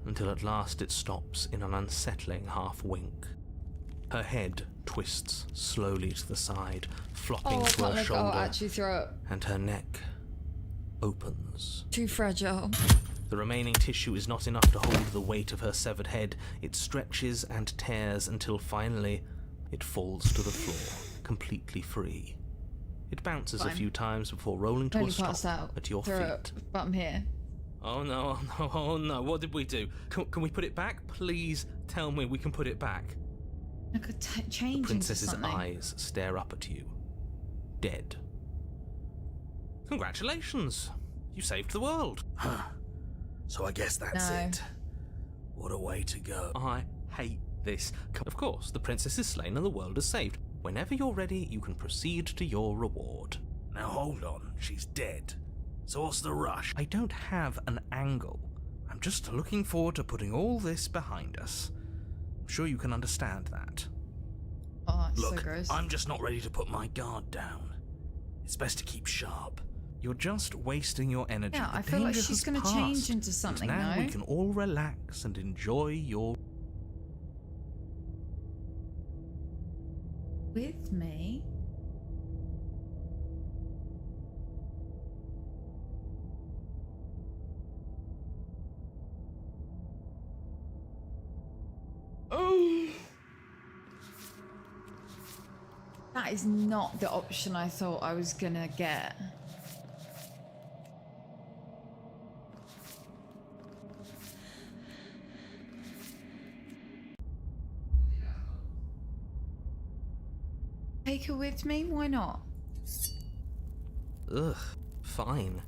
until at last it stops in an unsettling half-wink. Her head twists slowly to the side, flopping Oh, I to can't her look. shoulder, I'll actually throw it. and her neck opens. Too fragile. The remaining tissue is not enough to hold the weight of her severed head. It stretches and tears until finally it falls to the floor, completely free. It bounces a Fine. few times before rolling to Only a stop passed out. at your Throw feet. it, but I'm here. Oh no, oh no, oh no, what did we do? Can we put it back? Please tell me we can put it back. I could The change into princess's something. eyes stare up at you. Dead. Congratulations! You saved the world. Huh. So I guess that's No. it. What a way to go. I hate this. Of course, the princess is slain and the world is saved. Whenever you're ready, you can proceed to your reward. Now hold on, she's dead. So what's the rush? I don't have an angle. I'm just looking forward to putting all this behind us. I'm sure you can understand that. Oh, it's Look, so gross. I'm just not ready to put my guard down. It's best to keep sharp. You're just wasting your energy. Yeah, The I feel like danger she's has gonna passed, change into and something now now. we can all relax and enjoy your... With me? That is not the option I thought I was gonna get. Take her with me? Why not? Ugh, fine.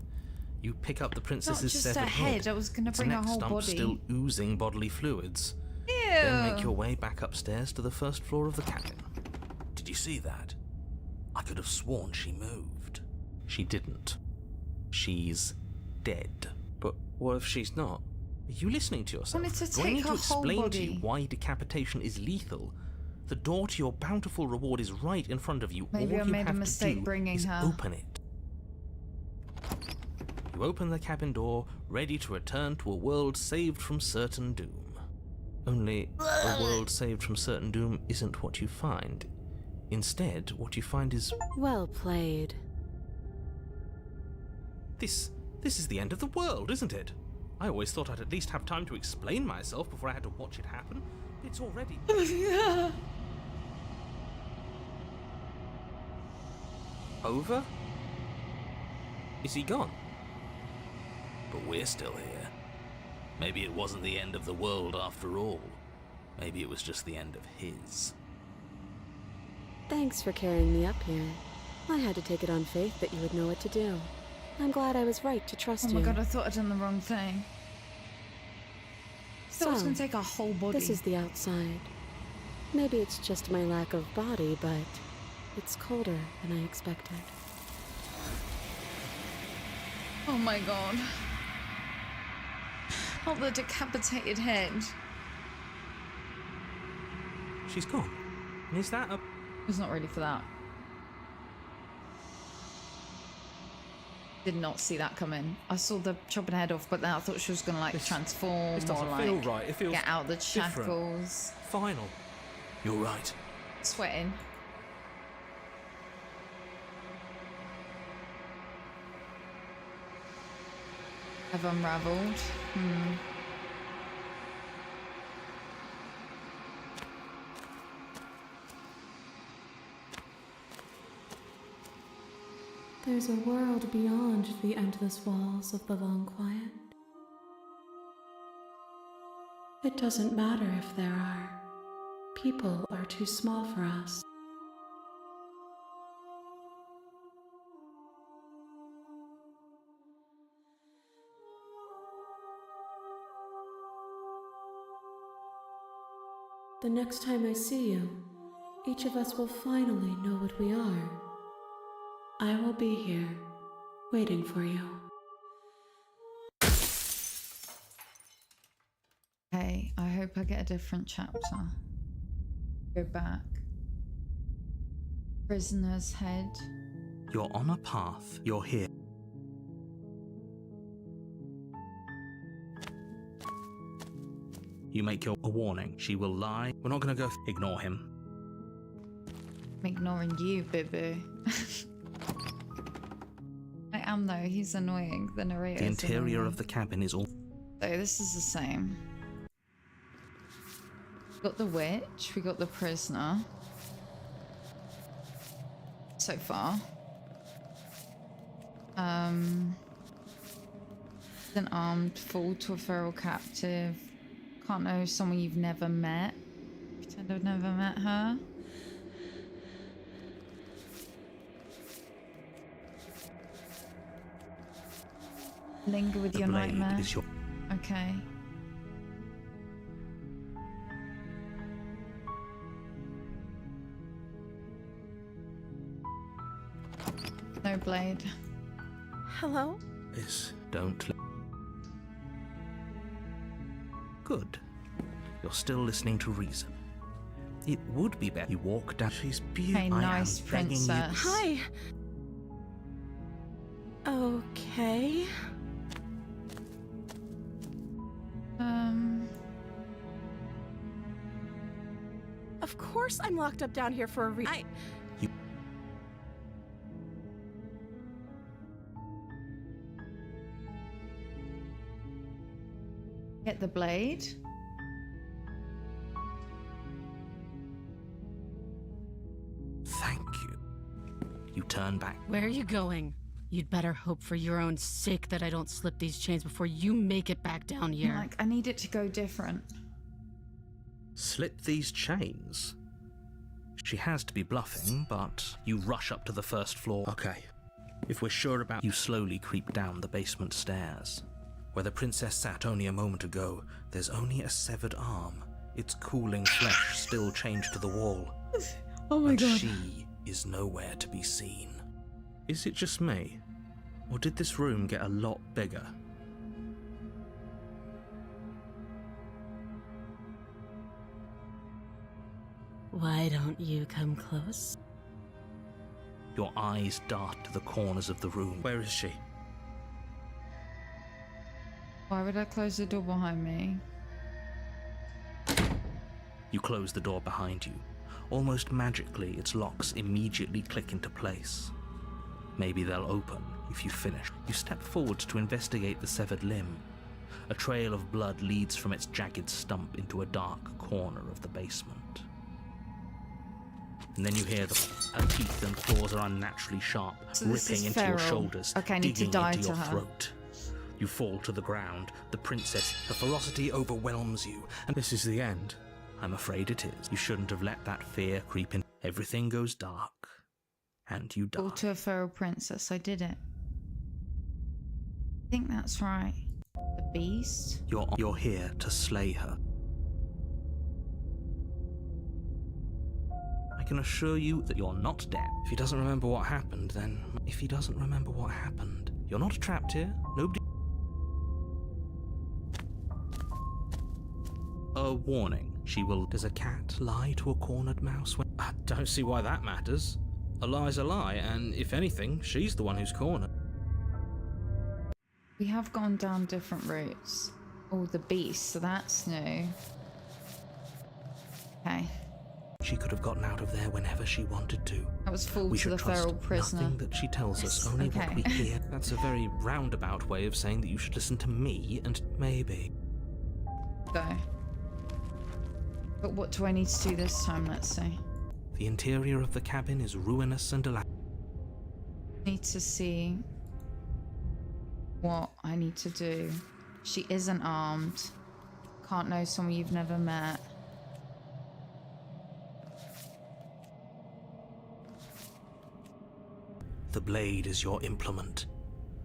You pick up the Not princess's just severed her head. I was gonna its bring her neck whole stump body. still oozing bodily fluids. Ew. Then make your way back upstairs to the first floor of the cabin. Did you see that? I could have sworn she moved. She didn't. She's dead. But what if she's not? Are you listening to yourself? Wanted to Do I take need her to whole explain to you body. why decapitation is lethal? The door to your bountiful reward is right in front of you. Maybe All I you made a have to mistake do bringing is her. open it. You open the cabin door, ready to return to a world saved from certain doom. Only, a world saved from certain doom isn't what you find. Instead, what you find is... Well played. This is the end of the world, isn't it? I always thought I'd at least have time to explain myself before I had to watch it happen. It's already... Over? Is he gone? But we're still here. Maybe it wasn't the end of the world after all. Maybe it was just the end of his. Thanks for carrying me up here. I had to take it on faith that you would know what to do. I'm glad I was right to trust Oh you. my god, I thought I'd done the wrong thing. So I was So, gonna take a whole body. This is the outside. Maybe it's just my lack of body, but it's colder than I expected. Oh my god. Oh, the decapitated head. She's gone. And is that a... I was not ready for that. Did not see that coming. I saw the chopping head off, but then I thought she was gonna like transform This or doesn't like feel right. It feels get out the different. shackles. Final. You're right. Sweating. I've unraveled. There's a world beyond the endless walls of the long quiet. It doesn't matter if there are. People are too small for us. The next time I see you, each of us will finally know what we are. I will be here, waiting for you. Okay, I hope I get a different chapter. Go back. Prisoner's head. You're on a path. You're here. You make a warning. She will lie. We're not going to go... Ignore him. I'm ignoring you, boo-boo. I am though, he's annoying. The narrator. The interior of the cabin is all... So this is the same. We got the witch, we got the prisoner. So far. An armed fool to a feral captive. Can't know someone you've never met. Pretend I've never met her. Linger with The your blade nightmare. is your... Okay. No blade. Hello? This. Don't... Good. You're still listening to reason. It would be better you walk down... She's beautiful. Hey, nice princess. Hi. Okay. Of course I'm locked up down here for a reason. Get the blade. Thank you. turn back. Where are you going? You'd better hope for your own sake that I don't slip these chains before you make it back down here. Like, I need it to go different. Slip these chains? She has to be bluffing, but you rush up to the first floor. Okay, if we're sure about... You slowly creep down the basement stairs. Where the princess sat only a moment ago, there's only a severed arm, its cooling flesh still chained to the wall. Oh my god. She is nowhere to be seen. Is it just me? Or did this room get a lot bigger? Why don't you come close? Your eyes dart to the corners of the room. Where is she? Why would I close the door behind me? You close the door behind you. Almost magically, its locks immediately click into place. Maybe they'll open if you finish. You step forward to investigate the severed limb. A trail of blood leads from its jagged stump into a dark corner of the basement. And then you hear her teeth and claws are unnaturally sharp, So this ripping is into your feral. shoulders, Okay, I need to digging die into to your her. throat. You fall to the ground. The princess, her ferocity overwhelms you, and this is the end. I'm afraid it is. You shouldn't have let that fear creep in. Everything goes dark, and you die. Fall to a feral princess. I did it. I think that's right. The beast? You're here to slay her. I can assure you that you're not dead. If he doesn't remember what happened, then... If he doesn't remember what happened, you're not trapped here. Nobody... A warning. She will... Does a cat lie to a cornered mouse when... I don't see why that matters. A lie's a lie, and if anything, she's the one who's cornered. We have gone down different routes. Oh, the beast, so that's new. Okay. She could have gotten out of there whenever she wanted to. That was fall We to should the trust feral prisoner. nothing that she tells us, Yes, only what okay. we hear. That's a very roundabout way of saying that you should listen to me and maybe. Go. But what do I need to do this time? Let's see. The interior of the cabin is ruinous and dilapidated. Need to see what I need to do. She isn't armed. Can't know someone you've never met. The blade is your implement.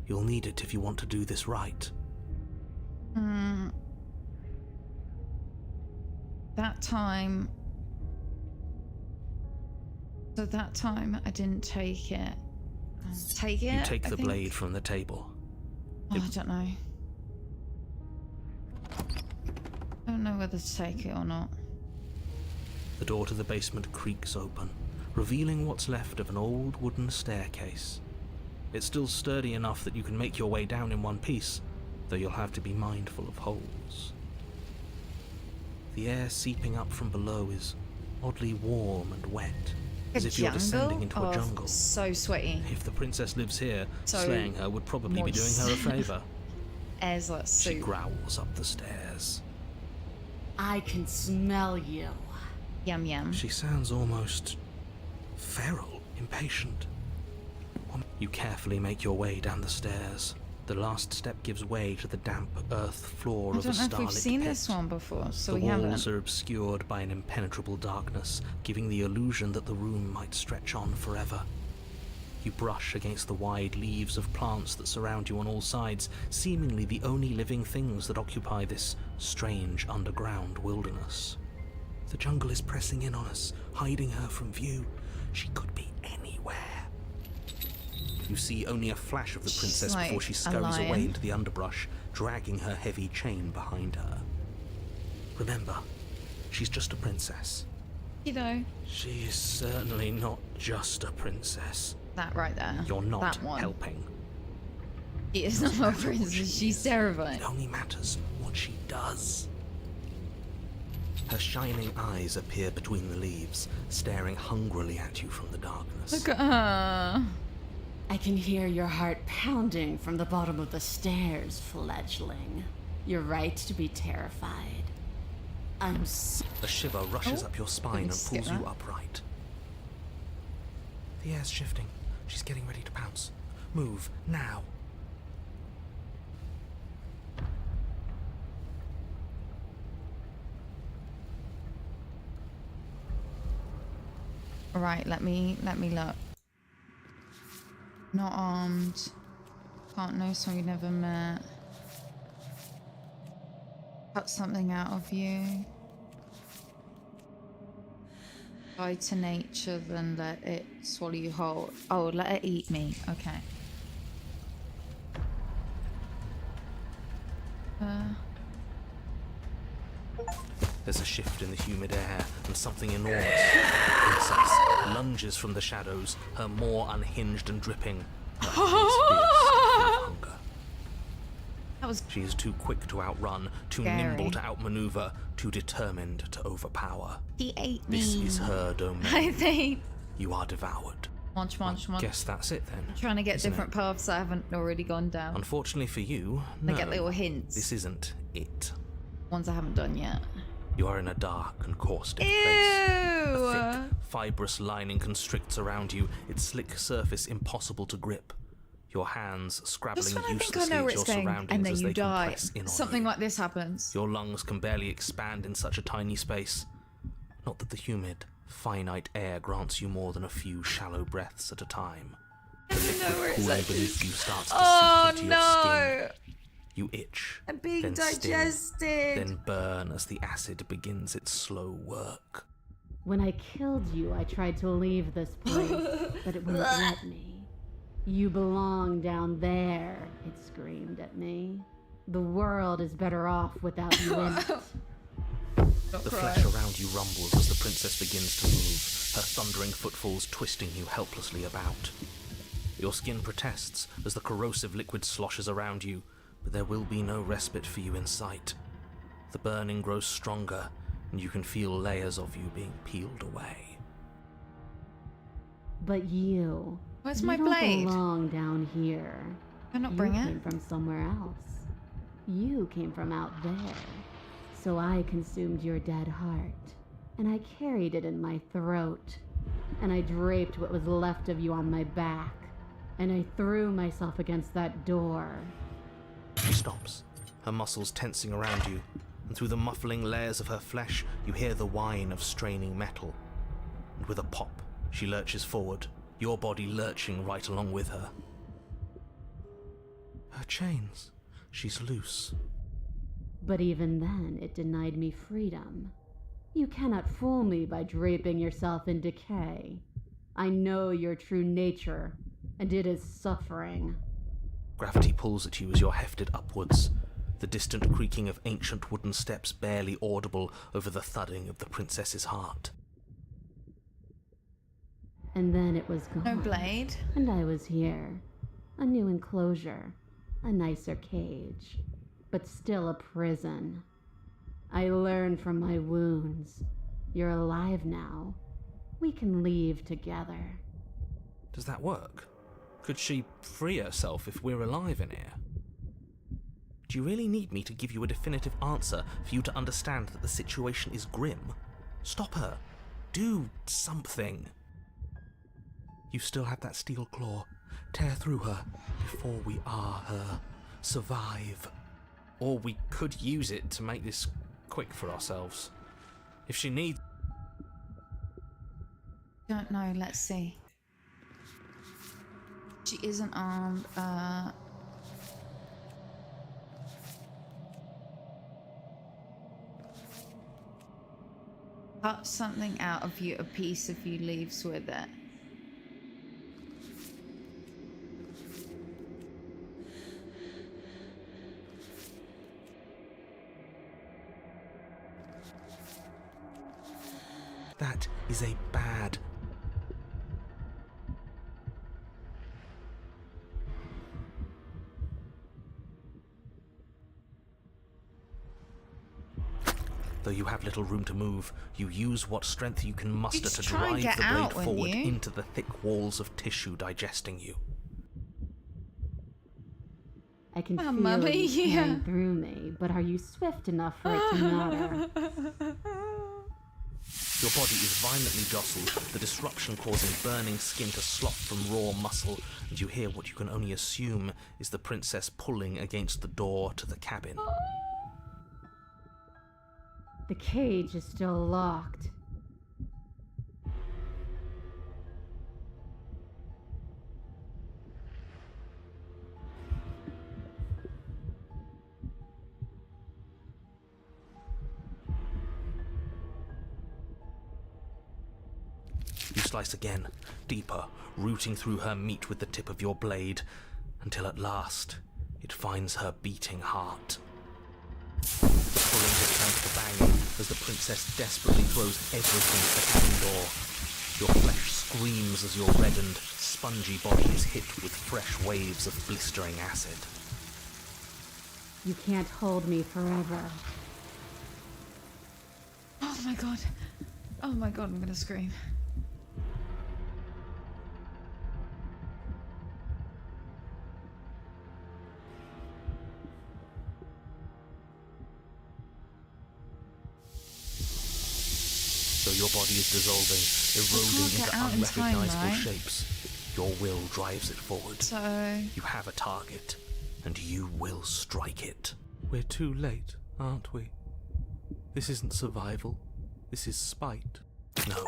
You'll need it if you want to do this right. That time... So that time I didn't take it. Take it? You take I the think? blade from the table. Oh, I don't know. I don't know whether to take it or not. The door to the basement creaks open, revealing what's left of an old wooden staircase. It's still sturdy enough that you can make your way down in one piece, though you'll have to be mindful of holes. The air seeping up from below is oddly warm and wet, as if you're descending into a jungle. So sweaty. If the princess lives here, So slaying her would probably be doing her a favour. Air's like She soup. growls up the stairs. I can smell you. Yum yum. She sounds almost feral, impatient. You carefully make your way down the stairs. The last step gives way to the damp earth floor I of a don't know if starlit we've seen pit. this one before, so The we walls haven't. are obscured by an impenetrable darkness, giving the illusion that the room might stretch on forever. You brush against the wide leaves of plants that surround you on all sides, seemingly the only living things that occupy this strange underground wilderness. The jungle is pressing in on us, hiding her from view. She could be anywhere. You see only a flash of the She's princess like before she a scurries away lion. into the underbrush, dragging her heavy chain behind her. Remember, she's just a princess. You know, She is certainly not just a princess. that right there. You're not that one. helping. She is not a princess. She's terrifying. It only matters what she does. Her shining eyes appear between the leaves, staring hungrily at you from the darkness. Look at her. I can hear your heart pounding from the bottom of the stairs, fledgling. You're right to be terrified. I'm so... A shiver rushes Oh, up your spine didn't and skip pulls you that. upright. The air's shifting. She's getting ready to pounce. Move, now. Right, let me look. Not armed. Can't know someone you never met. Cut something out of you. Die to nature, then let it swallow you whole. Oh, let it eat me. Okay. There's a shift in the humid air, and something enormous, the princess, lunges from the shadows, her maw unhinged and dripping, her eyes fierce with hunger. That was She is too quick to outrun, too scary. nimble to outmaneuver, too determined to overpower. He ate me. This is her domain. I think. You are devoured. Munch, munch, munch. Guess that's it then. Trying to get isn't different it? paths I haven't already gone down. Unfortunately for you, I no. get little hints. This isn't it. Ones I haven't done yet. You are in a dark and caustic Ew! place. A thick, fibrous lining constricts around you, its slick surface impossible to grip. Your hands scrabbling Just when I think I uselessly know where at your it's going, surroundings and then as you they die. compress in on Something you. like this happens. Your lungs can barely expand in such a tiny space. Not that the humid, finite air grants you more than a few shallow breaths at a time. The liquid cooling beneath you starts to seep into your skin. You itch, I'm being then digested. sting, then burn as the acid begins its slow work. When I killed you, I tried to leave this place, but it wouldn't let me. You belong down there, it screamed at me. The world is better off without you in it. The flesh around you rumbles as the princess begins to move, her thundering footfalls twisting you helplessly about. Your skin protests as the corrosive liquid sloshes around you, but there will be no respite for you in sight. The burning grows stronger, and you can feel layers of you being peeled away. But you... Where's you my don't blade? belong down here. Can I not You bring came it? from somewhere else. You came from out there. So I consumed your dead heart, and I carried it in my throat, and I draped what was left of you on my back, and I threw myself against that door. She stops, her muscles tensing around you, and through the muffling layers of her flesh, you hear the whine of straining metal. And with a pop, she lurches forward, your body lurching right along with her. Her chains. She's loose. But even then, it denied me freedom. You cannot fool me by draping yourself in decay. I know your true nature, and it is suffering. Gravity pulls at you as you're hefted upwards, the distant creaking of ancient wooden steps barely audible over the thudding of the princess's heart. And then it was gone. No blade. And I was here. A new enclosure. A nicer cage. But still a prison. I learned from my wounds. You're alive now. We can leave together. Does that work? Could she free herself if we're alive in here? Do you really need me to give you a definitive answer for you to understand that the situation is grim? Stop her. Do something. You still have that steel claw. Tear through her before we are her. Survive. Or we could use it to make this quick for ourselves. If she needs... Don't know. Let's see. She isn't armed. Cut something out of you. A piece of you leaves with it. That is a bad... Though you have little room to move, you use what strength you can muster just to try and drive get the blade out, wouldn't forward you? into the thick walls of tissue digesting you. I can Oh, feel Mummy, you yeah. tearing through me, but are you swift enough for it to matter? The Your body is violently jostled, the disruption causing burning skin to slop from raw muscle, and you hear what you can only assume is the princess pulling against the door to the cabin. The cage is still locked. You slice again, deeper, rooting through her meat with the tip of your blade, until at last it finds her beating heart. The pulling returns to banging as the princess desperately throws everything at the cabin door. Your flesh screams as your reddened, spongy body is hit with fresh waves of blistering acid. You can't hold me forever. Oh my god. Oh my god, I'm gonna scream. So your body is dissolving, eroding get into out in time, unrecognizable right? shapes. Your will drives it forward. So... You have a target, and you will strike it. We're too late, aren't we? This isn't survival. This is spite. No,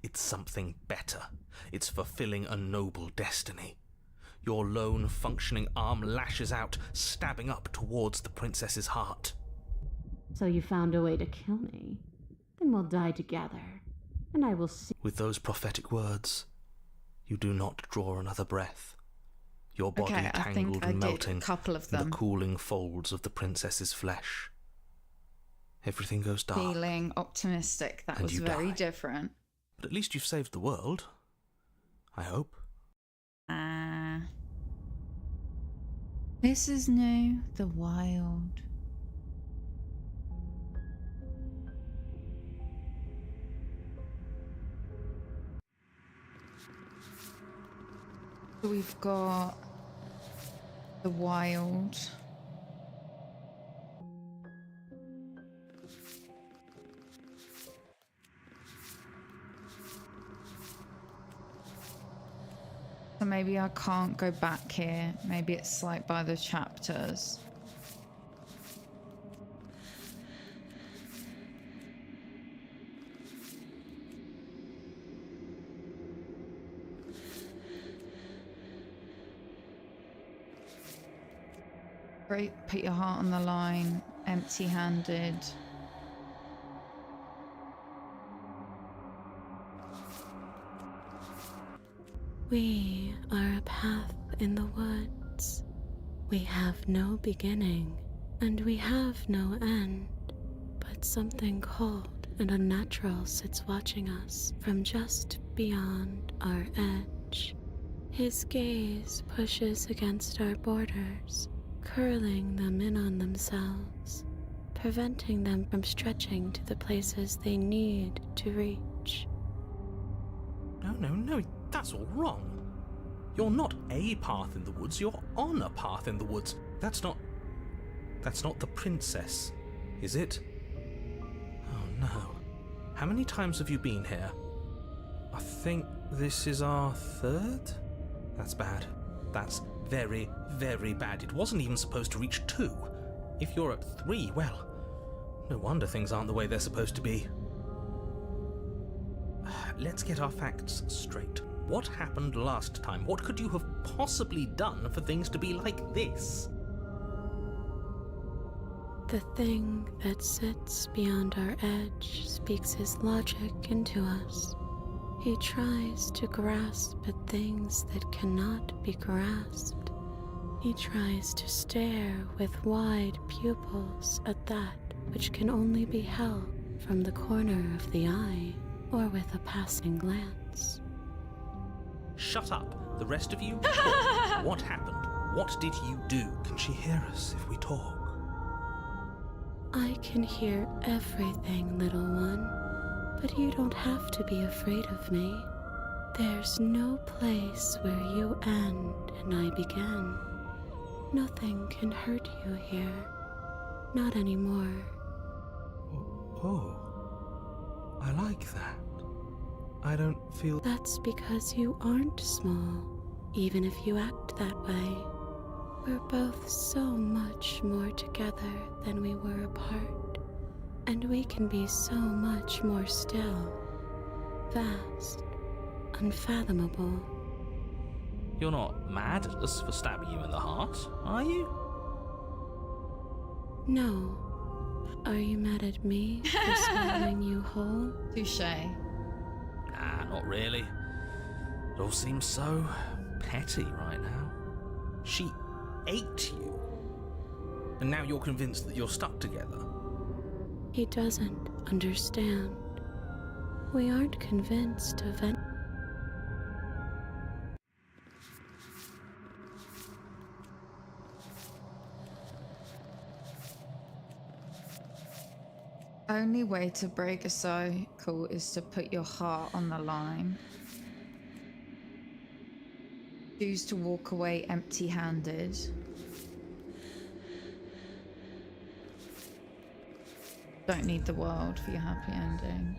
it's something better. It's fulfilling a noble destiny. Your lone functioning arm lashes out, stabbing up towards the princess's heart. So you found a way to kill me. Then we'll die together, and I will see. With those prophetic words, you do not draw another breath. Your body Okay, I think tangled I and did a melting couple of in them. the cooling folds of the princess's flesh. Everything goes dark. Feeling optimistic. That And was you very die. different. But at least you've saved the world. I hope. This is new. The wild. So we've got the wild. So maybe I can't go back here. Maybe it's like by the chapters. Great, put your heart on the line, empty-handed. We are a path in the woods. We have no beginning, and we have no end. But something cold and unnatural sits watching us from just beyond our edge. His gaze pushes against our borders, curling them in on themselves, preventing them from stretching to the places they need to reach. No, that's all wrong. You're not a path in the woods, you're on a path in the woods. That's not the princess, is it? Oh no. How many times have you been here? I think this is our third? That's bad. That's very, very bad. It wasn't even supposed to reach 2. If you're at 3, well, no wonder things aren't the way they're supposed to be. Let's get our facts straight. What happened last time? What could you have possibly done for things to be like this? The thing that sits beyond our edge speaks his logic into us. He tries to grasp at things that cannot be grasped. He tries to stare with wide pupils at that which can only be held from the corner of the eye or with a passing glance. Shut up, the rest of you. Talk. What happened? What did you do? Can she hear us if we talk? I can hear everything, little one, but you don't have to be afraid of me. There's no place where you end and I begin. Nothing can hurt you here. Not anymore. Oh. I like that. I don't feel... That's because you aren't small, even if you act that way. We're both so much more together than we were apart, and we can be so much more still, vast, unfathomable. You're not mad at us for stabbing you in the heart, are you? No. Are you mad at me for swallowing you whole? Touche. Nah, not really. It all seems so petty right now. She ate you. And now you're convinced that you're stuck together. He doesn't understand. We aren't convinced of any. Only way to break a cycle is to put your heart on the line. Choose to walk away empty-handed. Don't need the world for your happy ending.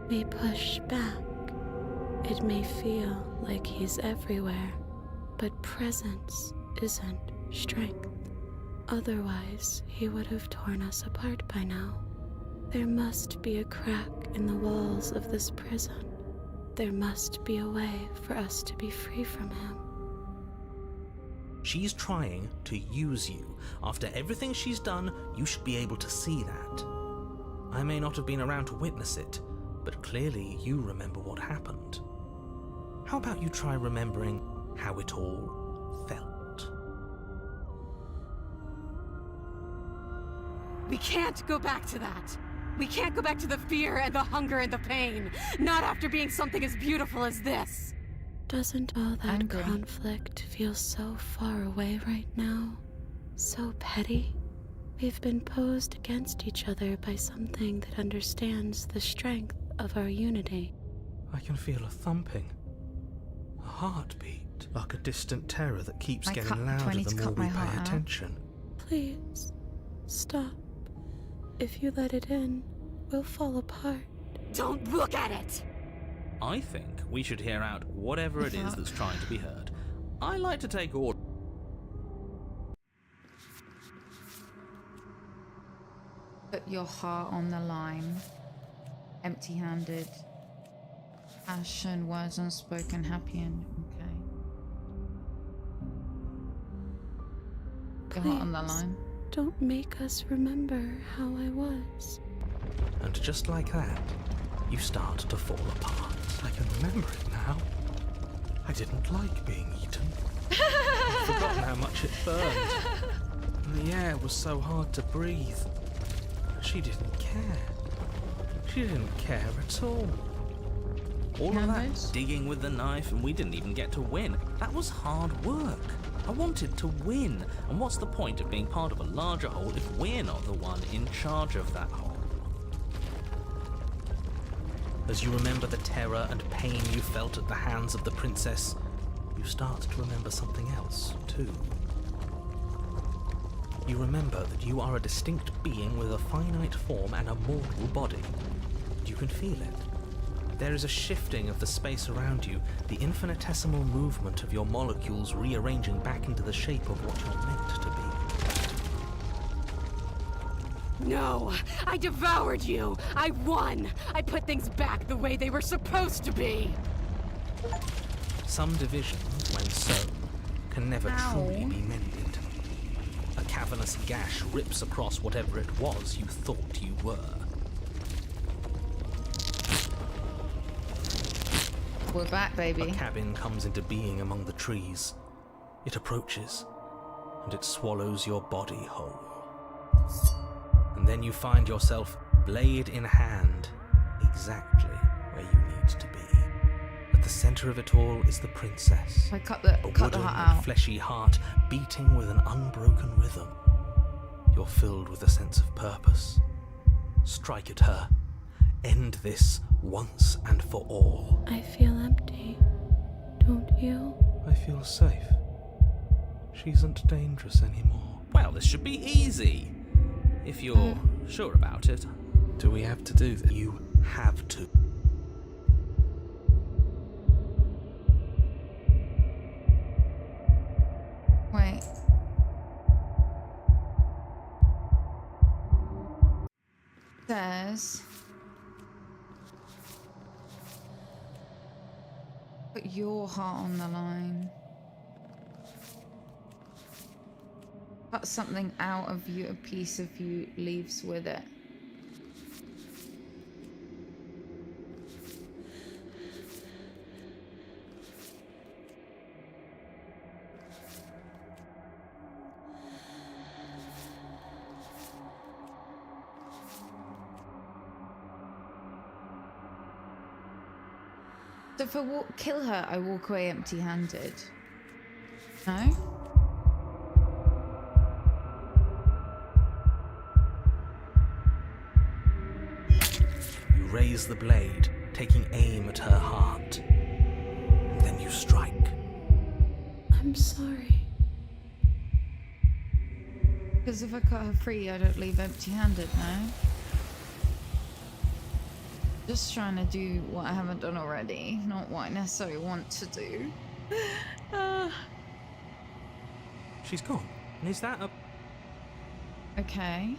We push back. It may feel like he's everywhere, but presence isn't strength. Otherwise, he would have torn us apart by now. There must be a crack in the walls of this prison. There must be a way for us to be free from him. She's trying to use you. After everything she's done, you should be able to see that. I may not have been around to witness it, but clearly you remember what happened. How about you try remembering how it all felt? We can't go back to that. We can't go back to the fear and the hunger and the pain. Not after being something as beautiful as this. Doesn't all that Angry. conflict feel so far away right now? So petty? We've been posed against each other by something that understands the strength of our unity. I can feel a thumping, a heartbeat, like a distant terror that keeps I getting cut- do I louder need the to more cut we my heart pay out? attention. Please, stop. If you let it in, we'll fall apart. Don't look at it! I think we should hear out whatever it is Fuck. that's trying to be heard. I like to take orders. Put your heart on the line. Empty-handed. Passion, words unspoken, happy ending. Okay. Your heart on the Please. line. Don't make us remember how I was. And just like that, you start to fall apart. I can remember it now. I didn't like being eaten. I'd forgotten how much it burned. And the air was so hard to breathe. She didn't care. She didn't care at all. All of that Numbers? digging with the knife, and we didn't even get to win. That was hard work. I wanted to win. And what's the point of being part of a larger whole if we're not the one in charge of that whole? As you remember the terror and pain you felt at the hands of the princess, you start to remember something else, too. You remember that you are a distinct being with a finite form and a mortal body. You can feel it. There is a shifting of the space around you, the infinitesimal movement of your molecules rearranging back into the shape of what you're meant to be. No, I devoured you. I won. I put things back the way they were supposed to be. Some divisions, when sown, can never Ow. truly be mended. A cavernous gash rips across whatever it was you thought you were. We're back, A baby. cabin comes into being among the trees. It approaches, and it swallows your body whole. And then you find yourself, blade in hand, exactly where you need to be. At the center of it all is the princess. I cut A the wooden heart and out. fleshy heart beating with an unbroken rhythm. You're filled with a sense of purpose. Strike at her. End this once and for all. I feel empty, don't you? I feel safe. She isn't dangerous anymore. Well, this should be easy. If you're sure about it. Do we have to do this? You have to. Wait. Says put your heart on the line. Cut something out of you, a piece of you leaves with it. So if I kill her, I walk away empty-handed. No? You raise the blade, taking aim at her heart. And then you strike. I'm sorry. Because if I cut her free, I don't leave empty-handed, no? Just trying to do what I haven't done already, not what I necessarily want to do. She's gone. And is that a... Okay.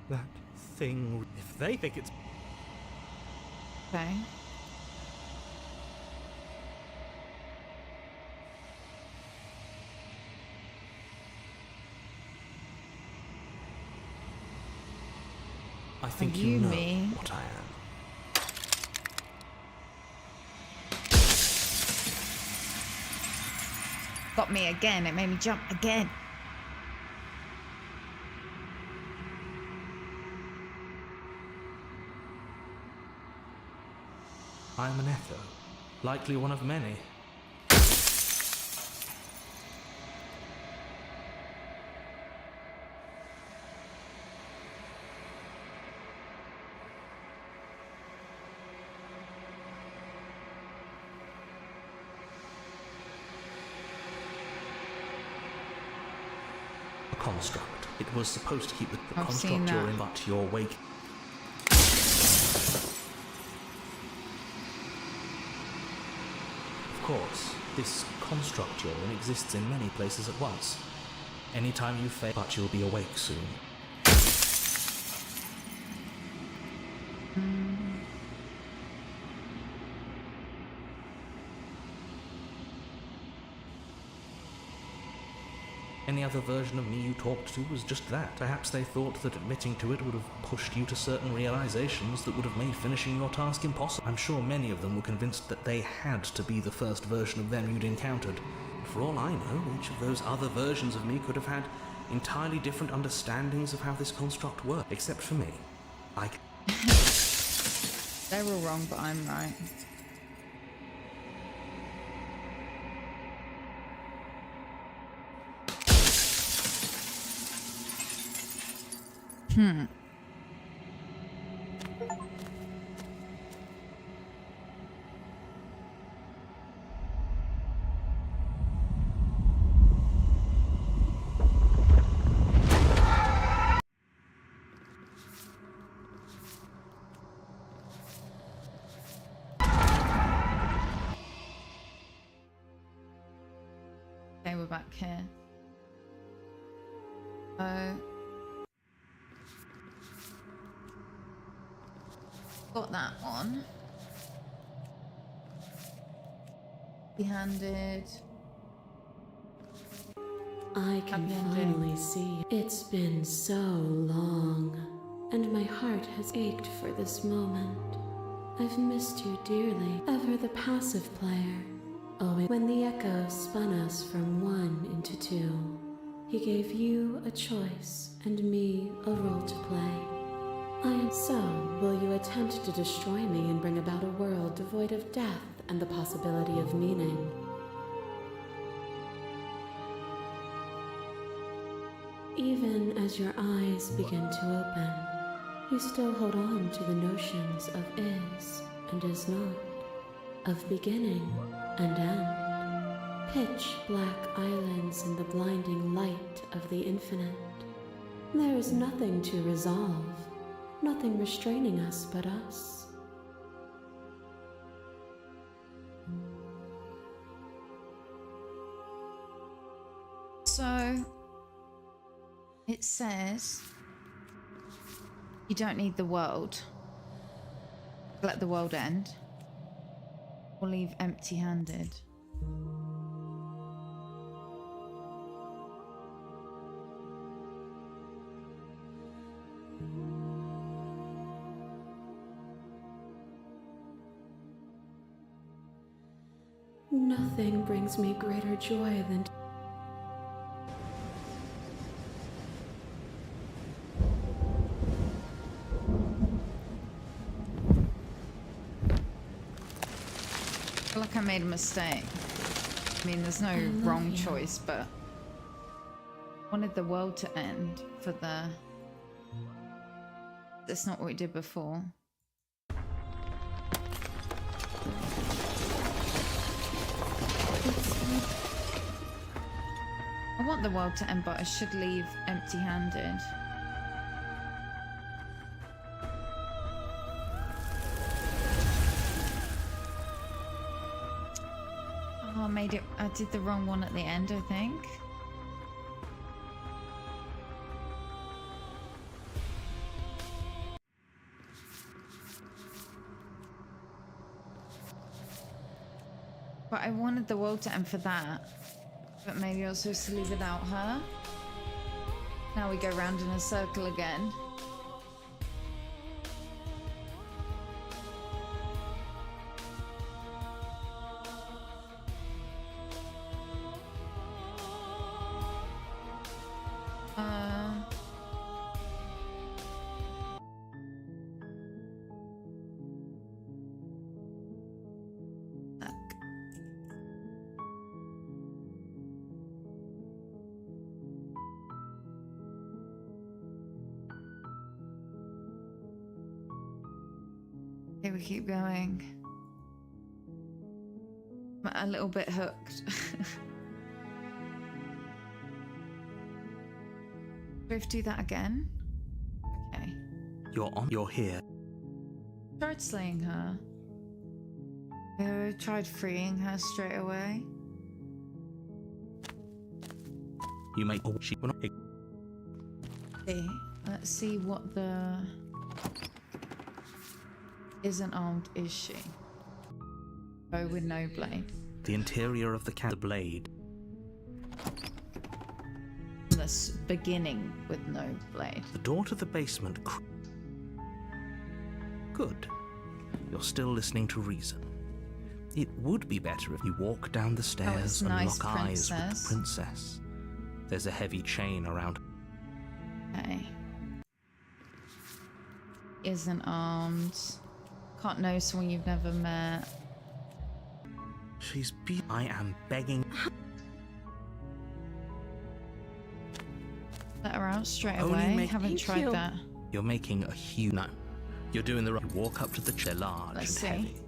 that thing... If they think it's... Okay. I think you you know me? what I am. Got me again. It made me jump again. I am an echo, likely one of many. A construct. It was supposed to keep the I've seen construct you're that. in, but you're wake. Of course, this construct you're in exists in many places at once. Anytime you fail, but you'll be awake soon. Any other version of me you talked to was just that. Perhaps they thought that admitting to it would have pushed you to certain realizations that would have made finishing your task impossible. I'm sure many of them were convinced that they had to be the first version of them you'd encountered. For all I know, each of those other versions of me could have had entirely different understandings of how this construct worked. Except for me. They're all wrong, but I'm right. Okay, we're back here. Got that one. Empty-handed. I can finally see. It's been so long, and my heart has ached for this moment. I've missed you dearly, ever the passive player. Always when the echo spun us from one into two, he gave you a choice and me a role to play. So, will you attempt to destroy me and bring about a world devoid of death and the possibility of meaning? Even as your eyes begin to open, You still hold on to the notions of is and is not, of beginning and end, pitch black islands in the blinding light of the infinite. There is nothing to resolve, nothing restraining us but us. So it says you don't need the world. Let the world end or leave empty-handed. Nothing brings me greater joy than I feel like I made a mistake. I mean, there's no love wrong you. choice, but I wanted the world to end for the... That's not what we did before. I want the world to end, but I should leave empty-handed. Oh, I did the wrong one at the end, I think. But I wanted the world to end for that. But maybe I was supposed to leave without her. Now we go round in a circle again. Okay, we keep going. I'm a little bit hooked. Do we have to do that again? Okay. You're here. Tried slaying her. Tried freeing her straight away. You make she will not See. Let's see what the... Isn't armed, is she? Oh, with no blade. the interior of the blade. This beginning with no blade. The door to the basement. Good. You're still listening to reason. It would be better if you walk down the stairs and nice, lock eyes with the princess. princess. There's a heavy chain around. Okay. Isn't armed. Can't know someone you've never met. She's I am begging. Let her out straight Only away. make- Haven't Thank tried you. that. You're making a huge. No. You're doing the right. You walk up to the chair, large Let's see. and heavy.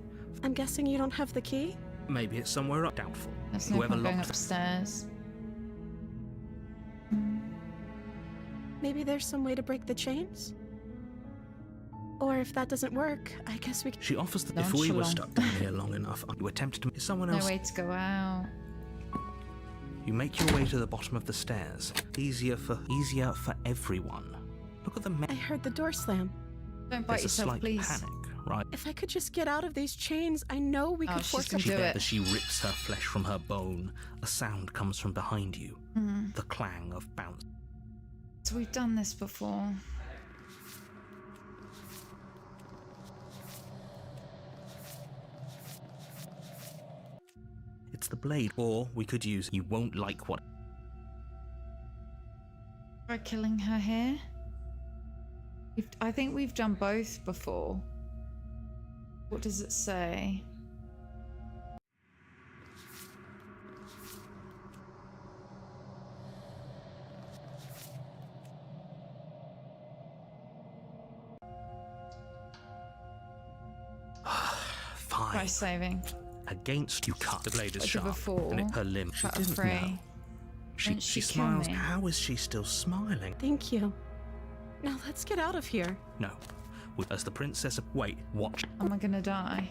I'm guessing you don't have the key? Maybe it's somewhere up. Doubtful. There's no Whoever point going locked. upstairs. Maybe there's some way to break the chains? Or if that doesn't work, I guess we can. She offers that if we were Nonchalant. stuck down here long enough, you attempt to. Is someone No else? way to go out. You make your way to the bottom of the stairs. Easier for everyone. Look at the I heard the door slam. Don't bite There's a yourself, slight please. panic, right? If I could just get out of these chains, I know we Oh, could she's force gonna a. She do it. as she rips her flesh from her bone, a sound comes from behind you. The clang of bounce. So we've done this before. It's the blade, or we could use. You won't like what. Try killing her here. I think we've done both before. What does it say? Try Fine. saving. Against you cut. The blade is But sharp. before, And her limb. She cut her didn't free. know. She Didn't she kill smiles. me? How is she still smiling? Thank you. Now let's get out of here. No. As the princess. Wait, watch. Am I gonna die?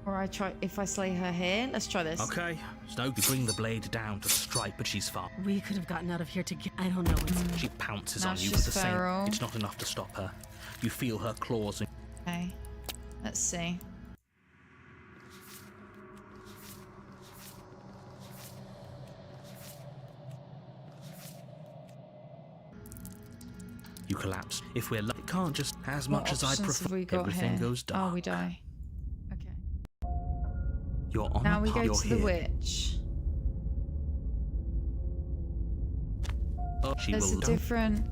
Or if I slay her here? Let's try this. Okay. So you bring the blade down to strike, but she's far. We could have gotten out of here together. I don't know what's... She pounces Now on you she's with the feral. same. It's not enough to stop her. You feel her claws. Okay. Let's see. You collapse. If we're lucky, it can't just as What much as I options have prefer. we got Everything here? goes dark. Oh, we die. Okay. You're on Now a we path. go You're to here. the witch. She There's will a different...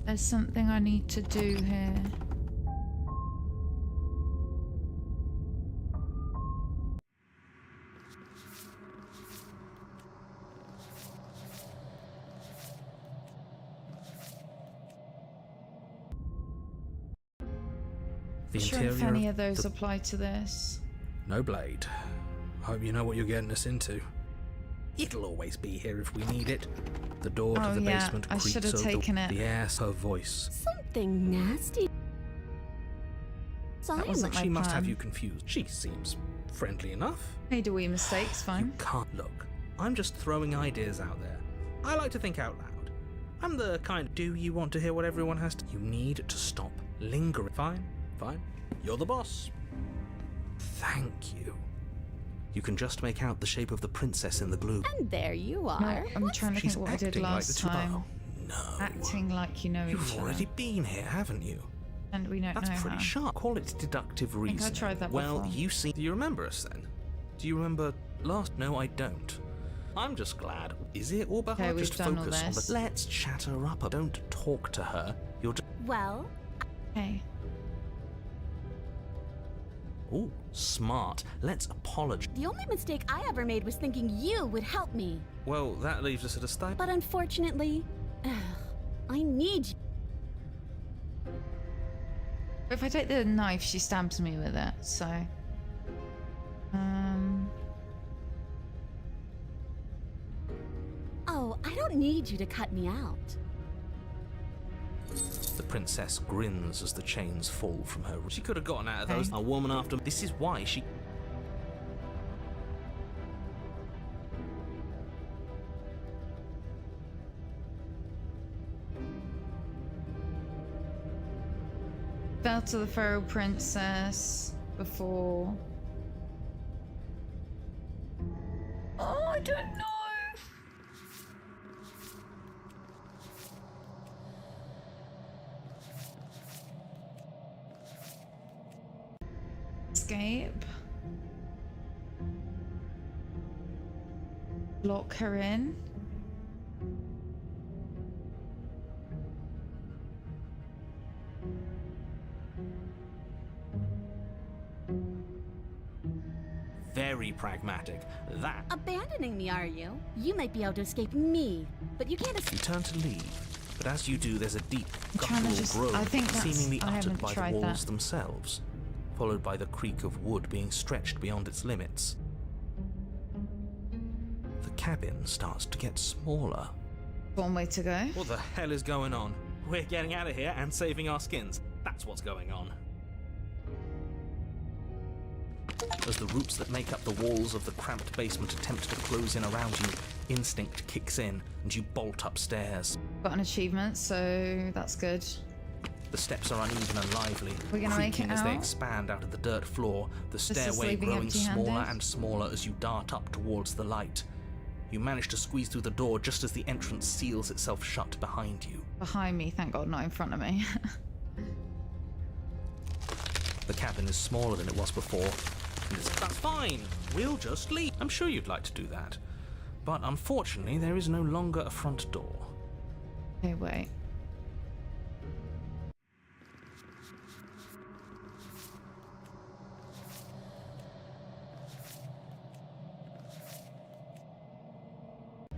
There's something I need to do here. The Sure if interior any of of those apply to this. No blade. Hope you know what you're getting us into. It'll always be here if we need it. The door to Oh, the yeah, basement I creaks should have over taken it. the air. Her voice. Something nasty. That wasn't my She must have plan. you confused. She seems friendly enough. Made a wee mistakes, You fine. can't look. I'm just throwing ideas out there. I like to think out loud. I'm the kind. Do you want to hear what everyone has to? You need to stop lingering. Fine, fine. You're the boss. Thank you. You can just make out the shape of the princess in the blue. And there you No, are. I'm trying to She's think what I did acting like last the two. time. Oh, no. Acting like you know You've each other. already been here, haven't you? And we don't That's know pretty how. sharp. Call it deductive think I reasoning. tried that Well, before. you see. Do you remember us then? Do you remember last? No, I don't. I'm just glad. Is it or Okay, we've just done all focus on this. the? Let's chat her up. Don't talk to her. You're just. Well, Hey. Ooh, smart. Let's apologize. the only mistake I ever made was thinking you would help me. Well, that leaves us at a state. But unfortunately, I need you. If I take the knife, she stabs me with it, so... Oh, I don't need you to cut me out. The princess grins as the chains fall from her. She could have gotten out of those. A woman after. This is why she. Fell to the feral princess before... Oh, I don't know! Escape. Lock her in. Very pragmatic. That. Abandoning me, are you? You might be able to escape me, but you can't You escape. turn to leave, but as you do, there's a deep, trying to guttural just- groan, I think that's- seemingly I uttered haven't by the tried walls that. themselves, followed by the creak of wood being stretched beyond its limits. The cabin starts to get smaller. One way to go. What the hell is going on? We're getting out of here and saving our skins. That's what's going on. As the roots that make up the walls of the cramped basement attempt to close in around you, instinct kicks in and you bolt upstairs. Got an achievement, so that's good. The steps are uneven and lively, We're gonna make creaking it as they out? expand out of the dirt floor, the is stairway leaving growing smaller empty-handed? and smaller as you dart up towards the light. You manage to squeeze through the door just as the entrance seals itself shut behind you. Behind me, thank God, not in front of me. The cabin is smaller than it was before. And that's fine. We'll just leave. I'm sure you'd like to do that. But unfortunately, there is no longer a front door. Okay, wait.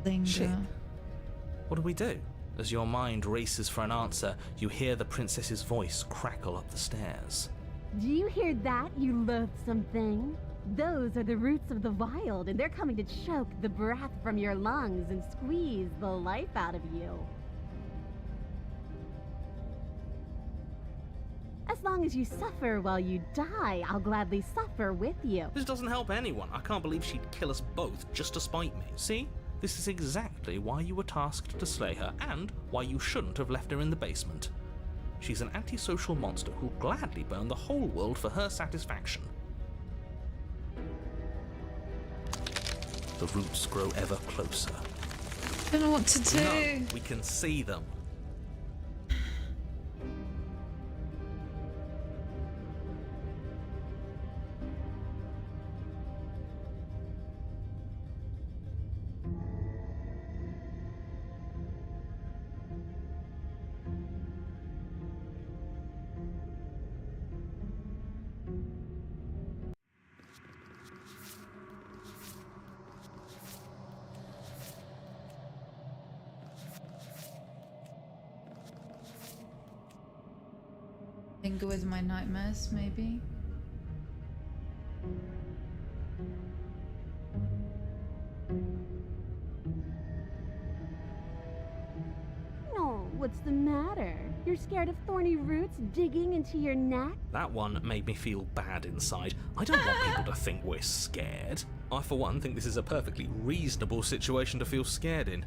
Linger. Shit. What do we do? As your mind races for an answer, you hear the princess's voice crackle up the stairs. Do you hear that, you loathsome thing? Those are the roots of the wild, and they're coming to choke the breath from your lungs and squeeze the life out of you. As long as you suffer while you die, I'll gladly suffer with you. This doesn't help anyone. I can't believe she'd kill us both just to spite me. See? This is exactly why you were tasked to slay her, and why you shouldn't have left her in the basement. She's an antisocial monster who'll gladly burn the whole world for her satisfaction. The roots grow ever closer. I don't know what to do. No, we can see them. Linger with my nightmares, maybe. No, what's the matter? You're scared of thorny roots digging into your neck? That one made me feel bad inside. I don't want people to think we're scared. I, for one, think this is a perfectly reasonable situation to feel scared in.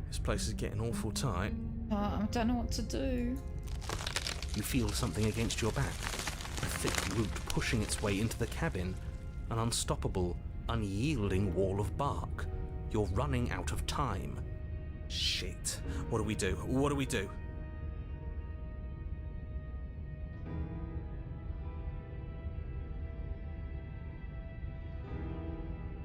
This place is getting awful tight. I don't know what to do. You feel something against your back. A thick root pushing its way into the cabin. An unstoppable, unyielding wall of bark. You're running out of time. Shit. What do we do? What do we do?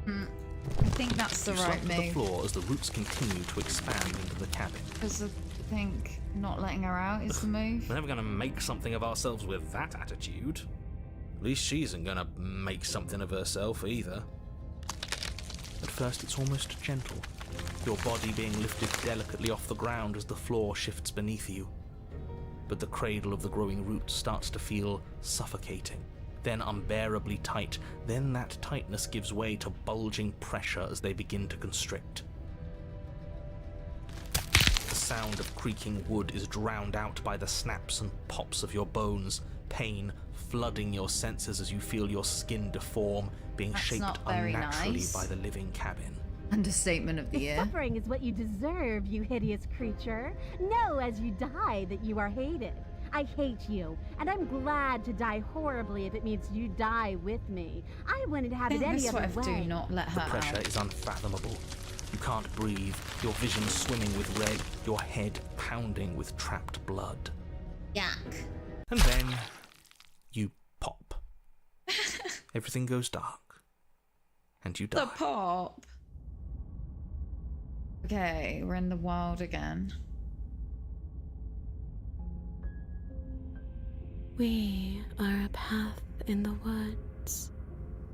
I think that's the You right slump to the move. floor as the roots continue to expand into the cabin. Because I think not letting her out is the move. We're never going to make something of ourselves with that attitude. At least she isn't going to make something of herself either. At first it's almost gentle, your body being lifted delicately off the ground as the floor shifts beneath you. But the cradle of the growing roots starts to feel suffocating, then unbearably tight, then that tightness gives way to bulging pressure as they begin to constrict. The sound of creaking wood is drowned out by the snaps and pops of your bones, pain flooding your senses as you feel your skin deform, being That's shaped not very unnaturally nice. by the living cabin. Understatement of the The year. suffering is what you deserve, you hideous creature. Know as you die that you are hated. I hate you, and I'm glad to die horribly if it means you die with me. I wouldn't have I it think any this other wife way. do not let The her pressure out. is unfathomable. You can't breathe, your vision swimming with red, your head pounding with trapped blood. Yuck. And then you pop. Everything goes dark. And you die. The pop. Okay, we're in the wild again. We are a path in the woods.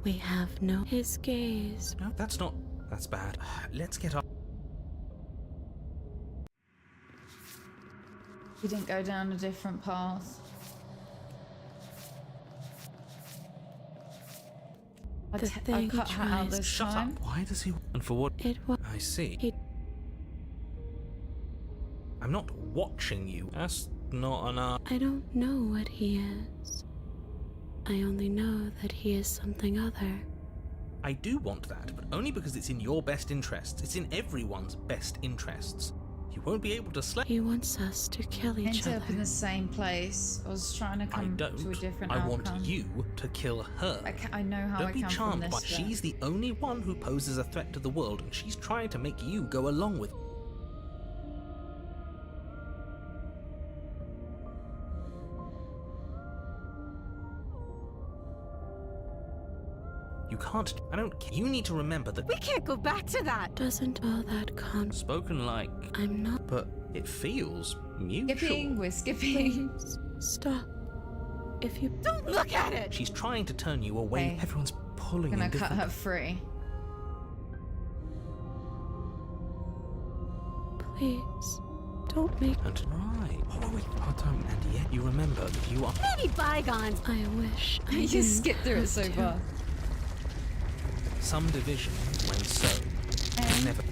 We have no. His gaze. No, that's not. That's bad. Let's get up. We didn't go down a different path. I The thing cut her out tries- this Shut time. up. Why does he. And for what? It was. I see. He- I'm not watching you. That's not enough. I don't know what he is. I only know that he is something other. I do want that, but only because it's in your best interests. It's in everyone's best interests. You won't be able to slay. He wants us to kill each Ended up in other. the same place. I was trying to I come don't. to a different I outcome. want you to kill her. I know how Don't I be come from charmed this by. bit. She's the only one who poses a threat to the world, and she's trying to make you go along with. You can't. I don't. You need to remember that. We can't go back to that. Doesn't all that Spoken like, I'm not. but it feels mutual. Skipping, we're skipping. Please stop. If you Don't look at it. She's trying to turn you away. Okay. Everyone's pulling Gonna in cut different. her free. please Don't make... And right. Oh, wait. Oh, don't. And yet you remember that you are... Maybe bygones. I wish I You didn't skipped through it have so to. far. Some division, when sown, never...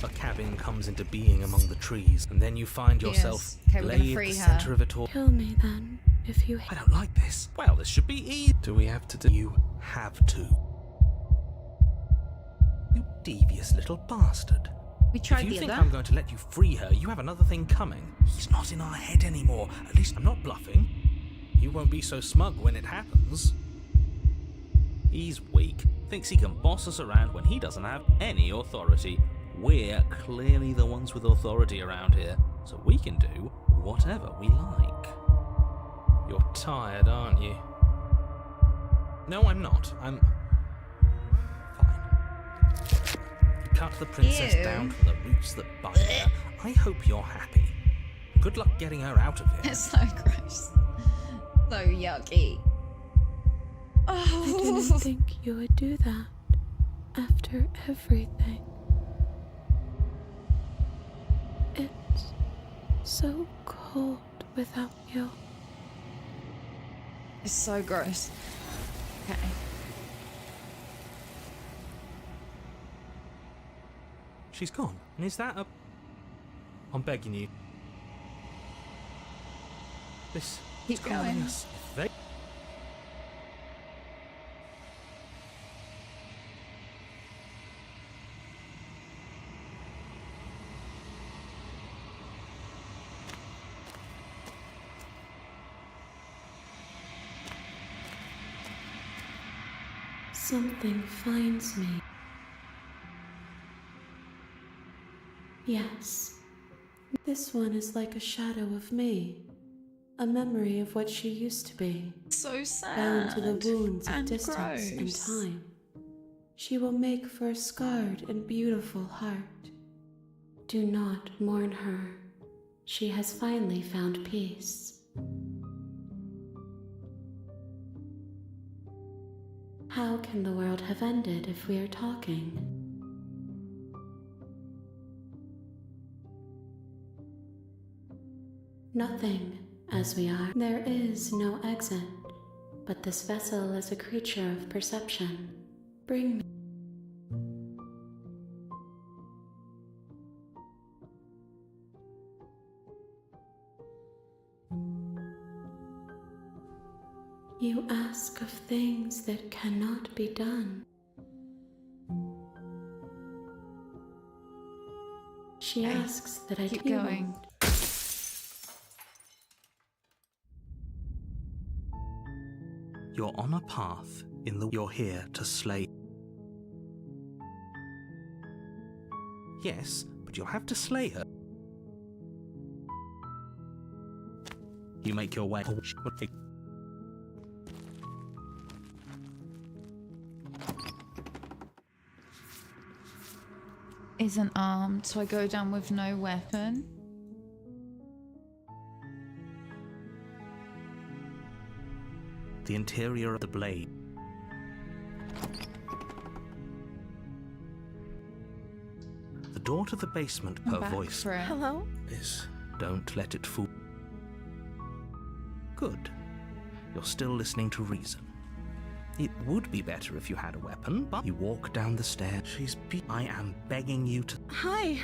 A cabin comes into being among the trees, and then you find yourself Yes. Okay, we're gonna laid at free the her. center of it all. Kill me then, if you... I don't like this. Well, this should be easy. Do we have to do... You have to. You devious little bastard. We tried If you the think other. I'm going to let you free her, you have another thing coming. He's not in our head anymore. At least I'm not bluffing. You won't be so smug when it happens. He's weak. Thinks he can boss us around when he doesn't have any authority. We're clearly the ones with authority around here, so we can do whatever we like. You're tired, aren't you? No, I'm not. I'm... fine. You cut the princess Ew. down from the roots that bind her. I hope you're happy. Good luck getting her out of here. It's so gross. So yucky. I didn't Oh. think you would do that. After everything. It's so cold without you. It's so gross. Okay. She's gone. And is that a... I'm begging you. This... Keep is calling going. us. If they... Something finds me. Yes. This one is like a shadow of me. A memory of what she used to be. So sad. Bound to the wounds of and distance and gross. time. She will make for a scarred and beautiful heart. Do not mourn her. She has finally found peace. How can the world have ended if we are talking? Nothing, as we are. There is no exit, but this vessel is a creature of perception. Bring me. You ask of things that cannot be done. She Okay, asks that I keep do. going. You're on a path in the... You're here to slay... Yes, but you'll have to slay her. You make your way... Isn't armed, so I go down with no weapon. The interior of the blade. The door to the basement, I'm her back voice for it. Hello? is... Don't let it fool... Good. You're still listening to reason. It would be better if you had a weapon, but you walk down the stairs. I am begging you to... Hi.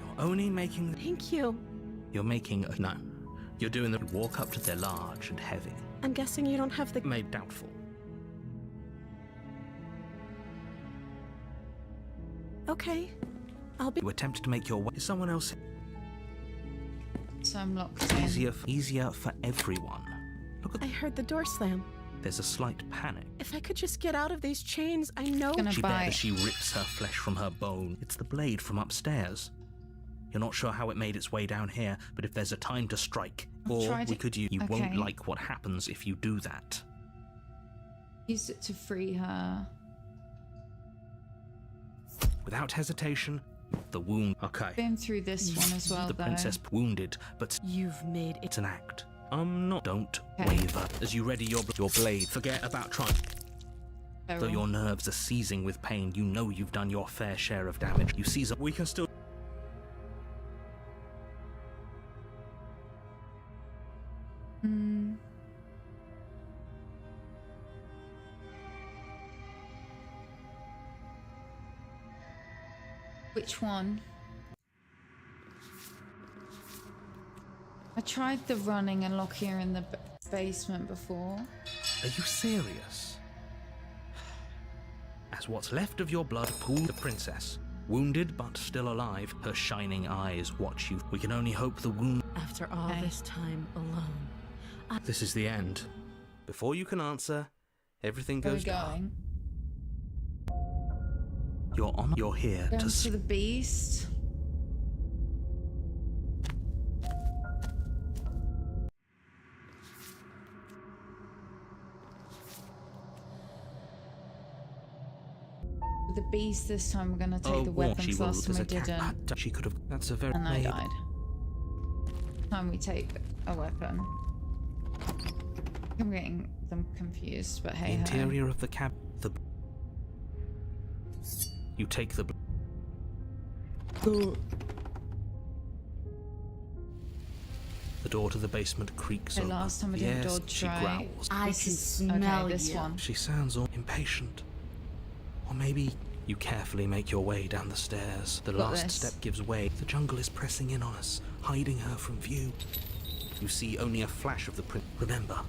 You're only making... Thank you. You're making... No. You're doing the... Walk up to... They're large and heavy. I'm guessing you don't have the... Made doubtful. Okay. I'll be... You attempt to make your way... Is someone else... So I'm locked in. Easier for everyone. Look at... I heard the door slam. There's a slight panic. If I could just get out of these chains, I know... Gonna She bet bite. as she rips her flesh from her bone. It's the blade from upstairs. You're not sure how it made its way down here, but if there's a time to strike, or tried we it- could use... You okay. won't like what happens if you do that. Used it to free her. Without hesitation, the wound... Okay. Been through this one as well, The though. princess wounded, but You've made it... it's an act. I'm not... Don't Okay. waver. As you ready your blade, forget about trying... Though your nerves are seizing with pain, you know you've done your fair share of damage. You seize. We can still. Which one? I tried the running and lock here in the basement before. Are you serious? As what's left of your blood pooled, the princess, wounded but still alive, her shining eyes watch you. We can only hope the wound. After all this time alone. This is the end. Before you can answer, everything Where are goes we dark. going? You're here Going to. to the beast. With the beast this time, we're gonna take the weapons. Last time we didn't, She could have. That's a very. and I died. This time we take a weapon. I'm getting them confused, but The hey, interior of the cab. You take the. The door to the basement creaks Okay, open. last time I didn't Yes, dodge she right. growls. I This can is- smell okay, this you. one. She sounds all impatient. Or maybe you carefully make your way down the stairs. The Got last this. step gives way. The jungle is pressing in on us, hiding her from view. You see only a flash of the Remember,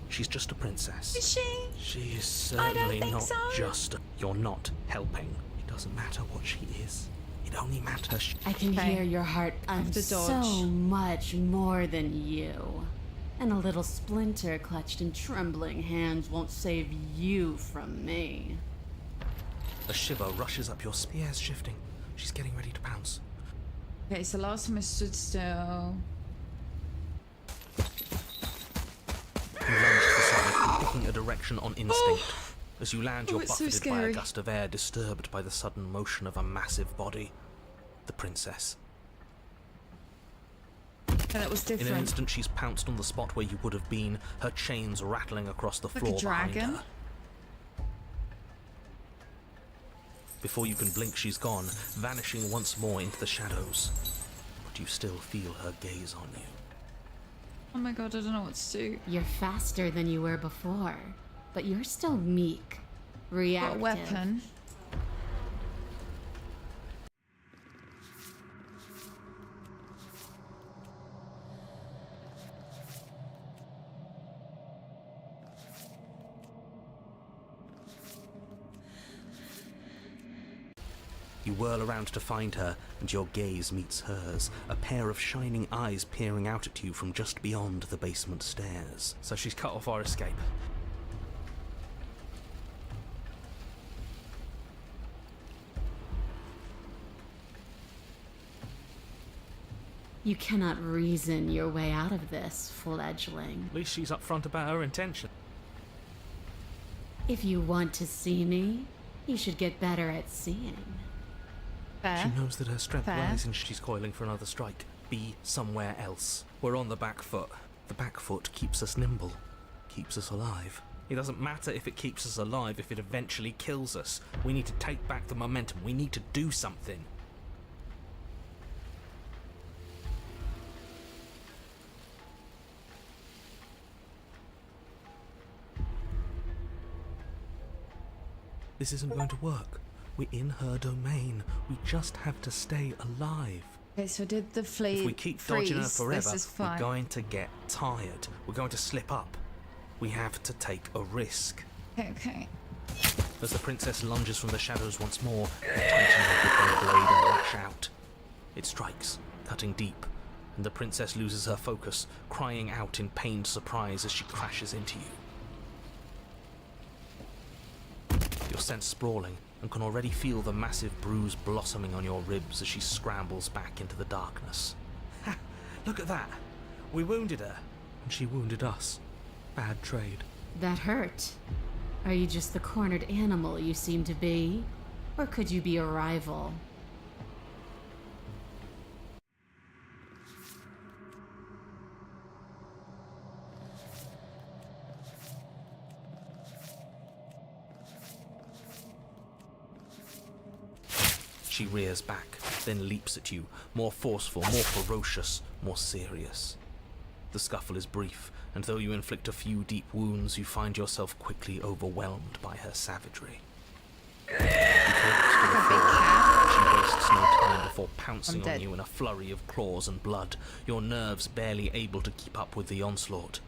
she's just a princess. Is she? She is I don't certainly think not so. just. You're not helping. It doesn't matter what she is. It only matters. I can Okay. hear your heart. I'm to so dodge. much more than you. And a little splinter clutched in trembling hands won't save you from me. A shiver rushes up your. The air's shifting. She's getting ready to pounce. Okay, so last time I stood still. You lunge to the side, picking a direction on instinct. As you land, you're it's so buffeted by a scary. gust of air, disturbed by the sudden motion of a massive body. The princess. Okay, that was In an different. instant, she's pounced on the spot where you would have been, her chains rattling across the Like a floor behind dragon? her. Before you can blink, she's gone, vanishing once more into the shadows. But you still feel her gaze on you. Oh my god, I don't know what to do. You're faster than you were before, but you're still meek, Got a reactive. weapon. You whirl around to find her, and your gaze meets hers, a pair of shining eyes peering out at you from just beyond the basement stairs. So she's cut off our escape. You cannot reason your way out of this, fledgling. At least she's upfront about her intention. If you want to see me, you should get better at seeing. Fair. She knows that her strength Fair. lies in she's coiling for another strike. Be somewhere else. We're on the back foot. The back foot keeps us nimble, keeps us alive. It doesn't matter if it keeps us alive if it eventually kills us. We need to take back the momentum. We need to do something. This isn't going to work. We're in her domain. We just have to stay alive. Okay, so did the fleet If we keep dodging her freeze? forever, This is we're fine. going to get tired. We're going to slip up. We have to take a risk. Okay. As the princess lunges from the shadows once more, you tighten her grip on the blade and lash out. It strikes, cutting deep, and the princess loses her focus, crying out in pained surprise as she crashes into you. You're sent sprawling, and can already feel the massive bruise blossoming on your ribs as she scrambles back into the darkness. Ha! Look at that! We wounded her, and she wounded us. Bad trade. That hurt. Are you just the cornered animal you seem to be? Or could you be a rival? She rears back, then leaps at you, more forceful, more ferocious, more serious. The scuffle is brief, and though you inflict a few deep wounds, you find yourself quickly overwhelmed by her savagery. You collapse to the Like a big floor. cat. She wastes no time before pouncing I'm on dead. you in a flurry of claws and blood, your nerves barely able to keep up with the onslaught.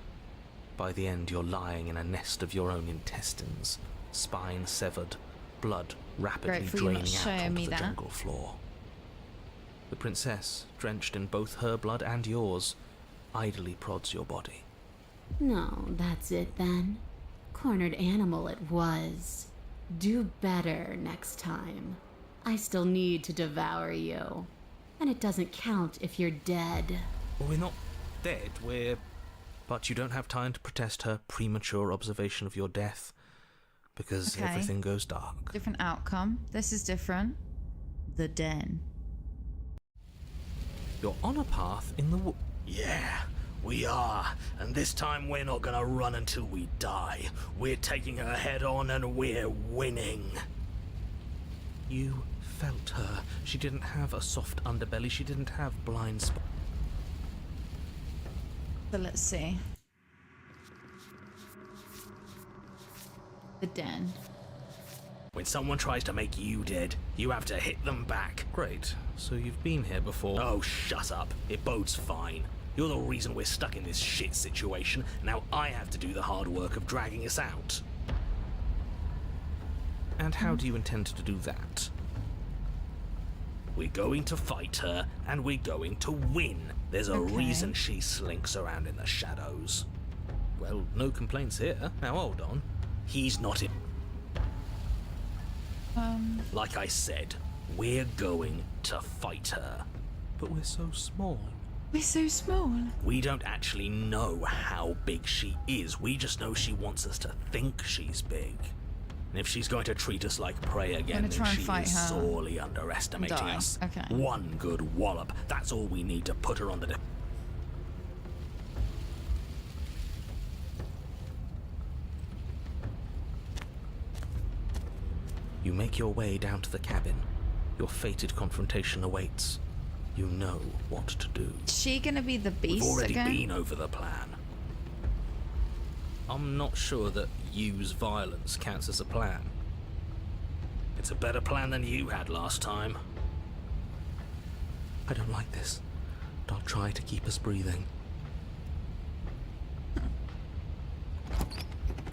By the end, you're lying in a nest of your own intestines, spine severed, blood rapidly Grateful you're not draining out showing onto me the that. jungle floor. The princess, drenched in both her blood and yours, idly prods your body. No, that's it then. Cornered animal it was. Do better next time. I still need to devour you. And it doesn't count if you're dead. Well, we're not dead, we're... But you don't have time to protest her premature observation of your death, because Okay. everything goes dark. Different outcome. This is different. The den. You're on a path in the wood. Yeah, we are. And this time we're not gonna run until we die. We're taking her head on and we're winning. You felt her. She didn't have a soft underbelly, she didn't have blind spots. So let's see. The den. When someone tries to make you dead, you have to hit them back. Great, so you've been here before. Oh, shut up. It bodes fine. You're the reason we're stuck in this shit situation. Now I have to do the hard work of dragging us out. And how do you intend to do that? We're going to fight her, and we're going to win. There's a Okay. reason she slinks around in the shadows. Well, no complaints here. Now hold on. He's not in. Like I said, we're going to fight her. But we're so small. We're so small. We don't actually know how big she is. We just know she wants us to think she's big. And if she's going to treat us like prey again, gonna then try and she fight is her sorely underestimating die. us. Okay. One good wallop. That's all we need to put her on the... You make your way down to the cabin. Your fated confrontation awaits. You know what to do. Is she gonna be the We've beast already again? been over the plan. I'm not sure that use violence counts as a plan. It's a better plan than you had last time. I don't like this, but I'll try to keep us breathing.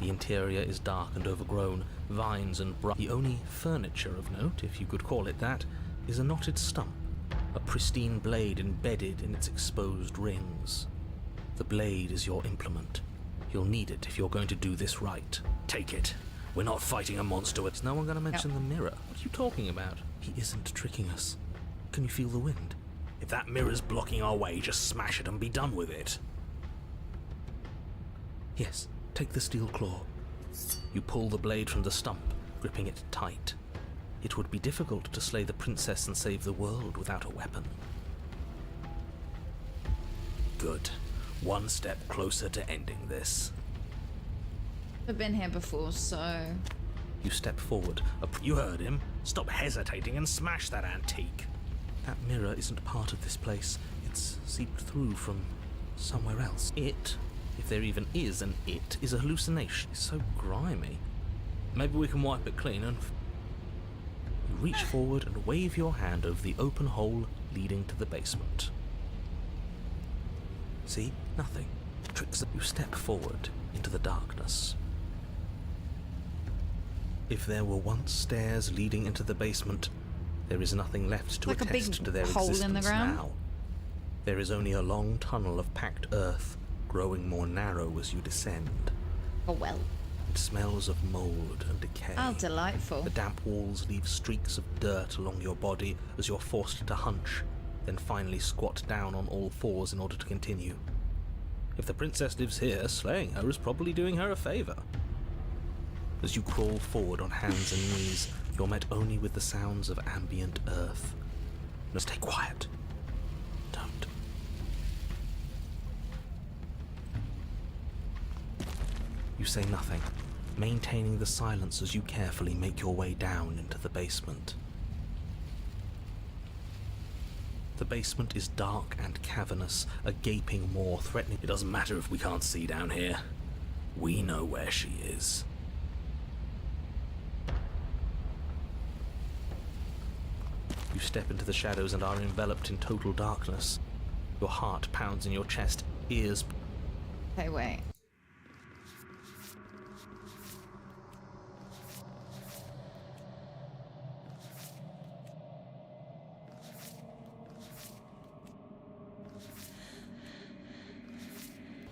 The interior is dark and overgrown, vines and The only furniture of note, if you could call it that, is a knotted stump, a pristine blade embedded in its exposed rings. The blade is your implement. You'll need it if you're going to do this right. Take it. We're not fighting a monster with... Is no one going to mention the mirror? What are you talking about? He isn't tricking us. Can you feel the wind? If that mirror's blocking our way, just smash it and be done with it. Yes, take the steel claw. You pull the blade from the stump, gripping it tight. It would be difficult to slay the princess and save the world without a weapon. Good. One step closer to ending this. I've been here before, so... You step forward. You heard him. Stop hesitating and smash that antique. That mirror isn't part of this place. It's seeped through from somewhere else. It, if there even is an it, is a hallucination. It's so grimy. Maybe we can wipe it clean and... You reach forward and wave your hand over the open hole leading to the basement. See? Nothing. Tricks that you step forward into the darkness. If there were once stairs leading into the basement, there is nothing left to Like a big attest to their hole in existence the ground? now. There is only a long tunnel of packed earth, growing more narrow as you descend. Oh well. It smells of mold and decay. How delightful. The damp walls leave streaks of dirt along your body as you're forced to hunch, then finally squat down on all fours in order to continue. If the princess lives here, slaying her is probably doing her a favor. As you crawl forward on hands and knees, you're met only with the sounds of ambient earth. Now stay quiet. Don't. You say nothing, maintaining the silence as you carefully make your way down into the basement. The basement is dark and cavernous, a gaping maw threatening. It doesn't matter if we can't see down here. We know where she is. You step into the shadows and are enveloped in total darkness. Your heart pounds in your chest, ears... Okay, wait.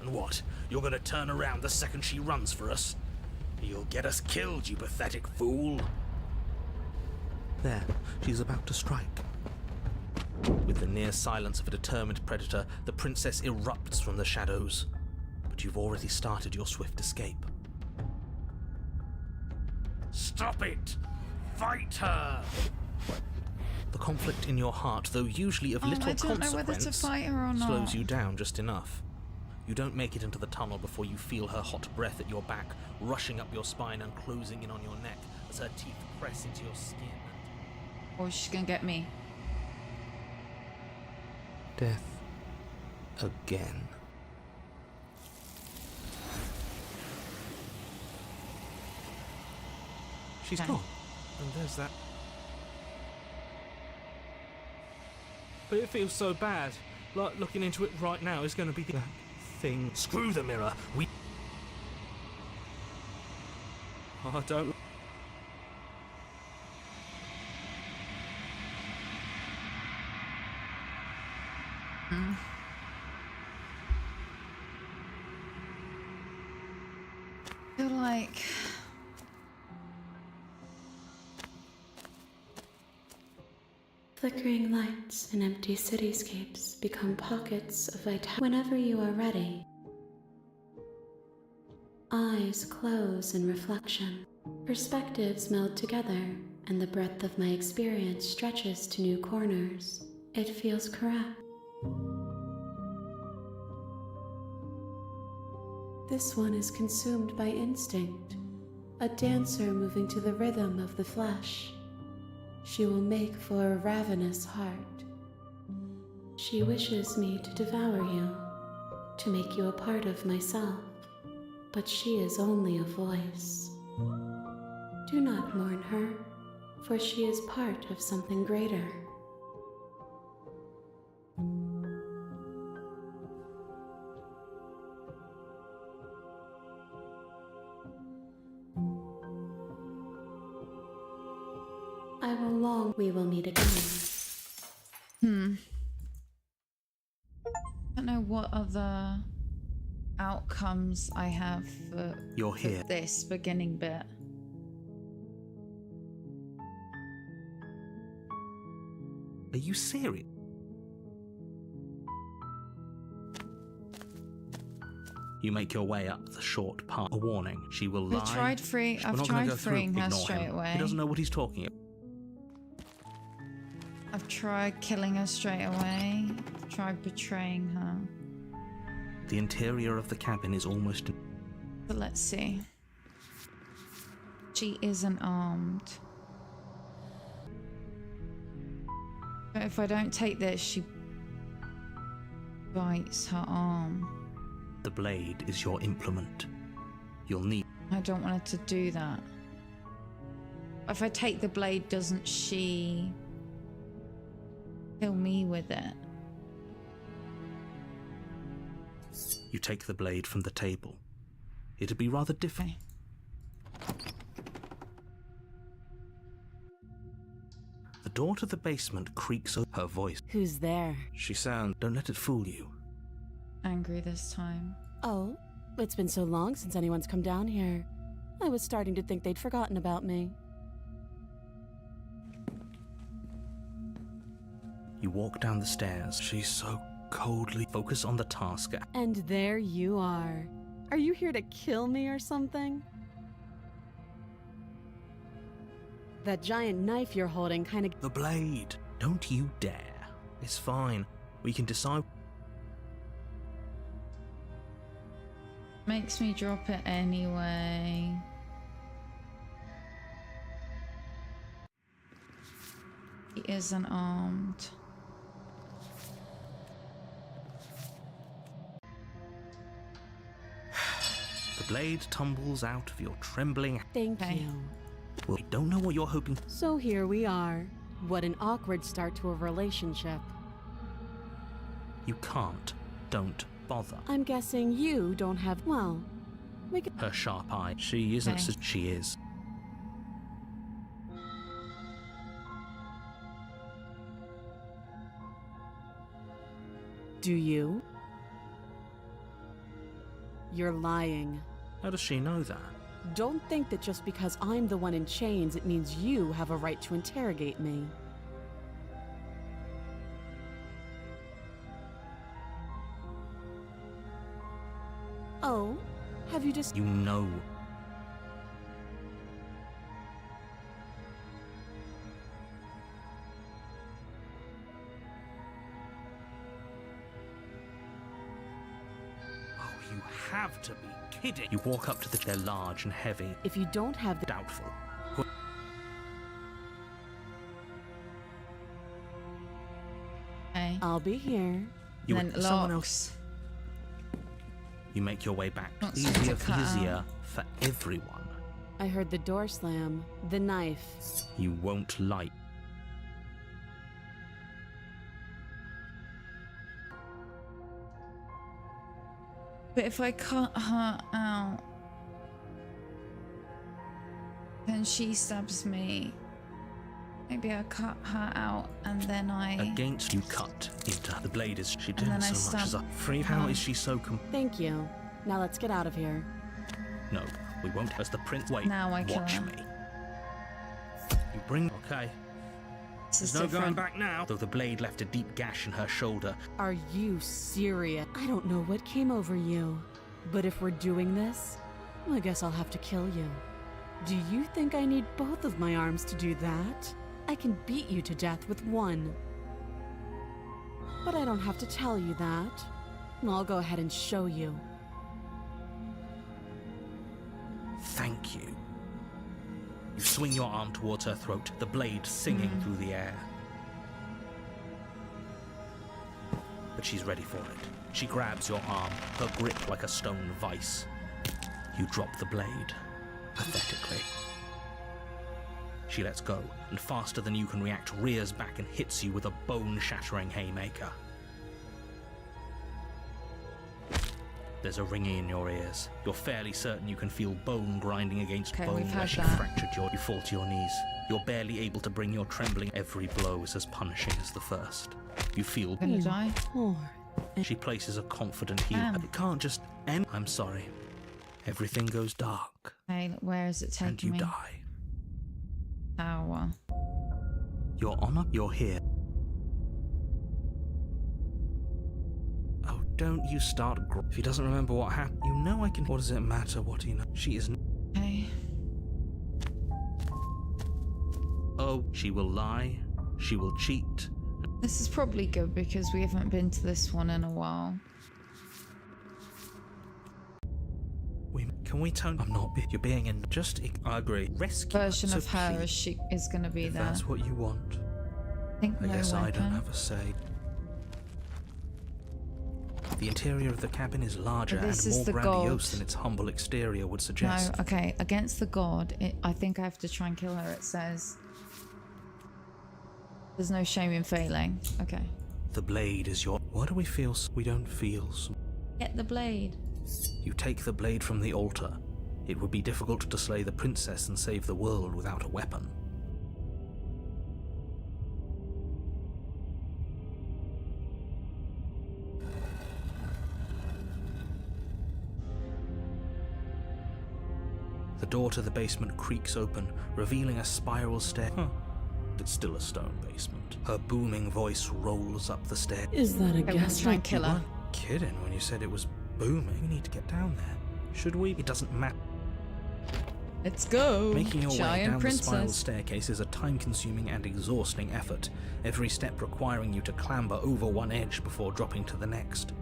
And what? You're gonna turn around the second she runs for us? You'll get us killed, you pathetic fool. There, she's about to strike. With the near silence of a determined predator, the princess erupts from the shadows. But you've already started your swift escape. Stop it! Fight her! The conflict in your heart, though usually of little I don't know whether to consequence, fight her or not. slows you down just enough. You don't make it into the tunnel before you feel her hot breath at your back, rushing up your spine and closing in on your neck as her teeth press into your skin. Or she's gonna get me. Death. Again. She's Okay. gone. And there's that. But it feels so bad. Like looking into it right now is going to be that thing. Screw the mirror! We... I don't. I feel like Flickering lights and empty cityscapes become pockets of vitality. Whenever you are ready, eyes close in reflection. Perspectives meld together, and the breadth of my experience stretches to new corners. It feels correct. This one is consumed by instinct, a dancer moving to the rhythm of the flesh. She will make for a ravenous heart. She wishes me to devour you, to make you a part of myself, but she is only a voice. Do not mourn her, for she is part of something greater. I will long we will meet again. I don't know what other outcomes I have for, You're for here. this beginning bit. Are you serious? You make your way up the short path. A warning, she will lie. I've tried We're I've not gonna tried go through. freeing her Ignore straight him. away. He doesn't know what he's talking about. I've tried killing her straight away. I've tried betraying her. The interior of the cabin is almost... But let's see. She isn't armed. But if I don't take this, she bites her arm. The blade is your implement. You'll need... I don't want her to do that. If I take the blade, doesn't she kill me with it? You take the blade from the table. It'd be rather difficult. Okay. The door to the basement creaks over her voice. Who's there? She sounds... Don't let it fool you. Angry this time. Oh, it's been so long since anyone's come down here. I was starting to think they'd forgotten about me. You walk down the stairs. She's so coldly... Focus on the task. And there you are. Are you here to kill me or something? That giant knife you're holding kind of... The blade. Don't you dare. It's fine. We can decide... Makes me drop it anyway. He isn't armed. blade tumbles out of your trembling. Thank Okay. you. Well, I don't know what you're hoping. So here we are. What an awkward start to a relationship. You can't. Don't bother. I'm guessing you don't have. Well, we could. Her sharp eye. She isn't. Okay. She is. Do you? You're lying. How does she know that? Don't think that just because I'm the one in chains, it means you have a right to interrogate me. Oh, have you just. You know. Oh, you have to be kidding. You walk up to the chair, large and heavy. If you don't have the. Doubtful. Okay. I'll be here. You And then would it someone locks. else. You make your way back. Not Easier, something to cut easier out. for everyone. I heard the door slam. The knife. You won't like. But if I cut her out, then she stabs me. Maybe I cut her out and then I. Against you cut into the blade is she then didn't I so much as a stab free. How her. is she so Thank you. Now let's get out of here. No, we won't as the prince. Wait, Now I kill watch her. me. You bring. Okay. This is There's no going different. back now. Though the blade left a deep gash in her shoulder. Are you serious? I don't know what came over you. But if we're doing this, I guess I'll have to kill you. Do you think I need both of my arms to do that? I can beat you to death with one. But I don't have to tell you that. I'll go ahead and show you. Thank you. You swing your arm towards her throat, the blade singing through the air. But she's ready for it. She grabs your arm, her grip like a stone vice. You drop the blade, pathetically. She lets go, and faster than you can react, rears back and hits you with a bone-shattering haymaker. There's a ringing in your ears. You're fairly certain you can feel bone grinding against Okay, bone we've where had she that. fractured your. You fall to your knees. You're barely able to bring your trembling. Every blow is as punishing as the first. You feel. Gonna die. Poor. She places a confident heel. Damn. It can't just end. I'm sorry. Everything goes dark, Okay, where is it and taking you me? die. Tower. You're on up. You're here. Oh, don't you start. If he doesn't remember what happened, you know I can. What does it matter? What do you know? She is. Okay. Oh, she will lie. She will cheat. This is probably good because we haven't been to this one in a while. Can we tone? I'm not. You're being in. Just. I agree. Rescue. Version So of her please, as she is gonna be if there. that's what you want. Think I no guess I weapon. don't have a say. The interior of the cabin is larger But and this is more the grandiose god. than its humble exterior would No, suggest. okay. Against the god, I think I have to try and kill her. It says. There's no shame in failing. Okay. The blade is your. Why do we feel? We don't feel. Get the blade. You take the blade from the altar. It would be difficult to slay the princess and save the world without a weapon. The door to the basement creaks open, revealing a spiral stair. It's still a stone basement. Her booming voice rolls up the stair. Is that a Okay, we're gonna guess? try and kill You her. weren't kidding when you said it was booming. We need to get down there. Should we? It doesn't matter. Let's go. Making your way Giant down the spiral princess. staircase is a time-consuming and exhausting effort, every step requiring you to clamber over one edge before dropping to the next.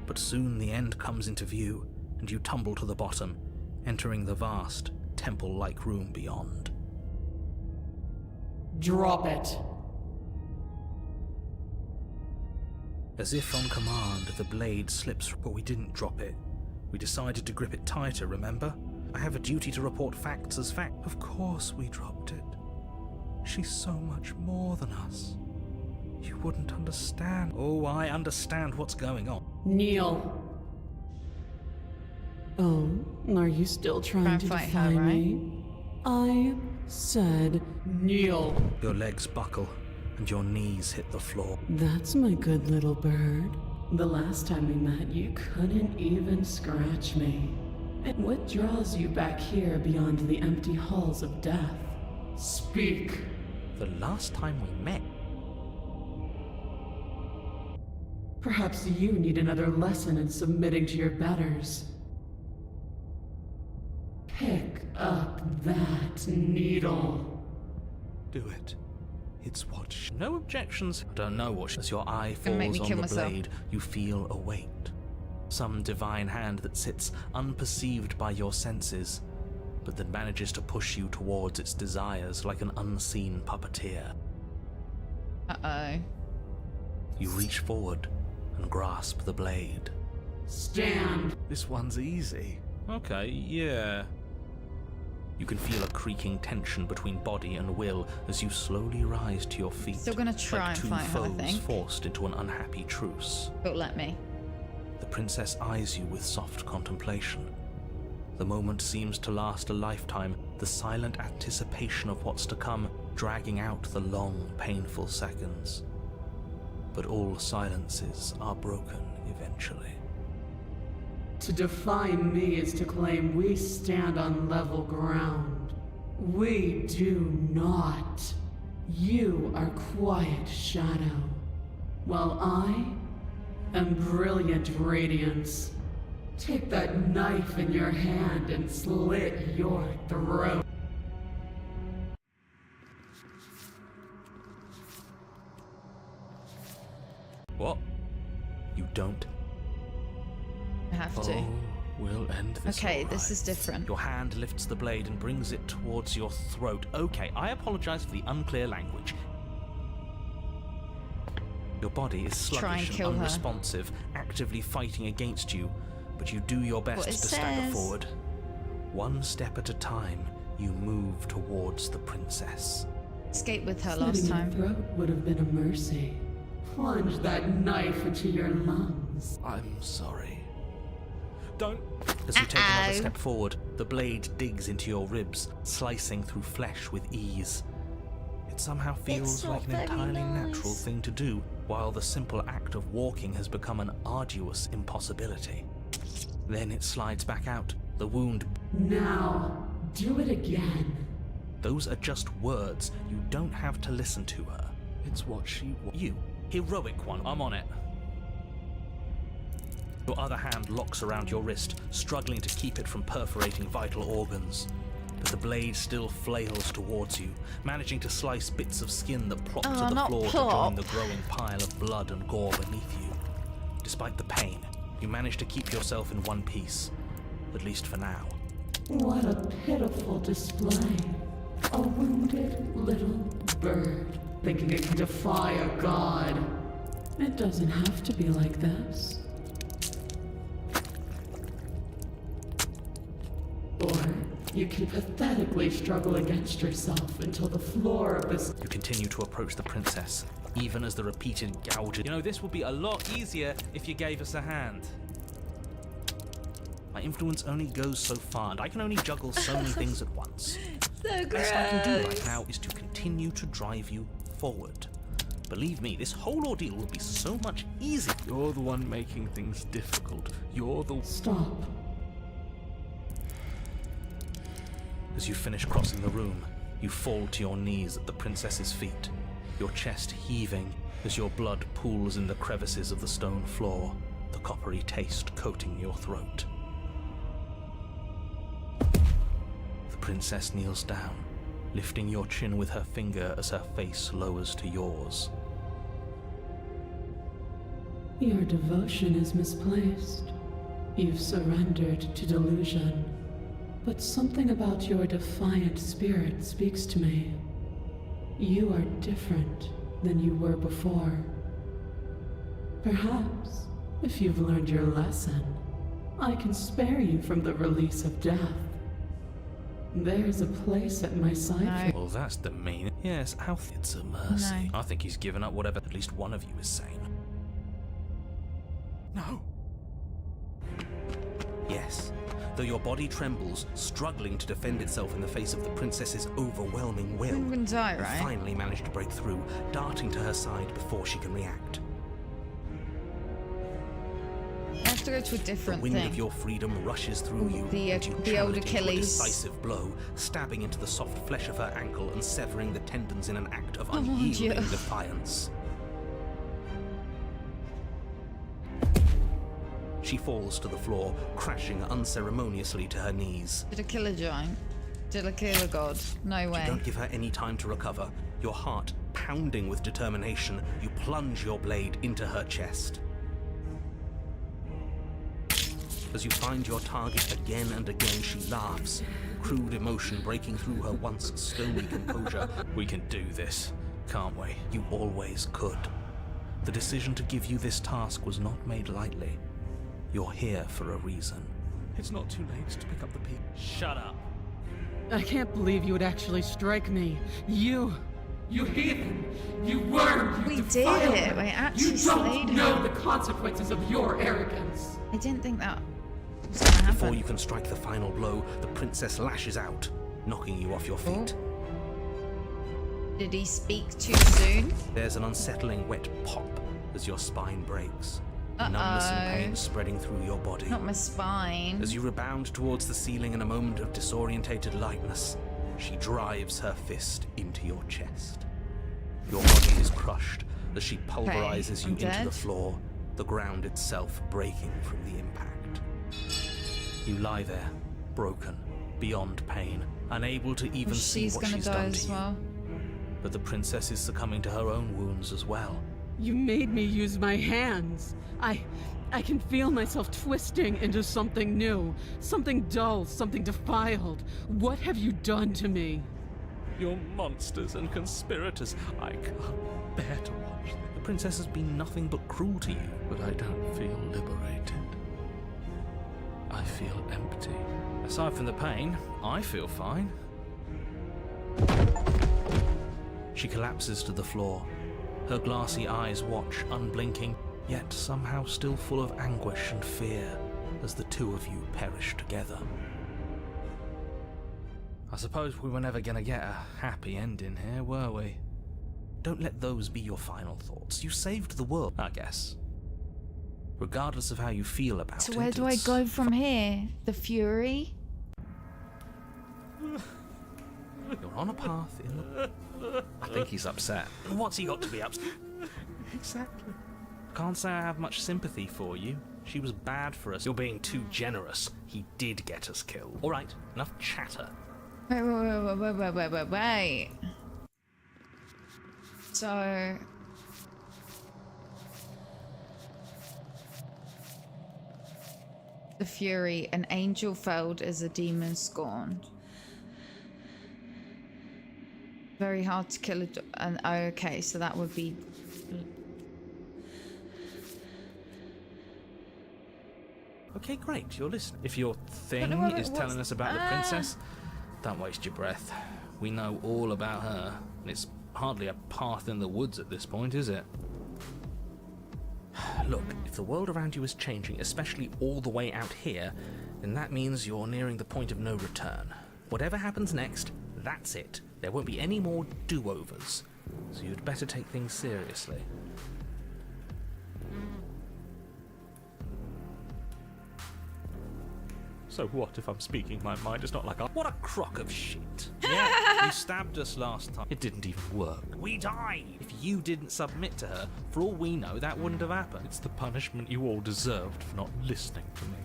But soon the end comes into view, and you tumble to the bottom, entering the vast, temple-like room beyond. Drop it. As if on command, the blade slips, but we didn't drop it. We decided to grip it tighter, remember? I have a duty to report facts as fact. Of course we dropped it. She's so much more than us. You wouldn't understand. Oh, I understand what's going on. Kneel. Oh, are you still trying Try and to fight defy her, right? me? I said, Kneel. Your legs buckle and your knees hit the floor. that's my good little bird. The last time we met, you couldn't even scratch me. And what draws you back here beyond the empty halls of death? Speak. The last time we met, Perhaps you need another lesson in submitting to your betters. Pick up that needle. do it. It's what no objections. I don't know what as your eye Gonna make falls me on kill the myself. blade, you feel a weight. Some divine hand that sits unperceived by your senses, but that manages to push you towards its desires like an unseen puppeteer. Uh-oh. You reach forward and grasp the blade. Stand. This one's easy. Okay, yeah. You can feel a creaking tension between body and will as you slowly rise to your feet. Still gonna try like and two fight her, I foes think. forced into an unhappy truce. Don't let me. The princess eyes you with soft contemplation. The moment seems to last a lifetime, the silent anticipation of what's to come dragging out the long, painful seconds. But all silences are broken eventually. To defy me is to claim we stand on level ground. We do not. You are quiet shadow, while I am brilliant radiance. Take that knife in your hand and slit your throat. What? You don't? I have to. Oh, we'll end this. Okay, all this right. is different. Your hand lifts the blade and brings it towards your throat. Okay, I apologize for the unclear language. Your body is Try and sluggish kill and her. unresponsive, actively fighting against you, but you do your best What to it stagger says. forward. One step at a time, you move towards the princess. Escaped with her Slitting last your time. throat would have been a mercy. Plunge that knife into your lungs. I'm sorry. Don't. As you take another Uh-oh. step forward, the blade digs into your ribs, slicing through flesh with ease. It somehow feels not like an very entirely natural nice. thing to do, while the simple act of walking has become an arduous impossibility. Then it slides back out, the wound. Now, do it again. Those are just words. You don't have to listen to her. It's what she wants. You, heroic one, I'm on it. Your other hand locks around your wrist, struggling to keep it from perforating vital organs. But the blade still flails towards you, managing to slice bits of skin that plop Oh, to the not floor to plop. join the growing pile of blood and gore beneath you. Despite the pain, you manage to keep yourself in one piece, at least for now. What a pitiful display. A wounded little bird, thinking it can defy a god. It doesn't have to be like this. Or you can pathetically struggle against yourself until the floor of this. You continue to approach the princess, even as the repeated gouges. You know, this would be a lot easier if you gave us a hand. My influence only goes so far, and I can only juggle so many things at once. So The best I can do right now is to continue to drive you forward. Believe me, this whole ordeal will be so much easier. You're the one making things difficult. You're the... Stop. As you finish crossing the room, you fall to your knees at the princess's feet, your chest heaving as your blood pools in the crevices of the stone floor, the coppery taste coating your throat. The princess kneels down, lifting your chin with her finger as her face lowers to yours. Your devotion is misplaced. You've surrendered to delusion. But something about your defiant spirit speaks to me. You are different than you were before. Perhaps, if you've learned your lesson, I can spare you from the release of death. There's a place at my side No. Well, that's the mean. Yes, it's a mercy. No. I think he's given up whatever at least one of you is saying. No. Yes. Though your body trembles, struggling to defend itself in the face of the princess's overwhelming will, I'm gonna die, you right? finally manage to break through, darting to her side before she can react. I have to go to a The different wind thing. of your freedom rushes through you, The, and you the channel old it into a Achilles. decisive blow, stabbing into the soft flesh of her ankle and severing the tendons in an act of Oh, unyielding dear. defiance. She falls to the floor, crashing unceremoniously to her knees. Did I kill a giant? Did I kill a god? No You way. don't give her any time to recover. Your heart pounding with determination, you plunge your blade into her chest. As you find your target again and again, she laughs, crude emotion breaking through her once stony composure. We can do this, can't we? You always could. The decision to give you this task was not made lightly. You're here for a reason. It's not too late to pick up the pieces. Shut up. I can't believe you would actually strike me. You heathen! You worm! We did it. We actually You slayed don't know her. the consequences of your arrogance. I didn't think that was gonna happen. Before you can strike the final blow, the princess lashes out, knocking you off your feet. Did he speak too soon? There's an unsettling wet pop as your spine breaks. Numbness and pain spreading through your body. Not my spine. As you rebound towards the ceiling in a moment of disorientated lightness, she drives her fist into your chest. Your body is crushed as she pulverizes you I'm into dead. the floor, the ground itself breaking from the impact. You lie there, broken, beyond pain, unable to even Well, see she's what gonna she's die done as to well. you. But the princess is succumbing to her own wounds as well. You made me use my hands. I can feel myself twisting into something new, something dull, something defiled. What have you done to me? You're monsters and conspirators. I can't bear to watch them. The princess has been nothing but cruel to you, but I don't feel liberated. I feel empty. Aside from the pain, I feel fine. She collapses to the floor. Her glassy eyes watch, unblinking, yet somehow still full of anguish and fear, as the two of you perish together. I suppose we were never gonna get a happy ending here, were we? Don't let those be your final thoughts. You saved the world, I guess. Regardless of how you feel about it. So where do I go from here? The Fury? You're on a path in the... I think he's upset. What's he got to be upset? Exactly. Can't say I have much sympathy for you. She was bad for us. You're being too generous. He did get us killed. All right, enough chatter. Wait. So... The Fury, an angel felled as a demon scorned. Very hard to kill and okay, so that would be... Okay, great, you're listening. If your thing But no, is what's- telling us about the princess, don't waste your breath. We know all about her, and it's hardly a path in the woods at this point, is it? Look, if the world around you is changing, especially all the way out here, then that means you're nearing the point of no return. Whatever happens next, that's it. There won't be any more do-overs, so you'd better take things seriously. So what if I'm speaking my mind? It's not like what a crock of shit. Yeah, you stabbed us last time. It didn't even work. We died. If you didn't submit to her, for all we know, that wouldn't have happened. It's the punishment you all deserved for not listening to me.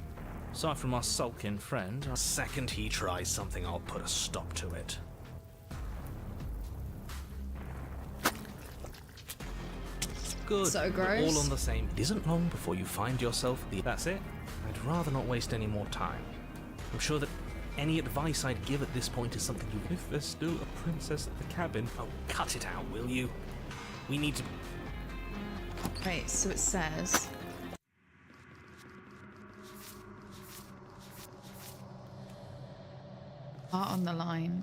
Aside from our sulking friend, the second he tries something, I'll put a stop to it. Good. So We're gross. all on the same. It isn't long before you find yourself the... That's it. I'd rather not waste any more time. I'm sure that any advice I'd give at this point is something you... If there's still a princess at the cabin... Oh, cut it out, will you? We need to... Wait, so it says... Heart on the line.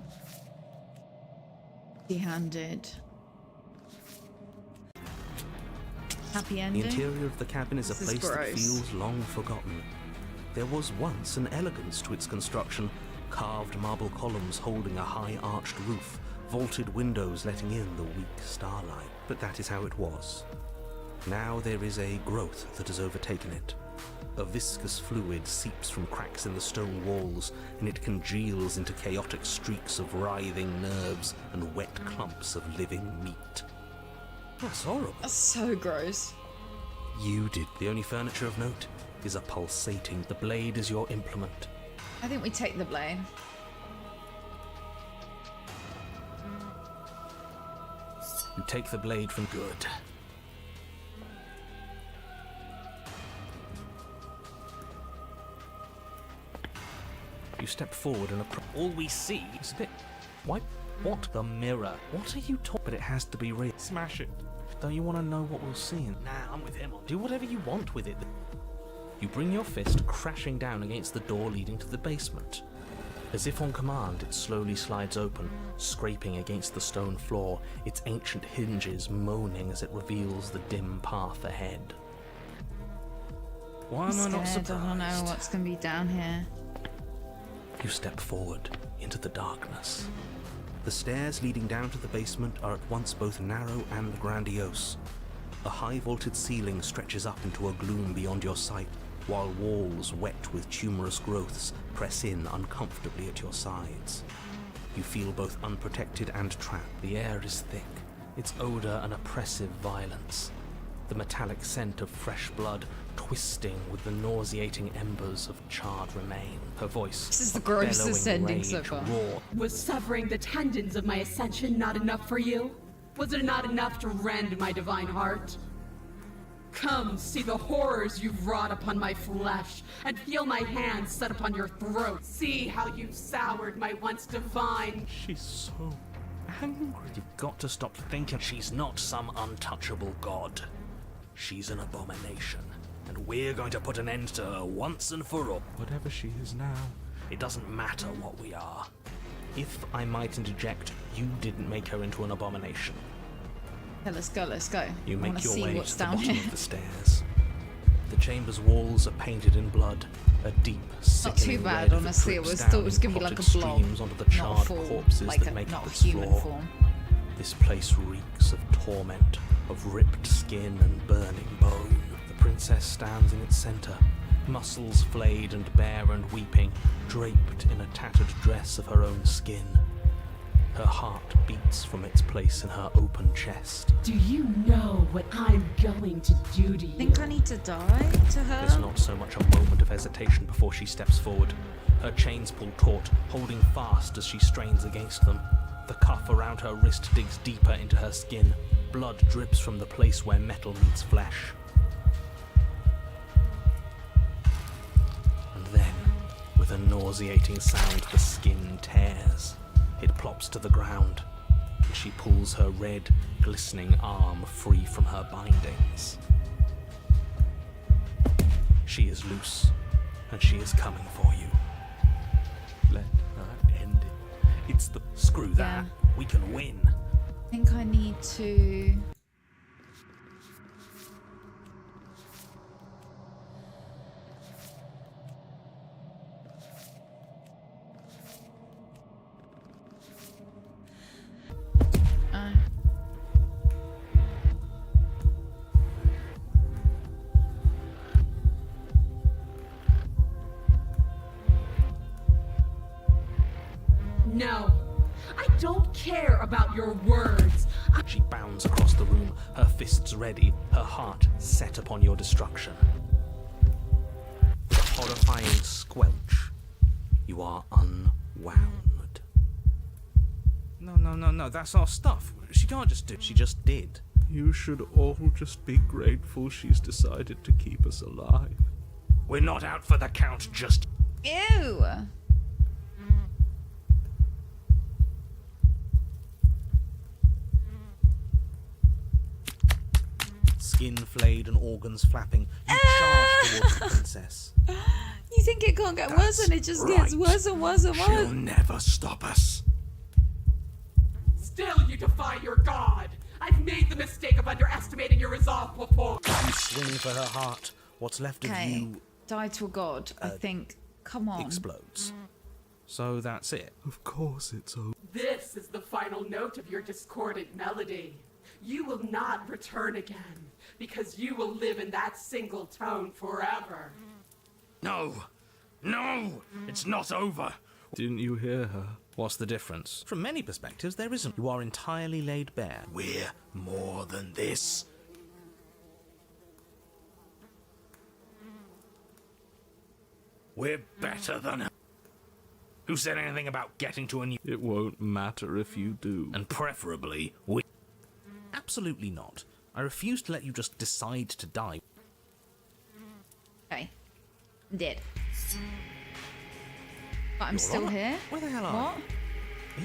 Empty-handed. Happy ending. The interior of the cabin is a This is place that gross. feels long forgotten. There was once an elegance to its construction, carved marble columns holding a high arched roof, vaulted windows letting in the weak starlight. But that is how it was. Now there is a growth that has overtaken it. A viscous fluid seeps from cracks in the stone walls, and it congeals into chaotic streaks of writhing nerves and wet clumps of living meat. That's horrible. That's so gross. You did. The only furniture of note is a pulsating. The blade is your implement. I think we take the blade. You take the blade from good. You step forward and all we see is a bit... Why? What? The mirror. What are you talking? But it has to be real. Smash it. Don't you want to know what we'll see? Nah, I'm with him. Do whatever you want with it. You bring your fist crashing down against the door leading to the basement. As if on command, it slowly slides open, scraping against the stone floor, its ancient hinges moaning as it reveals the dim path ahead. Why am I not Scared. surprised? I don't know what's going to be down here. You step forward into the darkness. The stairs leading down to the basement are at once both narrow and grandiose. A high vaulted ceiling stretches up into a gloom beyond your sight, while walls wet with tumorous growths press in uncomfortably at your sides. You feel both unprotected and trapped. The air is thick, its odor an oppressive violence. The metallic scent of fresh blood twisting with the nauseating embers of charred remain. Her voice, This is the a grossest bellowing ending so rage, far. roar. Was severing the tendons of my ascension not enough for you? Was it not enough to rend my divine heart? Come, see the horrors you've wrought upon my flesh, and feel my hands set upon your throat. See how you've soured my once divine... She's so angry. You've got to stop thinking. She's not some untouchable god. She's an abomination, and we're going to put an end to her once and for all. Whatever she is now. It doesn't matter what we are. If I might interject, you didn't make her into an abomination. Okay, let's go, let's go. You I want make to your see way what's to the down bottom here. of the stairs. The chamber's walls are painted in blood. A deep, Not sickening too red bad, honestly. It drips was down thought it was in going to be like a clotted blob, streams onto the not a charred full, corpses like that a, make not up a this human floor. form. This place reeks of torment, of ripped skin and burning bone. The princess stands in its center, muscles flayed and bare and weeping, draped in a tattered dress of her own skin. Her heart beats from its place in her open chest. Do you know what I'm going to do to you? I think I need to die to her. There's not so much a moment of hesitation before she steps forward. Her chains pull taut, holding fast as she strains against them. The cuff around her wrist digs deeper into her skin. Blood drips from the place where metal meets flesh. And then, with a nauseating sound, the skin tears. It plops to the ground, and she pulls her red, glistening arm free from her bindings. She is loose, and she is coming for you. Let her end it. It's the... Screw that. Yeah. We can win. I think I need to... No, I don't care about your words. She bounds across the room, her fists ready, her heart set upon your destruction. With a horrifying squelch, you are unwound. No, that's our stuff. She can't just do it. She just did. You should all just be grateful she's decided to keep us alive. We're not out for the count just... Ew! Skin flayed and organs flapping, you charge towards the princess. You think it can't get worse, and it just gets worse and worse and She'll worse. never stop us. Still, you defy your god. I've made the mistake of underestimating your resolve before. You swing for her heart. What's left of Okay, you die to a god. I think. Come on. explodes. So that's it. Of course it's over. This is the final note of your discordant melody. You will not return again, because you will live in that single tone forever. No! No! It's not over! Didn't you hear her? What's the difference? From many perspectives, there isn't. You are entirely laid bare. We're more than this. We're better than her. Who said anything about getting to a new... It won't matter if you do. And preferably, we... Absolutely not. I refuse to let you just decide to die. Okay. I'm dead. But I'm You're still right. here. Where the hell are What?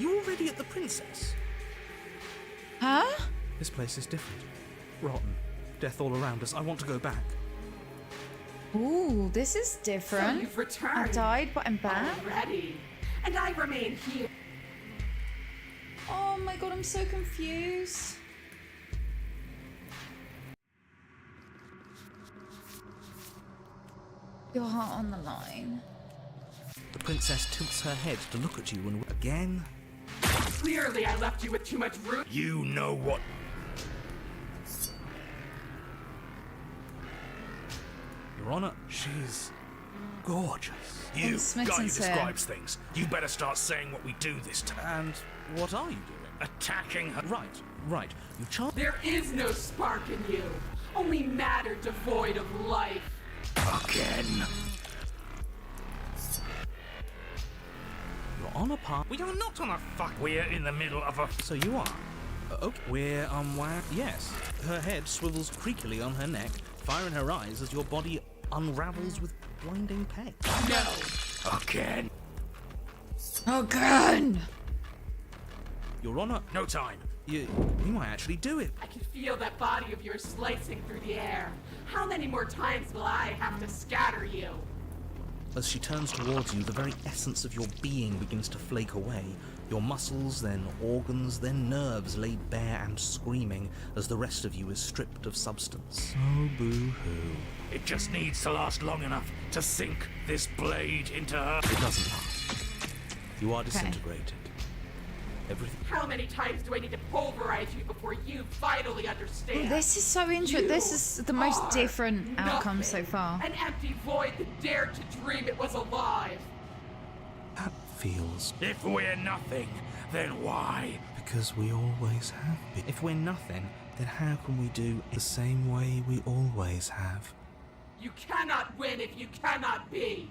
you? Are you already at the princess? Huh? This place is different. Rotten. Death all around us. I want to go back. Ooh, this is So different. you've I returned died, but I'm back. already, and I remain here. Oh my god, I'm so confused. Your heart on the line. The princess tilts her head to look at you and again. Clearly, I left you with too much room. You know what... Your Honor, she's gorgeous. You, And Smithson's guy who here. describes things. You better start saying what we do this time. And what are you doing? Attacking her. Right. You charge. There is no spark in you, only matter devoid of life. Again. You're on a path. We are not on a fuck. We're in the middle of a... So you are. Okay. We're yes. Her head swivels creakily on her neck, fire in her eyes as your body unravels with blinding pain. No. Again. Again! Your Honor, No time. you might actually do it. I can feel that body of yours slicing through the air. How many more times will I have to scatter you? As she turns towards you, the very essence of your being begins to flake away. Your muscles, then organs, then nerves laid bare and screaming as the rest of you is stripped of substance. Oh, boo-hoo. It just needs to last long enough to sink this blade into her. It doesn't last. You are disintegrated. Everything. How many times do I need to pulverize you before you finally understand? This is so interesting. You This is the most are different outcome so nothing. far. An empty void that dared to dream it was alive. That feels If we're nothing, then why? because we always have been. If we're nothing, Then how can we do it the same way we always have? You cannot win if you cannot be.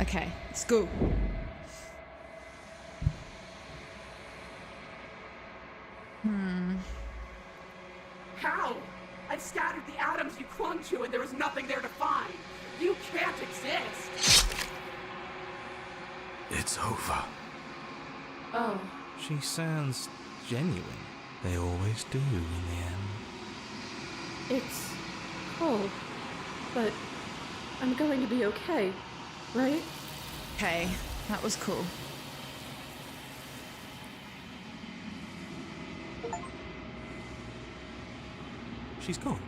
Okay, let's go. How? I've scattered the atoms you clung to and there was nothing there to find. You can't exist. It's over. Oh, she sounds genuine. They always do in the end. it's cold, but I'm going to be okay, right? Okay, that was cool. She's gone.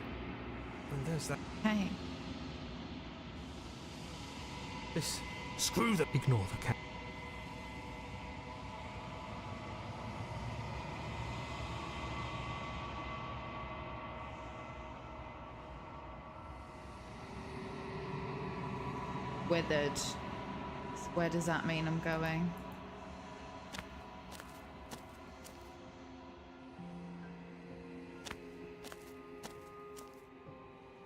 And there's that. Okay. This. Screw the... Ignore the cat. Withered. Where does that mean I'm going?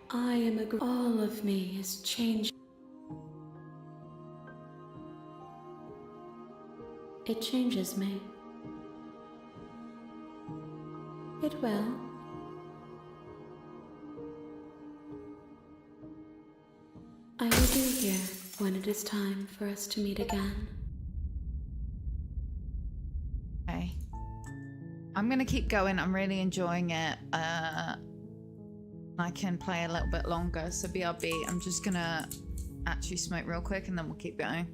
All of me is changing. It changes me. It will. I will be here when it is time for us to meet again. Okay. I'm gonna keep going. I'm really enjoying it. I can play a little bit longer, so BRB. I'm just gonna actually smoke real quick and then we'll keep going.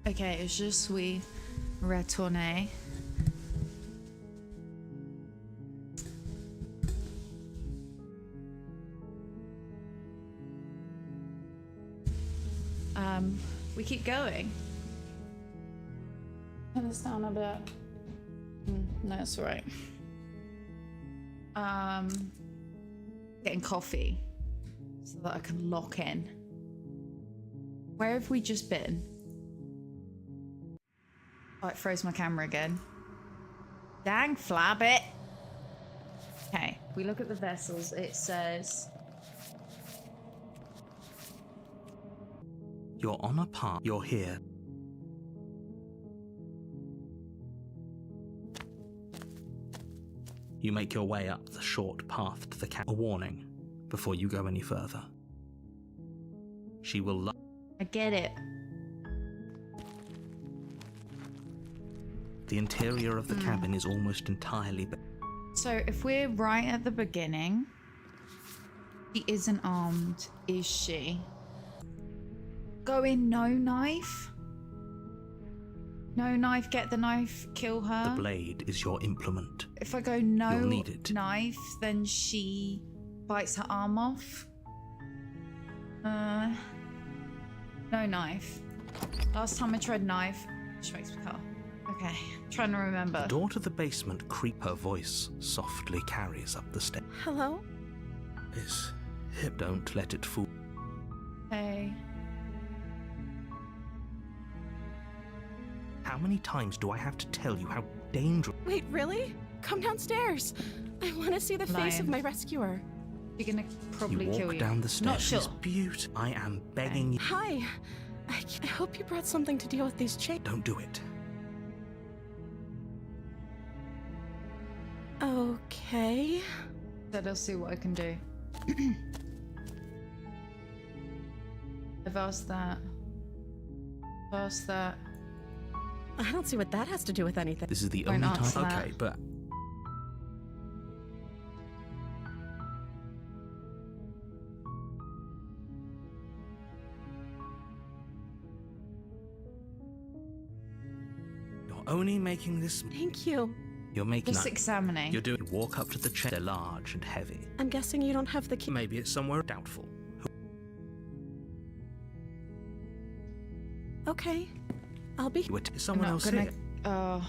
Okay, je suis retourné. We keep going. Turn this down a bit. No, it's alright. Getting coffee so that I can lock in. Where have we just been? Oh, it froze my camera again. Dang flabbit. Okay, we look at the vessels. It says You're on a path. You're here. You make your way up the short path to the cabin. A warning before you go any further. She will I get it. The interior of the cabin is almost entirely So if we're right at the beginning, she isn't armed, is she? Go in, no knife? No knife, get the knife, kill her? The blade is your implement. If I go no You'll need it. knife, then she bites her arm off. No knife. Last time I tried knife, she makes me cut. Okay, I'm trying to remember. The door to the basement creep. Her voice softly carries up the stairs. Hello? His hip. Don't let it fool. Hey. How many times do I have to tell you how dangerous? Wait, really? Come downstairs. I want to see the face of Lion. my rescuer. You're gonna probably You kill walk you. down the stairs. Not sure. She's beautiful. I am begging you. Hi. I hope you brought something to deal with these chains. Don't do it. Okay. Said I'll see what I can do. I've asked that. Asked that. I don't see what that has to do with anything. This is the Won't only answer time. that. Okay, but you're only making this. Thank you. You're making. Just examining. You're doing. You walk up to the chair. They're large and heavy. I'm guessing you don't have the key. Maybe it's somewhere doubtful. Okay. I'll be. Is I'm someone not else gonna. here?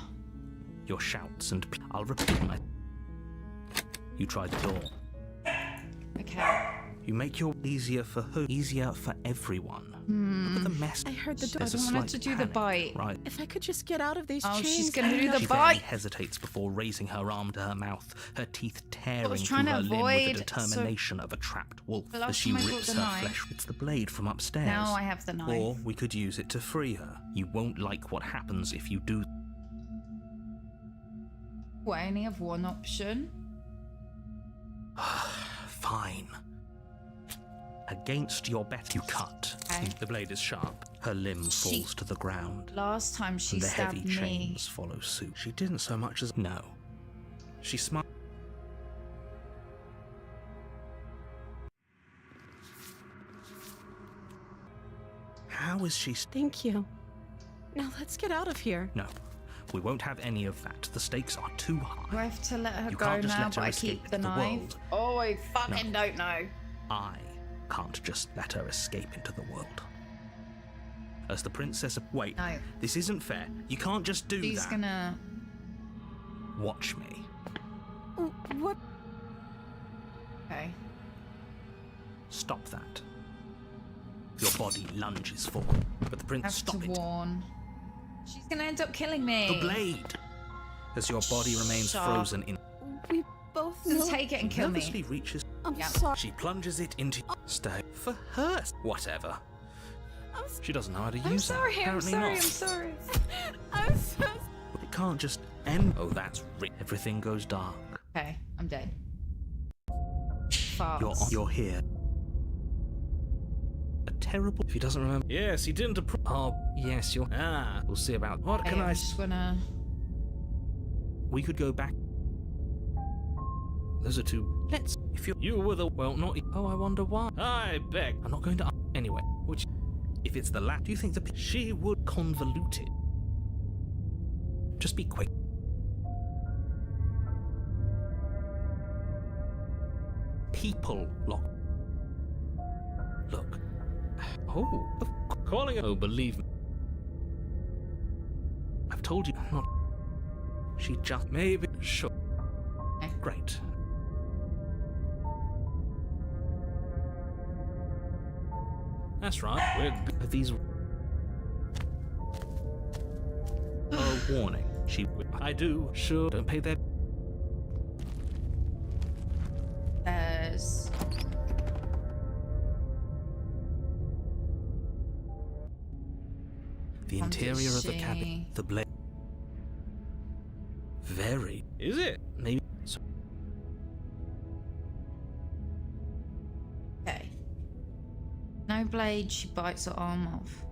Your shouts and I'll repeat my. You try the door. Okay. You make your easier for who? Easier for everyone. Look at the mess. I heard the door. There's a I wanted slight to do the panic, bite. Right. If I could just get out of these Oh, chains. she's gonna I do know- the She bite. barely hesitates before raising her arm to her mouth, her teeth tearing through trying to her limb with avoid, the determination of a trapped wolf The last as she time I got rips the her knife. flesh. It's the blade from upstairs. Now I have the knife. Or we could use it to free her. You won't like what happens if you do. What, I only have one option? Fine. Against your bet, you cut. Okay. The blade is sharp. Her limb falls to the ground. Last time she And the stabbed heavy me. chains follow suit. She didn't so much as. No. She smiled. How is she? Thank you. Now let's get out of here. No. We won't have any of that. The stakes are too high. Do I have to let her You go can't just now, let her but I escape keep the the knife? world. Oh, I fucking No. don't know. I can't just let her escape into the world. As the princess. Wait. No. This isn't fair. You can't just do She's that. gonna... Watch me. What? Okay. Stop that. Your body lunges forward, but the prince. Have Stop to it. warn. She's gonna end up killing me. The blade. As your body remains Sharp. frozen in. We both Just know. take it and kill me. Nervously reaches. I'm Yeah. sorry. She plunges it into. Stay for her. Whatever. She doesn't know how to I'm use sorry, that. I'm Apparently sorry, not. I'm sorry. I'm so. It can't just end. Oh, that's everything goes dark. Okay, I'm dead. Farts. You're here. A terrible. If he doesn't remember. Yes, he didn't. Oh, yes, you're. Ah, we'll see about. What Hey, can I'm I? just gonna... We could go back. Those are two. Let's. If you were the. Well, not. Oh, I wonder why. I beg. I'm not going to. Anyway, which. If it's the lap, do you think she would convolute it? Just be quick. People lock. Look. Oh, calling it. Oh, believe me. I've told you not. She just maybe. Sure. Great. That's right. We're these. A warning. I do. Sure. Don't pay that. There's The interior of the cabin. The blade. Very. Is it? Maybe. So okay. No blade. She bites her arm off.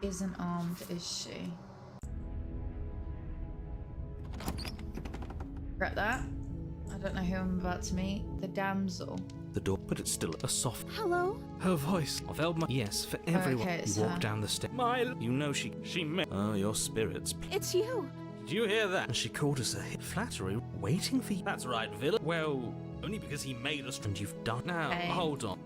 Isn't armed, is she? Regret that. I don't know who I'm about to meet. The damsel. the door, but it's still a soft. Hello? Her voice. Of Elma. Yes, for everyone. Okay, it's you walk her. down the stairs. You know she may. Oh, your spirits. It's you. Did you hear that? And she called us a hit. Flattery, waiting for you. That's right, villain. Well, only because he made us, and you've done. Now, Okay. hold on.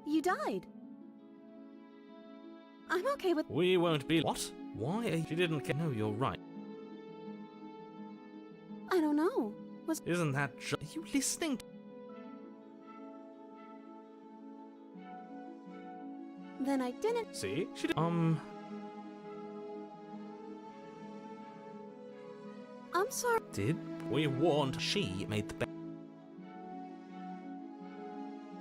You died. I'm okay with. We won't be. What? Why? She didn't care. No, you're right. I don't know. Isn't that Are you listening? Then I didn't. See? She did. I'm sorry. Did we warned? She made the bed.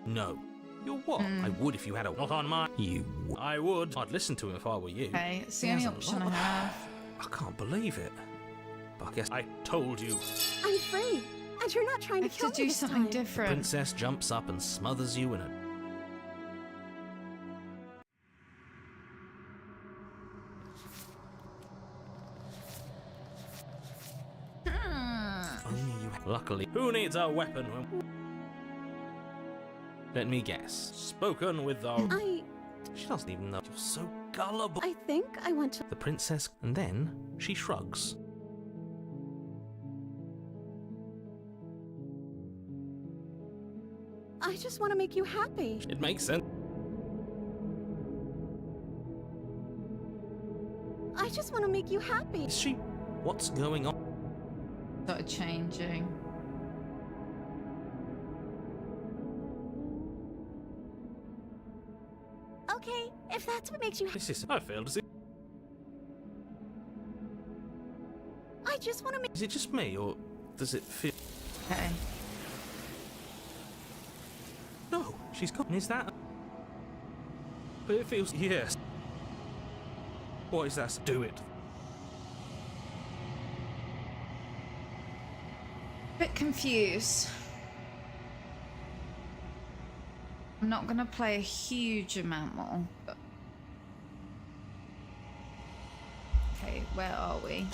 No. You what? I would if you had a. Not on my. You. I would. I'd listen to him if I were you. Okay, it's the He only has a option I lot. have. I can't believe it. But I guess I told you. I'm free. And you're not trying I to have kill to me do this something time. different. Princess jumps up and smothers you in a. Only you. Luckily, who needs a weapon when? Let me guess. Spoken with the. She doesn't even know. You're so gullible. I think I want to. The princess, and then she shrugs. I just want to make you happy. It makes sense. I just want to make you happy. Is she? What's going on? Started changing. Okay, if that's what makes you happy. This is. I failed to see. I just want to make. Is it just me, or does it feel? Okay. No, she's gone. Is that? But it feels. Yes. What is that? Do it. Bit confused. I'm not gonna play a huge amount more. But... Okay, where are we?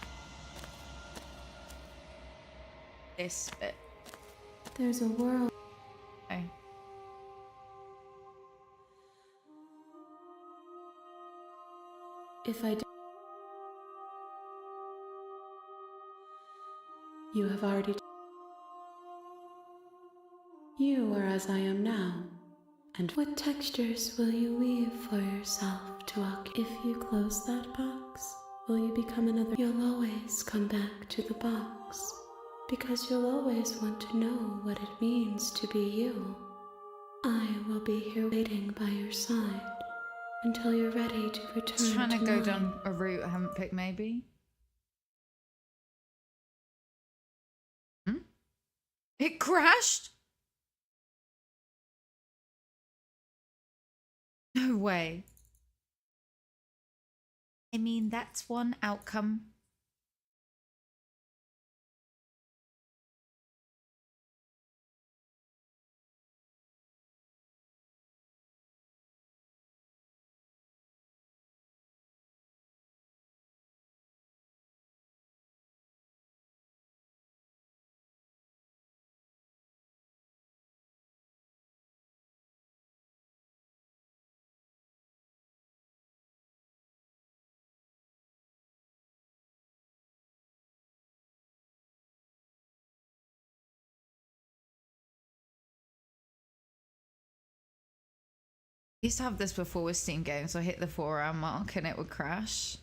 This bit. There's a world. Okay. If I. You have already. You are as I am now. And what textures will you weave for yourself to walk? If you close that box, will you become another? You'll always come back to the box. Because you'll always want to know what it means to be you. I will be here waiting by your side until you're ready to return Just trying to go mine. down a route I haven't picked, maybe. It crashed? No way. I mean, that's one outcome. used to have this before with Steam games. I hit the 4-hour mark and it would crash.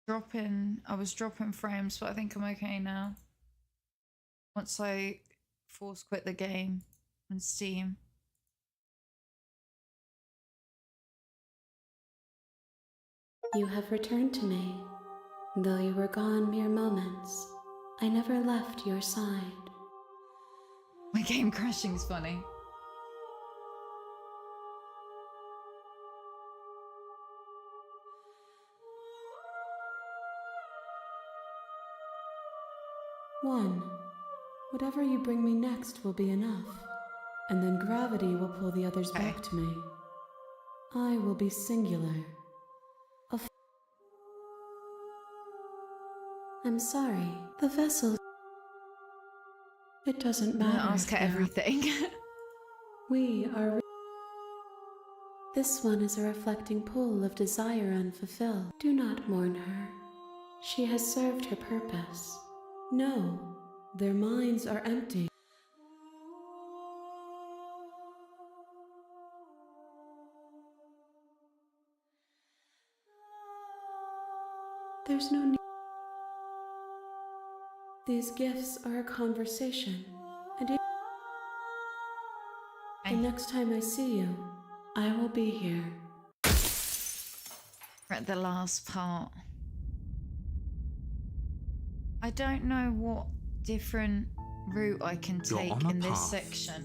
I was dropping frames, but I think I'm okay now. Once I force quit the game on Steam. You have returned to me. Though you were gone mere moments, I never left your side. My game crashing's funny. One, whatever you bring me next will be enough, and then gravity will pull the others back to me. I will be singular. I'm sorry, the vessel... It doesn't matter. Ask her everything. We are... This one is a reflecting pool of desire unfulfilled. Do not mourn her. She has served her purpose. No, their minds are empty. There's no need. These gifts are a conversation, and the next time I see you, I will be here. We're at the last part. I don't know what different route I can take in this section.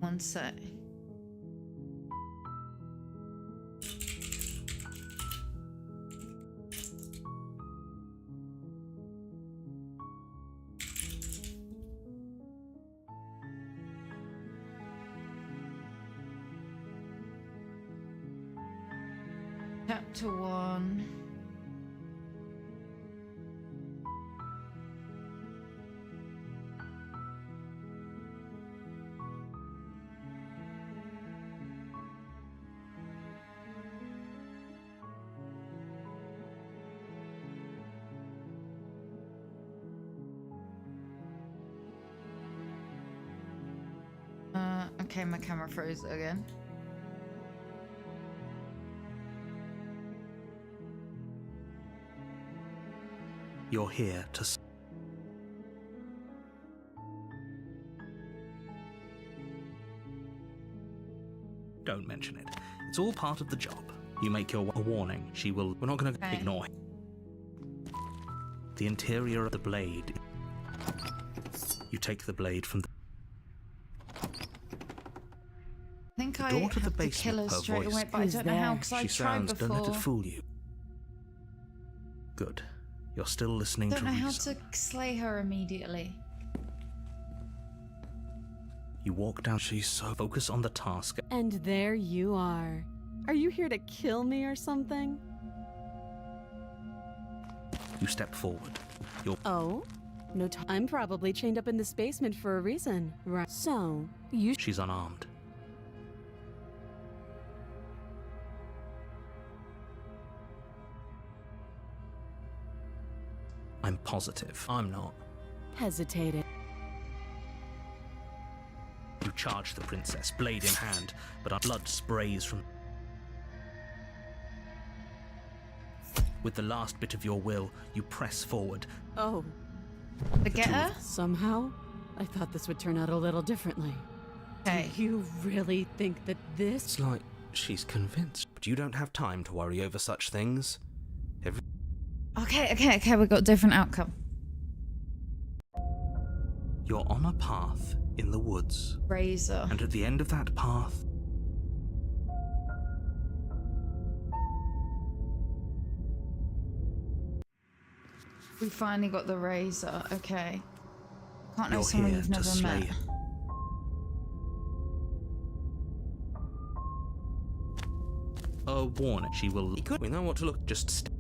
One sec. Chapter 1. Okay, my camera froze again. You're here to... Don't mention it. It's all part of the job. You make your a warning. She will... We're not going to ignore him. The interior of the blade. You take the blade from the... I think the I door to the have to kill her basement per straight voice. away, but I don't know how because I She tried sounds, before. don't let it fool you. Good. You're still listening I don't to know how reason. to slay her immediately. You walk down, she's so focused on the task. And there you are. Are you here to kill me or something? You step forward. You're... Oh? No time. I'm probably chained up in this basement for a reason. Right. So, you... She's unarmed. I'm positive. I'm not. hesitated. You charge the princess, blade in hand, but our blood sprays from... With the last bit of your will, you press forward. Oh. Forget her? Somehow, I thought this would turn out a little differently. Okay. Do you really think that this... It's like she's convinced. But you don't have time to worry over such things. Okay, we got a different outcome. You're on a path in the woods. Razor. And at the end of that path... We finally got the razor, okay. Can't know You're someone here you've to never slay met. A warning. She will... We know what to look... Just...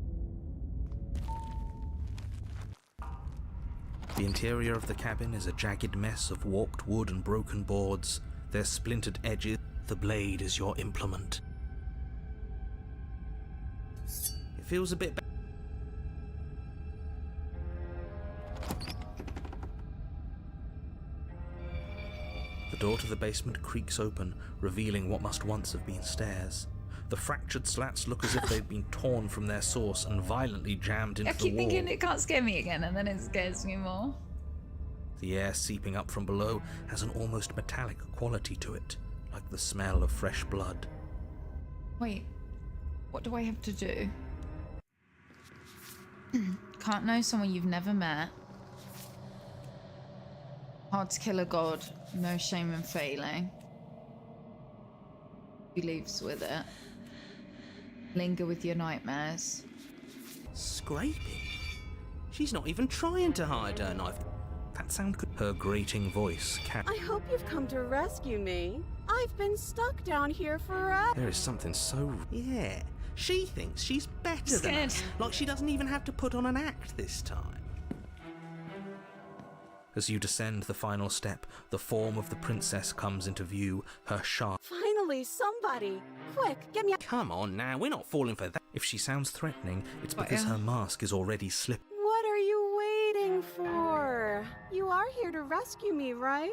The interior of the cabin is a jagged mess of warped wood and broken boards. There's splintered edges. The blade is your implement. feels a bit better. The door to the basement creaks open, revealing what must once have been stairs. The fractured slats look as if they'd been torn from their source and violently jammed into I the keep wall. thinking it can't scare me again, and then it scares me more. The air seeping up from below has an almost metallic quality to it, like the smell of fresh blood. Wait, what do I have to do? Can't know someone you've never met. Hard to kill a god. No shame in failing. He leaves with it. Linger with your nightmares. Scraping? She's not even trying to hide her knife. That sound could... Her grating voice I hope you've come to rescue me. I've been stuck down here forever. There is something so... Yeah, she thinks she's better than Scared. us. Like she doesn't even have to put on an act this time. As you descend the final step, the form of the princess comes into view, her sharp... Finally, somebody! Quick, get me out. Come on now, we're not falling for that. If she sounds threatening, it's But, because yeah. her mask is already slipped. What are you waiting for? You are here to rescue me, right?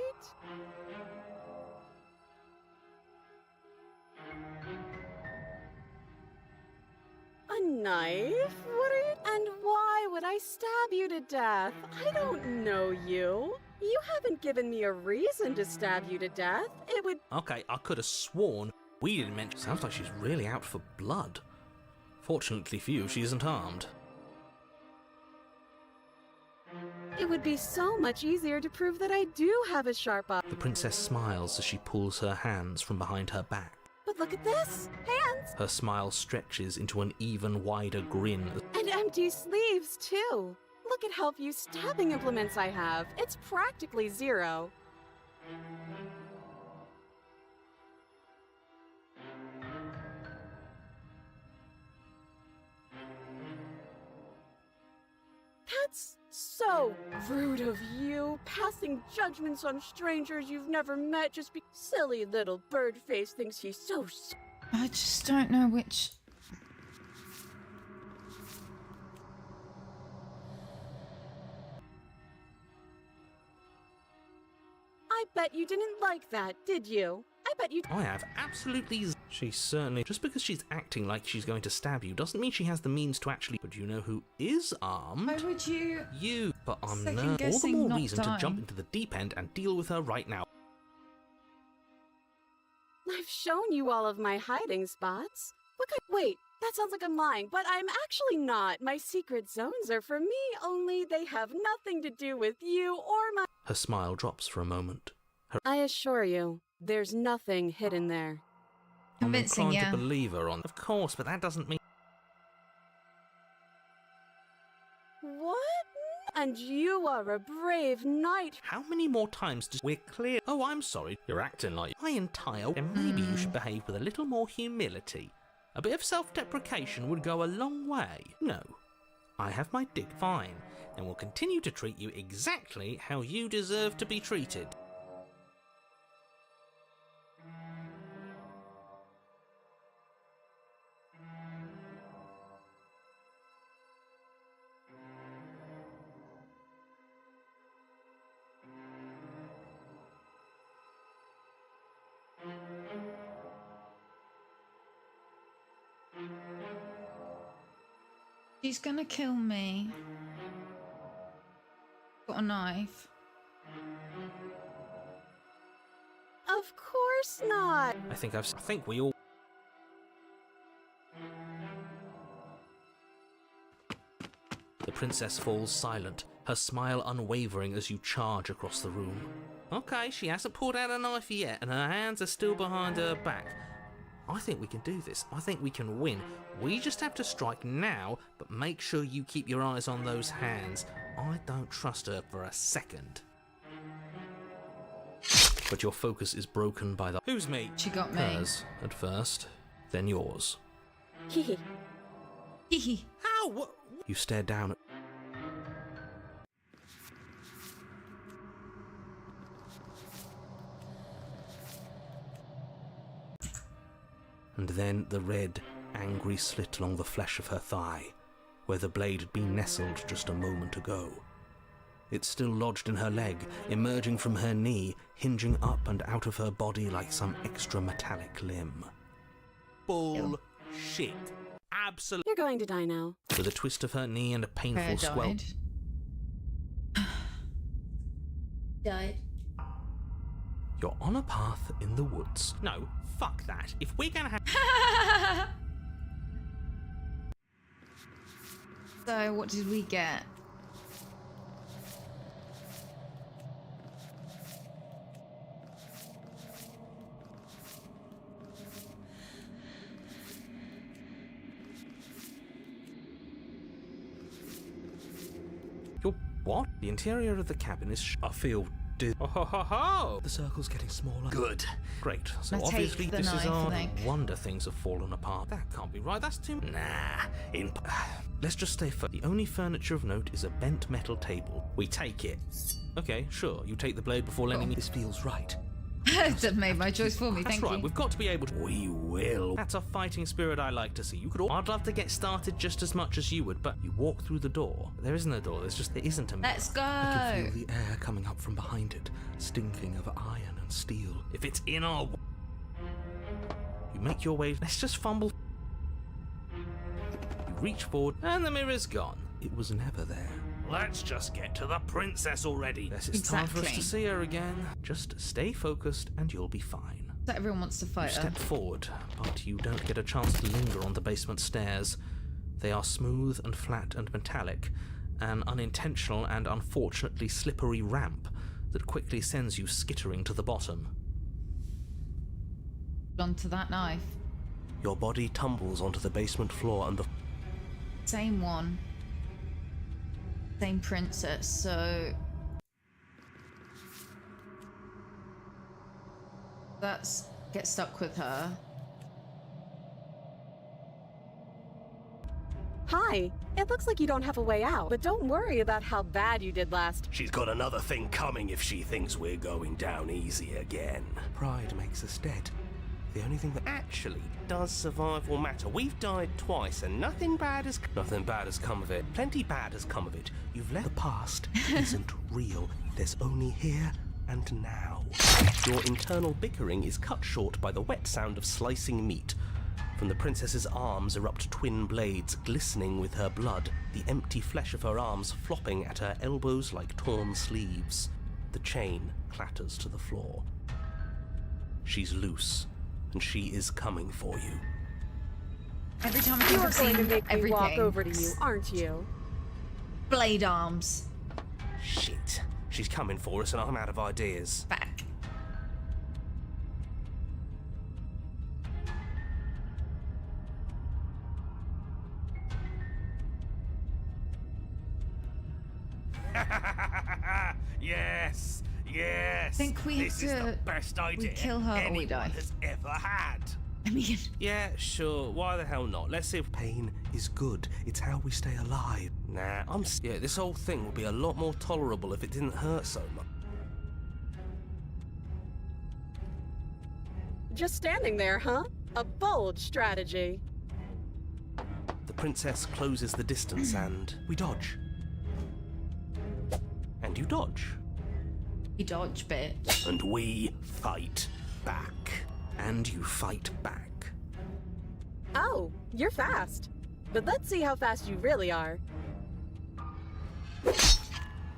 A knife? What are you... And why would I stab you to death? I don't know you. You haven't given me a reason to stab you to death. It would... Okay, I could have sworn we didn't mention... Sounds like she's really out for blood. Fortunately for you, she isn't armed. It would be so much easier to prove that I do have a sharp eye. The princess smiles as she pulls her hands from behind her back. But look at this! Hands! Her smile stretches into an even wider grin. And empty sleeves, too! Look at how few stabbing implements I have. It's practically zero. That's so rude of you, passing judgments on strangers you've never met just because silly little bird face thinks he's so I just don't know which... I bet you didn't like that, did you? I bet you... I have absolutely... She's certainly... Just because she's acting like she's going to stab you doesn't mean she has the means to actually... But you know who is armed? Why would you... You. But I'm Second all the guessing more not reason to dying. jump into the deep end and deal with her right now. I've shown you all of my hiding spots. Wait, that sounds like I'm lying, but I'm actually not. My secret zones are for me, only they have nothing to do with you or my... Her smile drops for a moment. I assure you, there's nothing hidden there. I'm Convincing, inclined yeah. to believe her on... Of course, but that doesn't mean... What? And you are a brave knight. How many more times does... We're clear... Oh, I'm sorry. You're acting like... My entire... And maybe you should behave with a little more humility. A bit of self-deprecation would go a long way. No. I have my dig fine, and will continue to treat you exactly how you deserve to be treated. She's gonna kill me. Got a knife. Of course not. I think we all... The princess falls silent, her smile unwavering as you charge across the room. Okay, she hasn't pulled out a knife yet, and her hands are still behind her back. I think we can do this. I think we can win. We just have to strike now, but make sure you keep your eyes on those hands. I don't trust her for a second. But your focus is broken by the... Who's me? She got me. Hers at first, then yours. Hehe. Hehe. How? What? You stare down at... And then the red, angry slit along the flesh of her thigh, where the blade had been nestled just a moment ago. It's still lodged in her leg, emerging from her knee, hinging up and out of her body like some extra metallic limb. Bullshit. Absolute. You're going to die now. With a twist of her knee and a painful Freya swell, Died. you're on a path in the woods. No, fuck that. If we're gonna have. So, what did we get? You're what? The interior of the cabin is I feel Oh ho ho ho! the circle's getting smaller. Good. Great. So Now take obviously the this is knife, I our think. wonder things have fallen apart. That can't be right. That's too. Nah. In. Let's just stay for the only furniture of note is a bent metal table. We take it. Okay, sure. You take the blade before lending me. This feels right. That made my choice for me, That's thank right. you. We've got to be able to. We will. That's a fighting spirit I like to see. You could. I'd love to get started just as much as you would, but you walk through the door. There isn't a door. There isn't a mirror. Let's go! I can feel the air coming up from behind it, stinking of iron and steel. If it's in our. You make your way. Let's just fumble. You reach forward, And the mirror's gone. it was never there. Let's just get to the princess already. Yes, it's time for us Exactly. to see her again. Just stay focused and you'll be fine. So everyone wants to You fight her. step forward, but you don't get a chance to linger on the basement stairs. They are smooth and flat and metallic, an unintentional and unfortunately slippery ramp that quickly sends you skittering to the bottom. Onto that knife. Your body tumbles onto the basement floor and the Same one. Same princess, so... Let's get stuck with her. Hi. It looks like you don't have a way out, but don't worry about how bad you did last. She's got another thing coming if she thinks we're going down easy again. pride makes us dead. The only thing that Actually, does survival matter? We've died twice and nothing bad has come of it. Plenty bad has come of it. you've let the past isn't real. There's only here and now. Your internal bickering is cut short by the wet sound of slicing meat. From the princess's arms erupt twin blades glistening with her blood, the empty flesh of her arms flopping at her elbows like torn sleeves. The chain clatters to the floor. She's loose, and she is coming for you. Every time I think You are I've going to seen make me everything. walk over to you, aren't you? Blade arms. Shit. She's coming for us and I'm out of ideas. Back. Yes, yes. Think we this have is the to- best idea kill her or we anyone die? has ever had. I mean, Yeah, sure. Why the hell not? Let's see if. Pain is good. It's how we stay alive. Nah, yeah, this whole thing would be a lot more tolerable if it didn't hurt so much. Just standing there, huh? A bold strategy. The princess closes the distance and We dodge. you dodge. you dodge, bitch. And we fight back. And you fight back. Oh, you're fast. But let's see how fast you really are.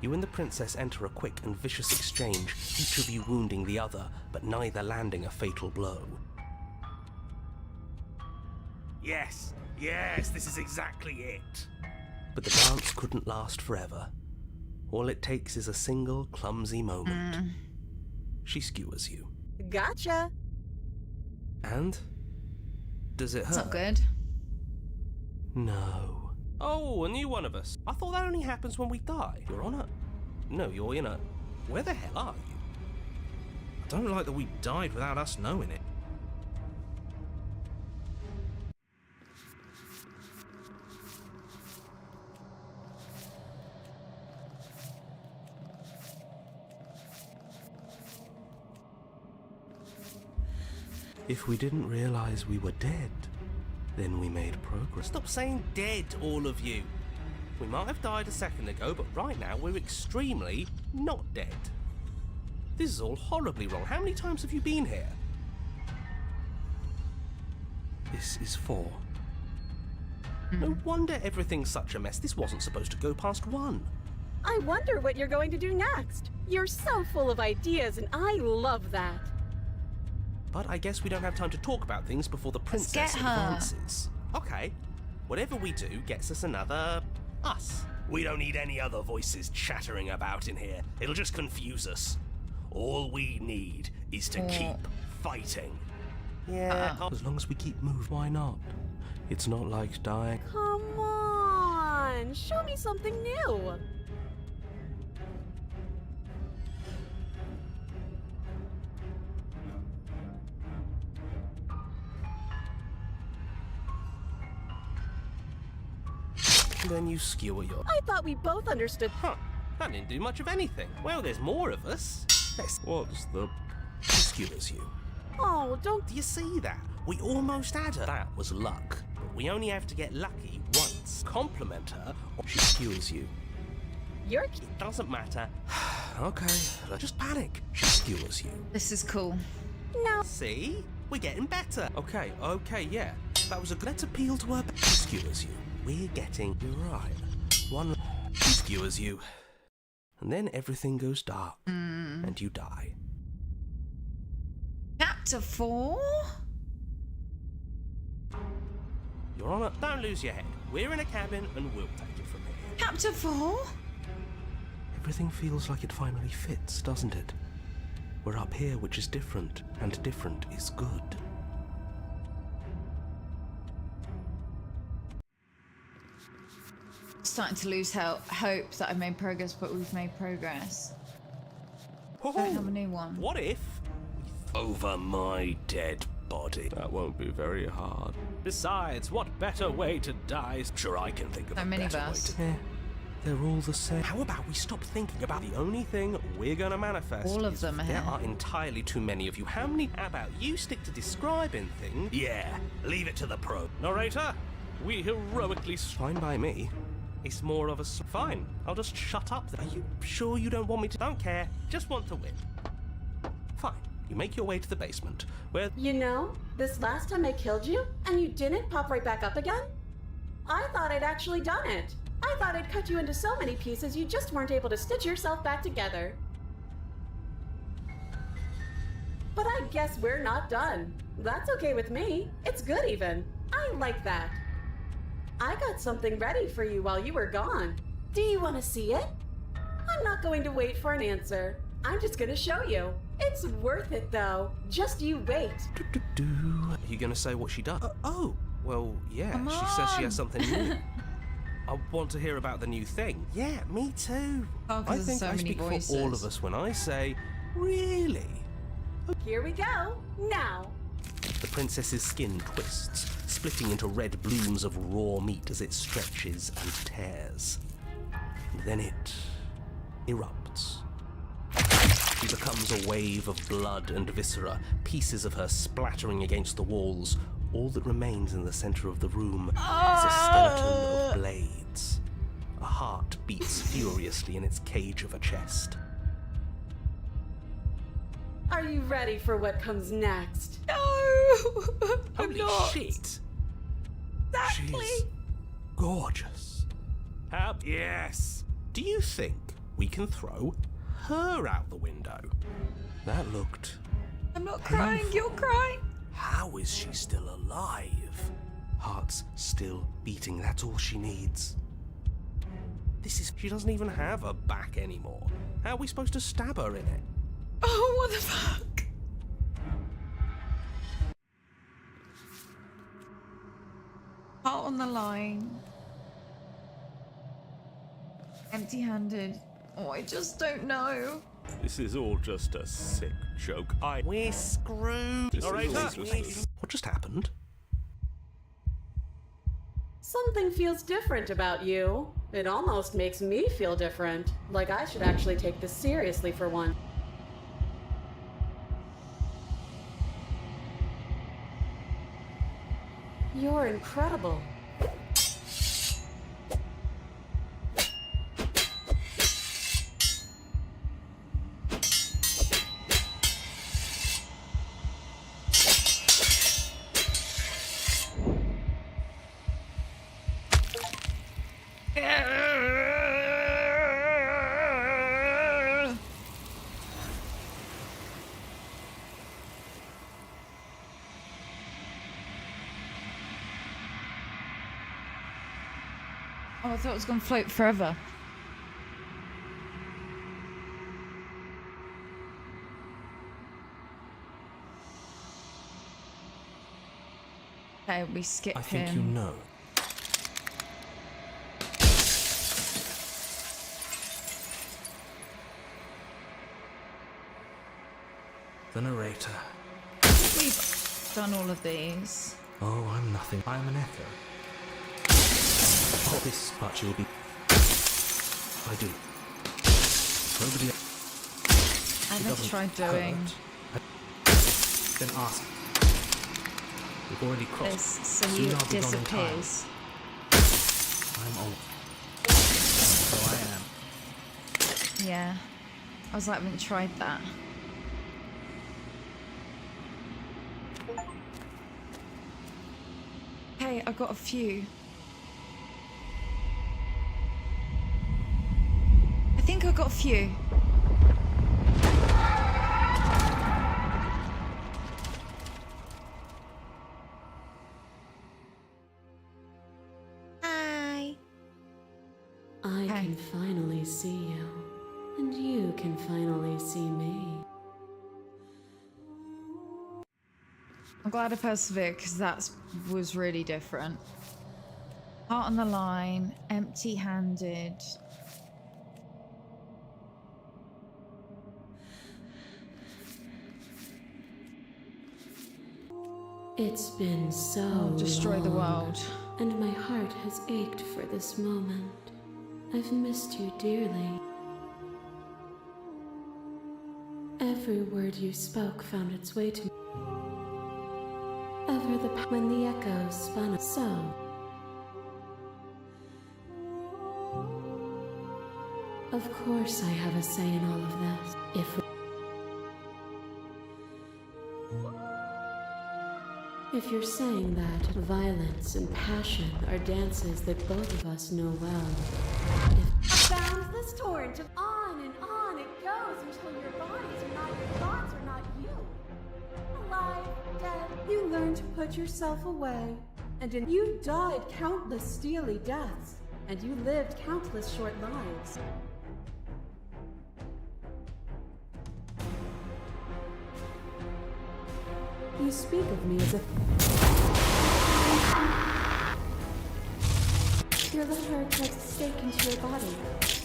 You and the princess enter a quick and vicious exchange, each of you wounding the other, but neither landing a fatal blow. Yes, yes, this is exactly it. But the dance couldn't last forever. All it takes is a single clumsy moment. She skewers you. Gotcha. And? Does it hurt? It's not good. No. Oh, a new one of us. I thought that only happens when we die. You're on a... No, you're in a... Where the hell are you? I don't like that we died without us knowing it. If we didn't realize we were dead, Then we made progress. Stop saying dead, all of you. We might have died a second ago, but right now we're extremely not dead. This is all horribly wrong. How many times have you been here? This is 4. No wonder everything's such a mess. This wasn't supposed to go past 1. I wonder what you're going to do next. You're so full of ideas, and I love that. But I guess we don't have time to talk about things before the princess get her. advances. Okay, whatever we do gets us another us. We don't need any other voices chattering about in here. It'll just confuse us. All we need is to keep fighting. Yeah, As long as we keep moving, why not? It's not like dying. Come on, show me something new. then you skewer your... I thought we both understood. Huh, that didn't do much of anything. Well, there's more of us. What's the... Skewers you. Oh, don't. Do you see that? We almost had her. That was luck. But we only have to get lucky once. Compliment her, or she skewers you. You're. It doesn't matter. Okay, let's just panic. She skewers you. This is cool. No. See? We're getting better. Okay, yeah. That was a good... Let's appeal to her. She skewers you. We're getting... You're right. One... She skewers you. And then everything goes dark. And you die. Chapter 4? Your Honor, don't lose your head. We're in a cabin and we'll take it from here. Chapter 4? Everything feels like it finally fits, doesn't it? We're up here, which is different, and different is good. Starting to lose hope that I've made progress, but we've made progress. I don't have a new one. What if... Over my dead body. That won't be very hard. Besides, what better way to die? Sure, I can think of So a many of better way us. to... Yeah, they're all the same. How about we stop thinking about the only thing we're gonna manifest? All of is them are There here. are entirely too many of you. How many... How about you stick to describing things? Yeah, leave it to the pro. Narrator, we heroically... Fine by me. It's more of a... Fine, I'll just shut up. Are you sure you don't want me to... Don't care, just want to win. Fine, you make your way to the basement, where... You know, this last time I killed you, and you didn't pop right back up again? I thought I'd actually done it. I thought I'd cut you into so many pieces you just weren't able to stitch yourself back together. But I guess we're not done. That's okay with me. It's good even. I like that. I got something ready for you while you were gone. Do you want to see it? I'm not going to wait for an answer. I'm just going to show you. It's worth it though. Just you wait. Are you gonna say what she does? Oh, well, yeah, Come she says she on. has something new. I want to hear about the new thing. Yeah, me too. Oh, 'cause I there's think so I many speak voices. for all of us when I say, really? Here we go. Now. The princess's skin twists, splitting into red blooms of raw meat as it stretches and tears. And then it erupts. She becomes a wave of blood and viscera, pieces of her splattering against the walls. All that remains in the center of the room is a skeleton of blades. A heart beats furiously in its cage of a chest. Are you ready for what comes next? No! I'm Holy not. shit! Exactly. She's gorgeous. Yes! Do you think we can throw her out the window? That looked... I'm not crying, you're crying. How is she still alive? Heart's still beating, that's all she needs. She doesn't even have a back anymore. How are we supposed to stab her in it? Oh, what the fuck? Heart on the line. Empty-handed. Oh, I just don't know. This is all just a sick joke. We're screwed. This is Narrator, all just what just happened? Something feels different about you. It almost makes me feel different. Like I should actually take this seriously for one. You're incredible. Oh, I thought it was gonna float forever. Okay, we skip I think him. you know. The narrator. We've done all of these. Oh, I'm nothing. I'm an echo. Oh, this much you'll be. I do. Nobody. I haven't tried doing Then ask. We've already crossed. this, so Soon he I'll be gone in time. disappears. I'm old. So I am. Yeah. I was like, I haven't tried that. Okay, I got a few. I think I got a few. Hi. I Okay. can finally see you, and you can finally see me. I'm glad I persevered because that was really different. Heart on the line, empty-handed. It's been so Oh, destroy the long, world. and my heart has ached for this moment. I've missed you dearly. Every word you spoke found its way to me. Ever when the echoes spun so. Of course I have a say in all of this. If you're saying that violence and passion are dances that both of us know well. Bound this torrent of on it goes until your bodies are not your thoughts are not you. Alive, dead. You learned to put yourself away, and you died countless steely deaths, and you lived countless short lives. You speak of me as a... Your letter pressed a stake into your body,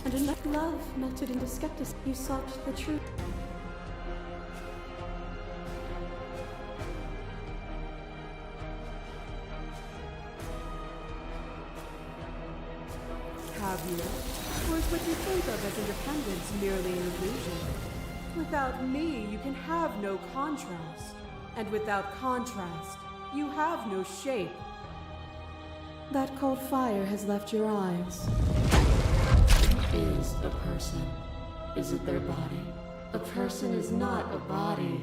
and enough love melted into skepticism. You sought the truth. Have you? Or is what you think of as independence merely an illusion? Without me, you can have no contrast. And without contrast, you have no shape. That cold fire has left your eyes. Is a person? Is it their body? A person is not a body.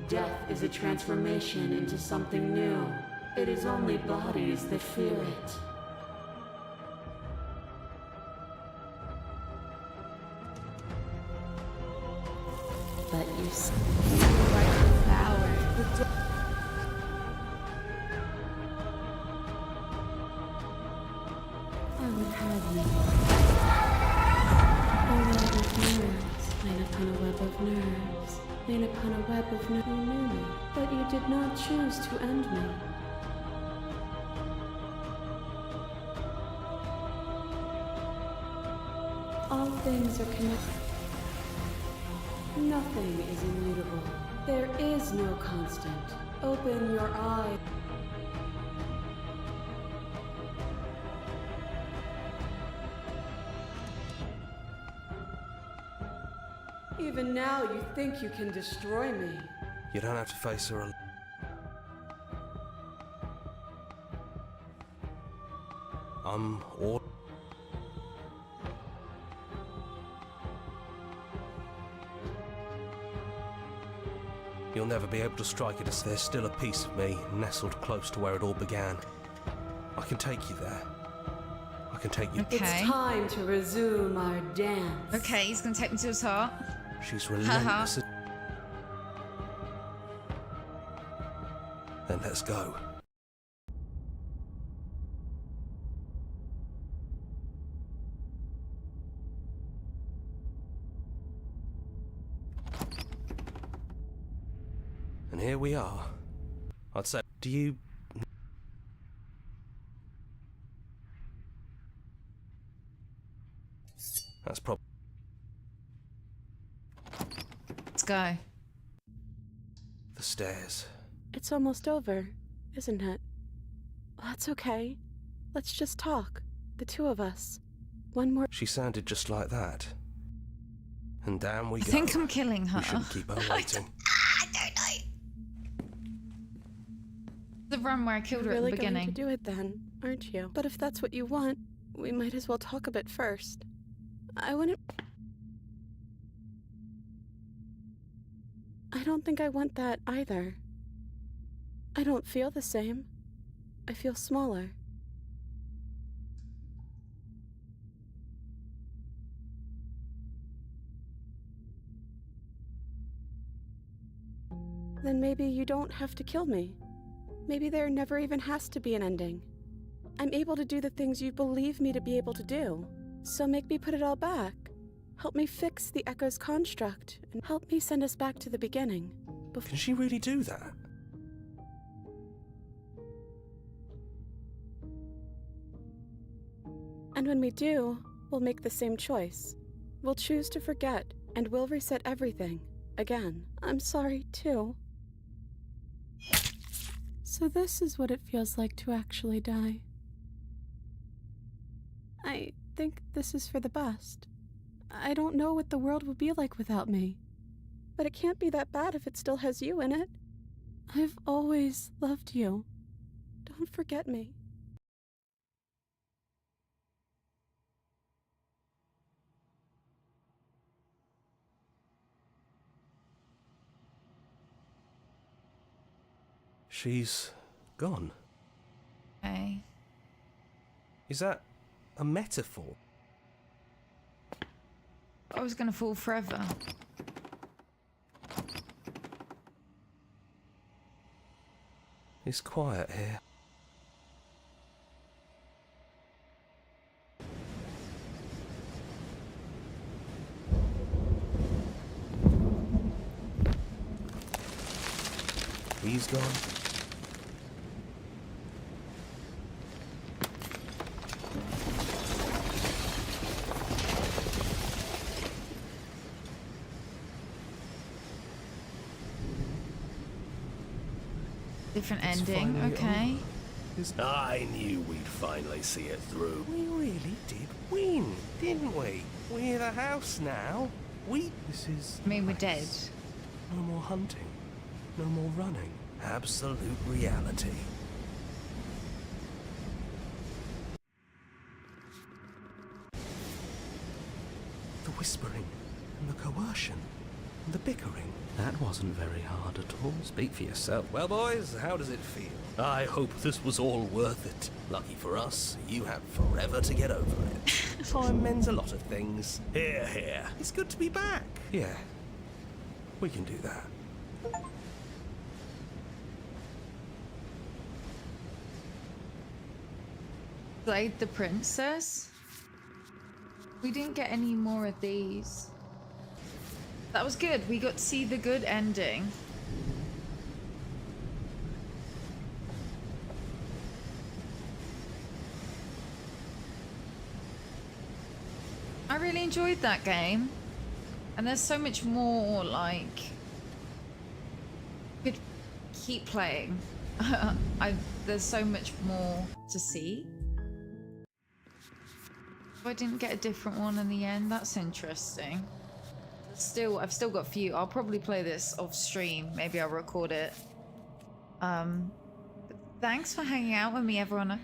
Death is a transformation into something new. It is only bodies that fear it. But you see, Power. I would have you. A web of nerves, made upon a web of nerves, made upon a web of nerves. You knew me, but you did not choose to end me. All things are connected. Nothing is immutable. There is no constant. Open your eye. Even now, you think you can destroy me. You don't have to face her alone. I'm all... You'll never be able to strike it as there's still a piece of me nestled close to where it all began. I can take you there. I can take you... Okay. It's time to resume our dance. Okay, he's gonna take me to his heart. She's relentless. Then let's go. And here we are. I'd say, do you... That's probably... Let's go. the stairs. It's almost over, isn't it? That's okay. Let's just talk. The two of us. One more... She sounded just like that. And down we I go. think I'm killing her. We shouldn't keep her waiting. I don't know. The run where I killed her You're at the really going beginning. to do it then, aren't you? But if that's what you want, we might as well talk a bit first. I wouldn't... I don't think I want that either. I don't feel the same. I feel smaller. Then maybe you don't have to kill me. Maybe there never even has to be an ending. I'm able to do the things you believe me to be able to do. So make me put it all back. Help me fix the Echo's construct, and help me send us back to the beginning. Can she really do that? And when we do, we'll make the same choice. We'll choose to forget, and we'll reset everything. Again. I'm sorry, too. So this is what it feels like to actually die. I think this is for the best. I don't know what the world would be like without me. But it can't be that bad if it still has you in it. I've always loved you. Don't forget me. She's gone. Okay. Is that a metaphor? I was gonna fall forever. It's quiet here. He's gone. Different It's ending, finally okay. I knew we'd finally see it through. We really did win, didn't we? We're the house now. This is... I mean, we're dead. No more hunting. No more running. Absolute reality. The whispering, and the coercion, and the bickering. That wasn't very hard at all. Speak for yourself. Well, boys, how does it feel? I hope this was all worth it. Lucky for us, you have forever to get over it. Time mends a lot of things. Here, here. It's good to be back. Yeah, we can do that. Played the princess? We didn't get any more of these. That was good. We got to see the good ending. I really enjoyed that game. And there's so much more, like... Could keep playing. There's so much more to see. If I didn't get a different one in the end, that's interesting. I've still got a few. I'll probably play this off stream. Maybe I'll record it. But thanks for hanging out with me, everyone. I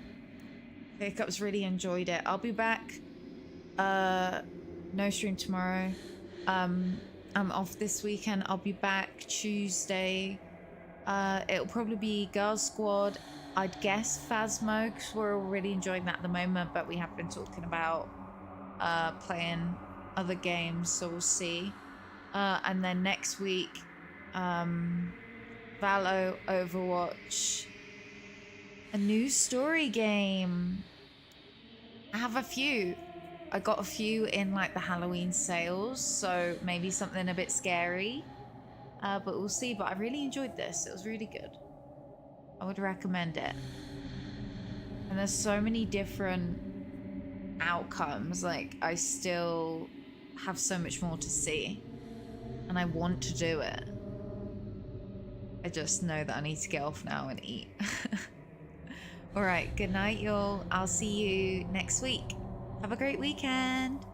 Hiccups, really enjoyed it. I'll be back. No stream tomorrow. I'm off this weekend. I'll be back Tuesday. It'll probably be Girls Squad. I'd guess Phasmo, because we're already enjoying that at the moment, but we have been talking about playing other games, so we'll see. And then next week, Valo, Overwatch, a new story game. I have a few. I got a few in like the Halloween sales, so maybe something a bit scary. But we'll see. But I really enjoyed this. It was really good. I would recommend it. And there's so many different outcomes. Like, I still have so much more to see. And I want to do it. I just know that I need to get off now and eat. All right, good night, y'all. I'll see you next week. Have a great weekend.